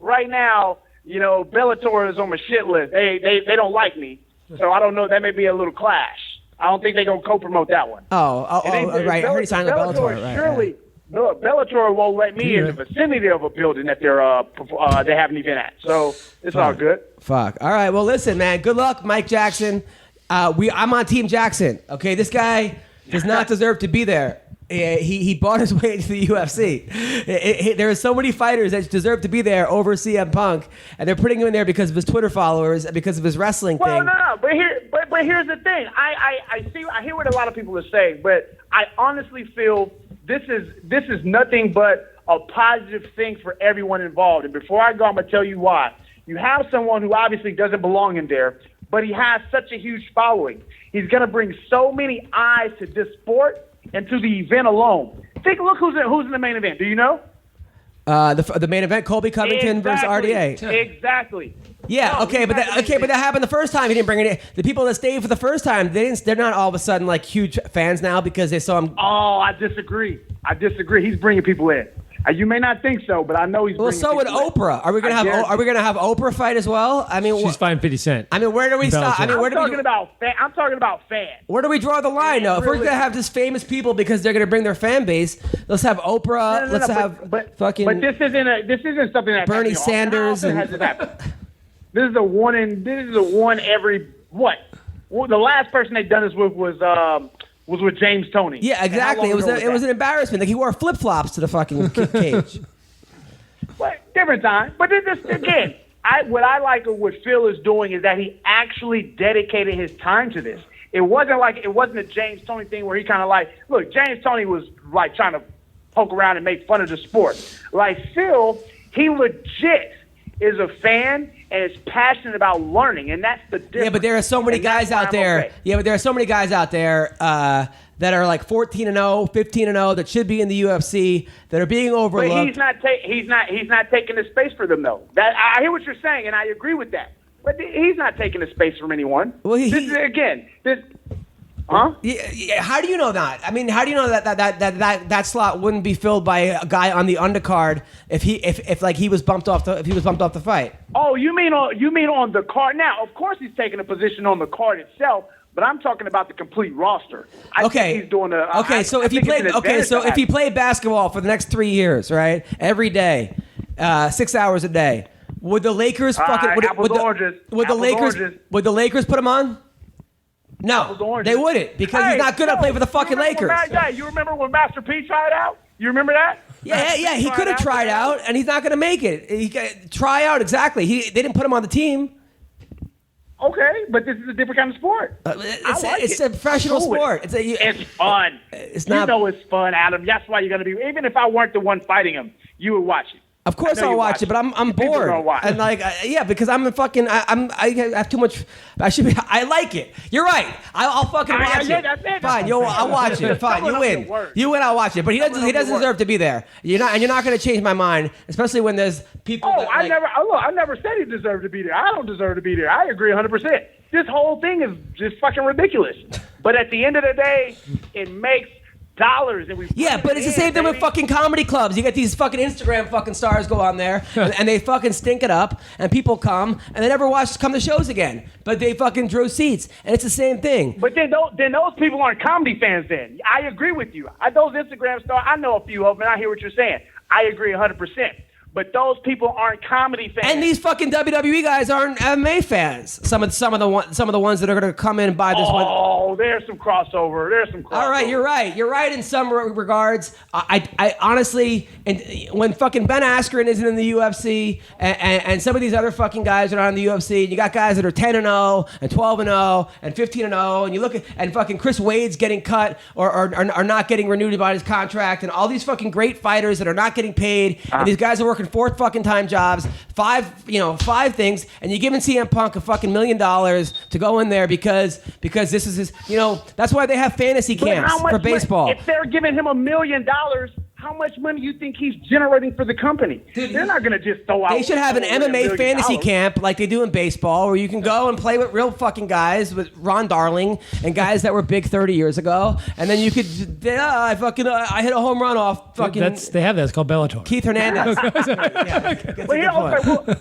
right now, Bellator is on my shit list. They don't like me. So I don't know. That may be a little clash. I don't think they're going to co-promote that one. Right. I heard he signed with Bellator. Surely, look, Bellator won't let me in the vicinity of a building that they have an event at. So it's all good. Fuck. All right. Well, listen, man. Good luck, Mike Jackson. I'm on Team Jackson. Okay, this guy does not deserve to be there. He bought his way into the UFC. There are so many fighters that deserve to be there over CM Punk, and they're putting him in there because of his Twitter followers and because of his wrestling thing. No. But here's the thing. I hear what a lot of people are saying, but I honestly feel this is nothing but a positive thing for everyone involved. And before I go, I'm gonna tell you why. You have someone who obviously doesn't belong in there, but he has such a huge following. He's gonna bring so many eyes to this sport and to the event alone. Look who's in the main event. Do you know? The main event, Colby Covington versus RDA. Exactly. Yeah. But that happened the first time. He didn't bring it in. The people that stayed for the first time, they're not all of a sudden like huge fans now because they saw him. Oh, I disagree. He's bringing people in. You may not think so, but I know he's. Well, so would Oprah. Are we gonna have Oprah fight as well? I mean, she's fighting 50 Cent. I mean, where do we stop? I mean, I'm talking about fans. Where do we draw the line, though? If we're gonna have this famous people because they're gonna bring their fan base, let's have Oprah. Let's have fucking. But this isn't something that Bernie Sanders and. This is a one every what? Well, the last person they've done this with was with James Toney. Yeah, exactly. It was an embarrassment. Like he wore flip flops to the fucking cage. Well, different time. But this again, what I like of what Phil is doing is that he actually dedicated his time to this. It wasn't a James Toney thing where he kind of like, look, James Toney was like trying to poke around and make fun of the sport. Like Phil, he legit is a fan and is passionate about learning, and that's the difference. Yeah, but there are so many guys out there. Okay. Yeah, but there are so many guys out there that are like 14-0, 15-0 that should be in the UFC that are being overlooked. But he's not taking the space for them though. That I hear what you're saying, and I agree with that. But he's not taking the space from anyone. Well, Huh? Yeah, how do you know that? I mean, how do you know that slot wouldn't be filled by a guy on the undercard if he was bumped off the fight? Oh, you mean on the card? Now, of course, he's taking a position on the card itself, but I'm talking about the complete roster. I think he's doing so if he played basketball for the next 3 years, right, every day, 6 hours a day, would the Lakers would the Lakers put him on? No, they wouldn't because he's not good at playing for the fucking Lakers. You remember when Master P tried out? You remember that? Yeah, he could have tried out, and he's not going to make it. He try out exactly. They didn't put him on the team. Okay, but this is a different kind of sport. It's a professional sport. It's fun. It's not. You know it's fun, Adam. That's why you're going to be. Even if I weren't the one fighting him, you would watch it. Of course I'll watch it, but I'm bored. And like, yeah, because I'm a fucking, I have too much. I like it. You're right. I'll fucking watch it. Fine, I'll watch it. Fine, you win. You win. I'll watch it. But he doesn't deserve to be there. You're not going to change my mind, especially when there's people. I never said he deserved to be there. I don't deserve to be there. I agree 100%. This whole thing is just fucking ridiculous. But at the end of the day, it makes dollars. And but it's the same thing with fucking comedy clubs. You get these fucking Instagram fucking stars go on there and they fucking stink it up, and people come and they never come to shows again. But they fucking drew seats, and it's the same thing. But then those people aren't comedy fans. Then I agree with you. Those Instagram stars, I know a few of them, and I hear what you're saying. I agree 100%. But those people aren't comedy fans. And these fucking WWE guys aren't MMA fans. Some of the ones that are going to come in and buy this one. Oh, there's some crossover. All right, you're right. You're right in some regards. I honestly, when fucking Ben Askren isn't in the UFC, and some of these other fucking guys are not in the UFC, and you got guys that are 10-0 and 12-0 and 15-0, and you look at and fucking Chris Wade's getting cut or are not getting renewed about his contract, and all these fucking great fighters that are not getting paid, and these guys are working 4 fucking time jobs, 5 things, and you're giving CM Punk a fucking $1 million to go in there because this is his, that's why they have fantasy camps for baseball. If they're giving him $1 million, how much money do you think he's generating for the company? Dude, they're not going to just throw out. They should have an MMA fantasy camp like they do in baseball, where you can go and play with real fucking guys, with Ron Darling and guys that were big 30 years ago, and then you could, I hit a home run off fucking. They have that. It's called Bellator. Keith Hernandez.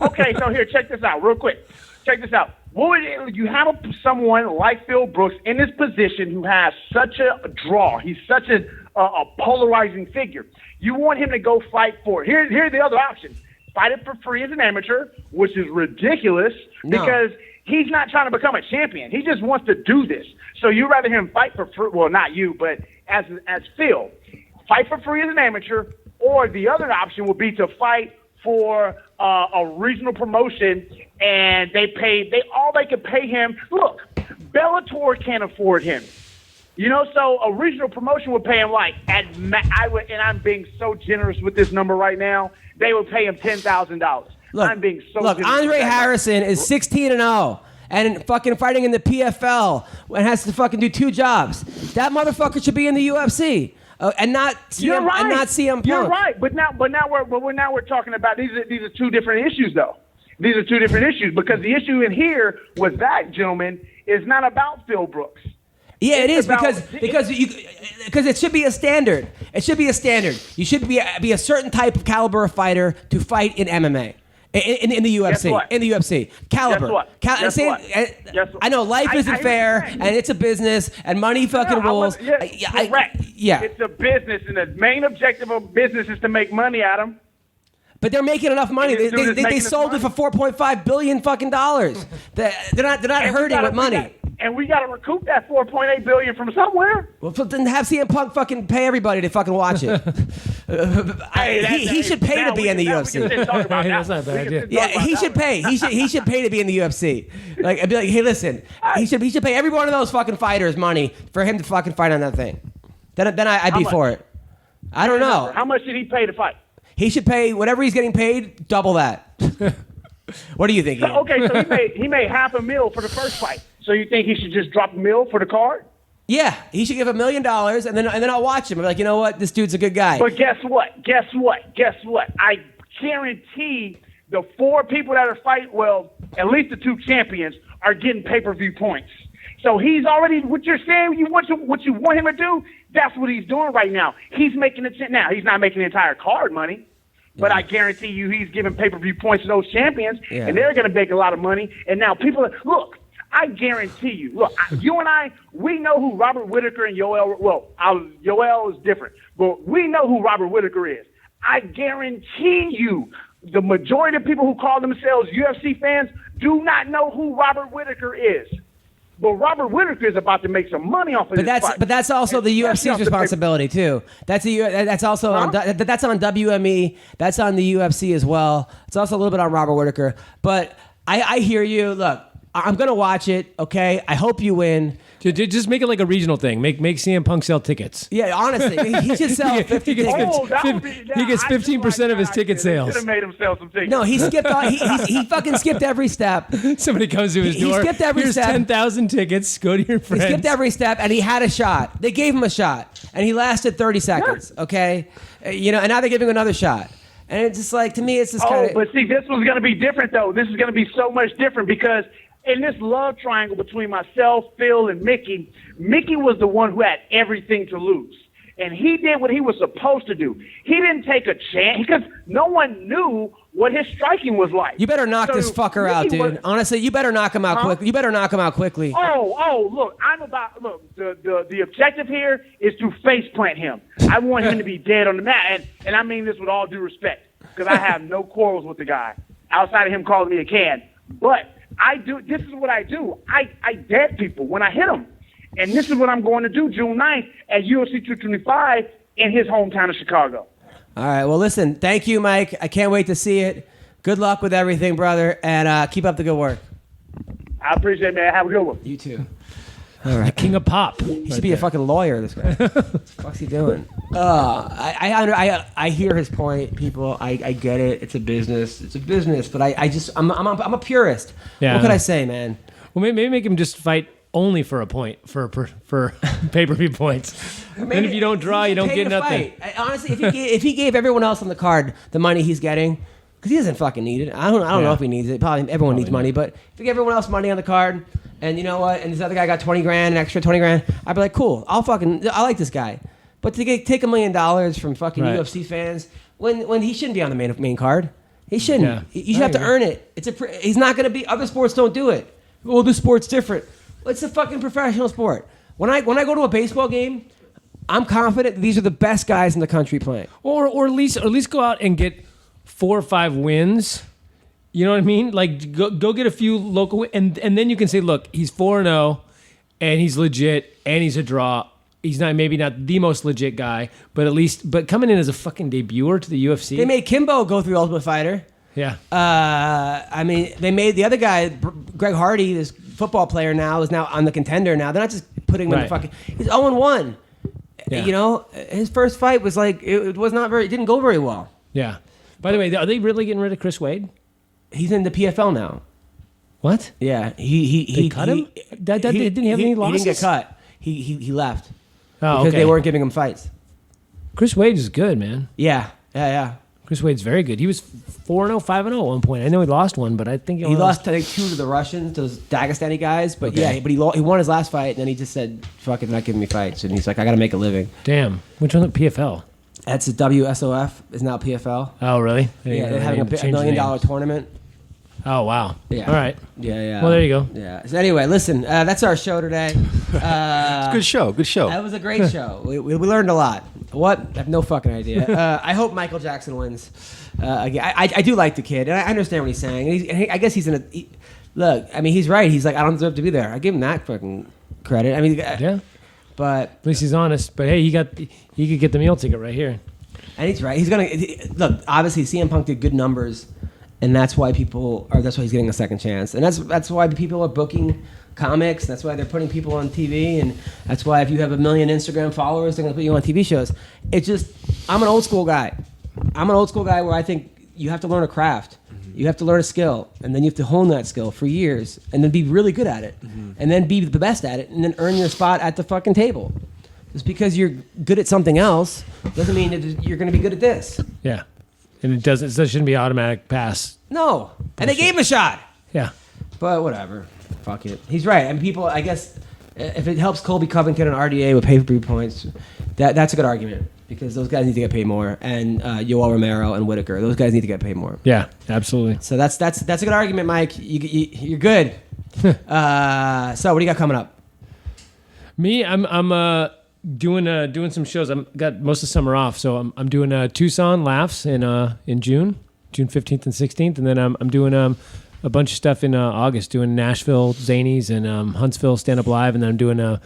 Okay, so here, check this out real quick. Check this out. You have someone like Phil Brooks in this position who has such a draw. He's such a polarizing figure. You want him to go fight for it. Here's the other option. Fight it for free as an amateur, which is ridiculous because he's not trying to become a champion. He just wants to do this. So you rather him fight for free. Well, not you, but as Phil, fight for free as an amateur, or the other option would be to fight for a regional promotion, and all they could pay him. Look, Bellator can't afford him. So a regional promotion would pay him and I'm being so generous with this number right now, they would pay him $10,000. I'm being so generous. Look, Andre Harrison is 16-0 and fucking fighting in the PFL and has to fucking do 2 jobs. That motherfucker should be in the UFC. And not CM Punk. You're right, but now we're talking about these are 2 different issues, though. These are 2 different issues, because the issue in here with that gentleman is not about Phil Brooks. Yeah, it is because it should be a standard. It should be a standard. You should be a certain type of caliber of fighter to fight in MMA. In the UFC, in the UFC, caliber. Guess what? I know life isn't fair, and it's a business, and money fucking rules. Correct. It's a business, and the main objective of business is to make money, Adam. But they're making enough money. They sold it for $4.5 billion fucking dollars. They're not hurting with money. And we got to recoup that $4.8 billion from somewhere. Well, then have CM Punk fucking pay everybody to fucking watch it. He should pay to be in the UFC. That's not a bad idea. Yeah, he should pay. He should pay to be in the UFC. Like, I'd be like, hey, listen, he should pay every one of those fucking fighters money for him to fucking fight on that thing. Then I'd be for it. I don't know. How much did he pay to fight? He should pay whatever he's getting paid, double that. What do you think? So he made $500,000 for the first fight. So you think he should just drop $1 million for the card? Yeah, he should give $1 million, and then I'll watch him. I'm like, you know what? This dude's a good guy. But guess what? I guarantee the 4 people that are fighting, well, at least the 2 champions, are getting pay-per-view points. So he's already, what you're saying, what you want him to do, that's what he's doing right now. He's making it. Now, he's not making the entire card money, but I guarantee you he's giving pay-per-view points to those champions, and they're going to make a lot of money. And now look, I guarantee you. Look, you and I, we know who Robert Whittaker and Yoel. Well, Yoel is different, but we know who Robert Whittaker is. I guarantee you, the majority of people who call themselves UFC fans do not know who Robert Whittaker is. But Robert Whittaker is about to make some money off of this fight. But that's also the UFC's responsibility too. That's also that's on WME. That's on the UFC as well. It's also a little bit on Robert Whittaker. But I hear you. Look, I'm gonna watch it. Okay, I hope you win. Just make it like a regional thing. Make CM Punk sell tickets. Yeah, honestly, he should sell 50 tickets. He gets 15% of his ticket sales. Should have made him sell some tickets. No, he skipped. He fucking skipped every step. Somebody comes to his door. He skipped every Here's step. 10,000 tickets. Go to your friends. He skipped every step, and he had a shot. They gave him a shot, and he lasted 30 seconds. Okay, and now they're giving him another shot. And it's just like, to me, it's just kind of. But see, this was going to be different, though. This is going to be so much different because in this love triangle between myself, Phil, and Mickey, Mickey was the one who had everything to lose. And he did what he was supposed to do. He didn't take a chance because no one knew what his striking was like. You better knock this fucker out, dude. Honestly, you better knock him out quick. You better knock him out quickly. Look, the objective here is to face plant him. I want him to be dead on the mat. And I mean this with all due respect because I have no quarrels with the guy outside of him calling me a can. But this is what I do. I dead people when I hit them. And this is what I'm going to do June 9th at UFC 225 in his hometown of Chicago. All right. Well, listen, thank you, Mike. I can't wait to see it. Good luck with everything, brother. And keep up the good work. I appreciate it, man. Have a good one. You too. All right. King of pop. He should be a fucking lawyer, this guy. What the fuck's he doing? I hear his point, people. I get it. It's a business. But I'm a purist. Yeah. What could I say, man? Well, maybe make him just fight only for a point, for pay-per-view points. Then if you don't draw, you don't get nothing. Honestly, if he gave everyone else on the card the money he's getting, because he doesn't fucking need it. I don't know if he needs it. Probably everyone needs money, but if you give everyone else money on the card, and you know what, and this other guy got 20 grand, an extra 20 grand, I'd be like, cool. I like this guy. But to take $1 million from fucking UFC fans when he shouldn't be on the main card, he shouldn't. Yeah. You should have to earn it. He's not going to be. Other sports don't do it. Well, this sport's different. It's a fucking professional sport. When I go to a baseball game, I'm confident that these are the best guys in the country playing. Or at least go out and get 4 or 5 wins. You know what I mean? Like go get a few local and then you can say, look, he's 4-0 and he's legit and he's a draw. He's maybe not the most legit guy, but coming in as a fucking debuter to the UFC. They made Kimbo go through Ultimate Fighter. Yeah. I mean, they made the other guy, Greg Hardy, this football player is now on the Contender now. They're not just putting him in the fucking. He's 0-1. Yeah. You know, his first fight was like it didn't go very well. Yeah. By the way, are they really getting rid of Chris Wade? He's in the PFL now. What? Yeah. He cut him. Didn't he have any losses? He didn't get cut. He left. Oh, because they weren't giving him fights. Chris Wade is good, man. Yeah. Chris Wade's very good. He was 4-0, 5-0 at one point. I know he lost one, but I think he lost I think 2 to the Russians, those Dagestani guys. But but he won his last fight, and then he just said, "Fuck it, not giving me fights." And he's like, "I got to make a living." Damn. Which one's PFL? That's the WSOF. Is now PFL. Oh, really? Yeah, they're having $1 million tournament. Oh, wow. Yeah. All right. Yeah. Well, there you go. Yeah. So anyway, listen, that's our show today. It's a good show. That was a great show. We learned a lot. What? I have no fucking idea. I hope Michael Jackson wins. Again, I do like the kid, and I understand what he's saying. I guess he's look, I mean, he's right. He's like, I don't deserve to be there. I give him that fucking credit. I mean, yeah. But at least he's honest. But hey, he could get the meal ticket right here. And he's right. He's gonna look. Obviously, CM Punk did good numbers, and that's why that's why he's getting a second chance, and that's why people are booking comics. That's why they're putting people on TV, and that's why if you have 1 million Instagram followers, they're gonna put you on TV shows. It's just, I'm an old school guy. Where I think you have to learn a craft. You have to learn a skill, and then you have to hone that skill for years, and then be really good at it, and then be the best at it, and then earn your spot at the fucking table. Just because you're good at something else doesn't mean that you're going to be good at this. Yeah, and it shouldn't be automatic pass. No, and they gave him a shot. Yeah, but whatever. Fuck it. He's right. I mean, people, I guess, if it helps Colby Covington and RDA with pay-per-view points, that's a good argument. Because those guys need to get paid more, and Yoel Romero and Whitaker, those guys need to get paid more. Yeah, absolutely. So that's a good argument, Mike. You're good. So what do you got coming up? Me, I'm doing some shows. I'm got most of summer off, so I'm doing Tucson Laughs in June 15th and 16th, and then I'm doing a bunch of stuff in August, doing Nashville Zanies and Huntsville Stand Up Live, and then I'm doing the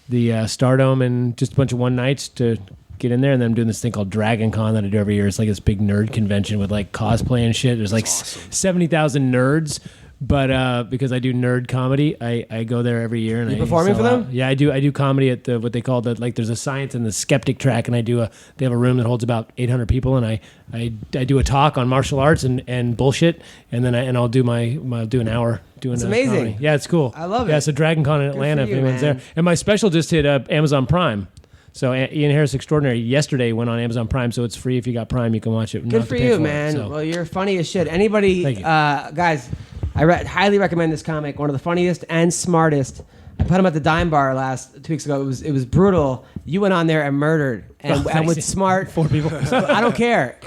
Stardome and just a bunch of one nights to get in there, and then I'm doing this thing called Dragon Con that I do every year. It's like this big nerd convention with like cosplay and shit. There's like 70,000 nerds But because I do nerd comedy, I go there every year. And you performing for them? Yeah, I do comedy at what they call there's a science and the skeptic track, and they have a room that holds about 800 people, and I do a talk on martial arts and bullshit, and then I'll do do an hour doing. It's amazing. Comedy. Yeah, it's cool. I love it. Yeah, it's a Dragon Con in Atlanta. If anyone's there, and my special just hit Amazon Prime. So Ian Harris Extraordinary yesterday went on Amazon Prime, so it's free if you got Prime. You can watch it. Good for you, man. Well, you're funny as shit. Anybody, guys, I highly recommend this comic. One of the funniest and smartest. I put him at the Dime Bar 2 weeks ago. It was brutal. You went on there and murdered, and with smart 4 people. I don't care.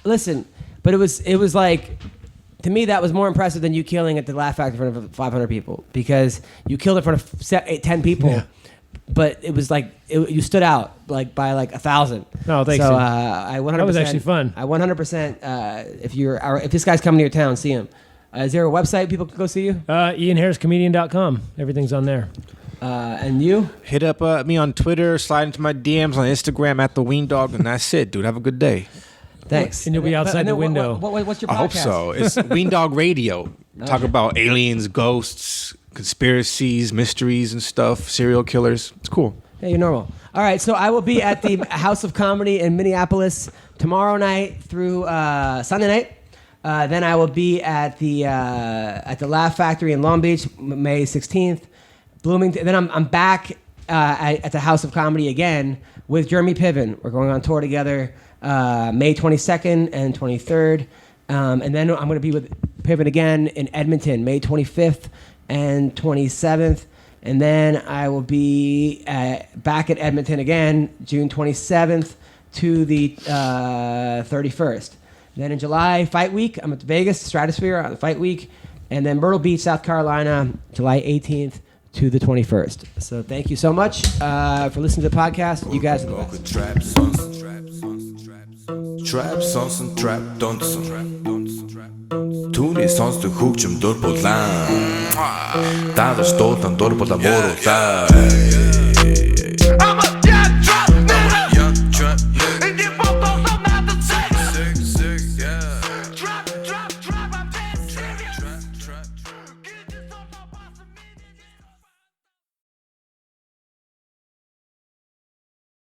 Listen, but it was like, to me, that was more impressive than you killing at the Laugh Factory in front of 500 people, because you killed in front of 10 people. Yeah. But it was like you stood out like by like 1,000. Oh, thanks. So I 100%. That was actually fun. I 100%. If this guy's coming to your town, see him. Is there a website people can go see you? IanHarrisComedian.com. Everything's on there. And you? Hit up me on Twitter, slide into my DMs on Instagram at the Weendawg, and that's it, dude. Have a good day. Thanks. And you'll be outside the window. What's your podcast? I hope so. It's Weendawg Radio. Talk about aliens, ghosts, conspiracies, mysteries and stuff, serial killers. It's cool. Yeah, you're normal. All right, so I will be at the House of Comedy in Minneapolis tomorrow night through Sunday night. Then I will be at the Laugh Factory in Long Beach, May 16th. Bloomington. Then I'm back at the House of Comedy again with Jeremy Piven. We're going on tour together May 22nd and 23rd. And then I'm going to be with Piven again in Edmonton, May 25th and 27th. And then I will be back at Edmonton again, June 27th to the 31st. Then in July, Fight Week, I'm at Vegas, Stratosphere on the Fight Week. And then Myrtle Beach, South Carolina, July 18th to the 21st. So thank you so much for listening to the podcast. You guys are the best. Trap sonsen, trap dansen. Түүний сонсдог хөгжим дур булаан. Даадаж дуулан дур булаа мууруулаа.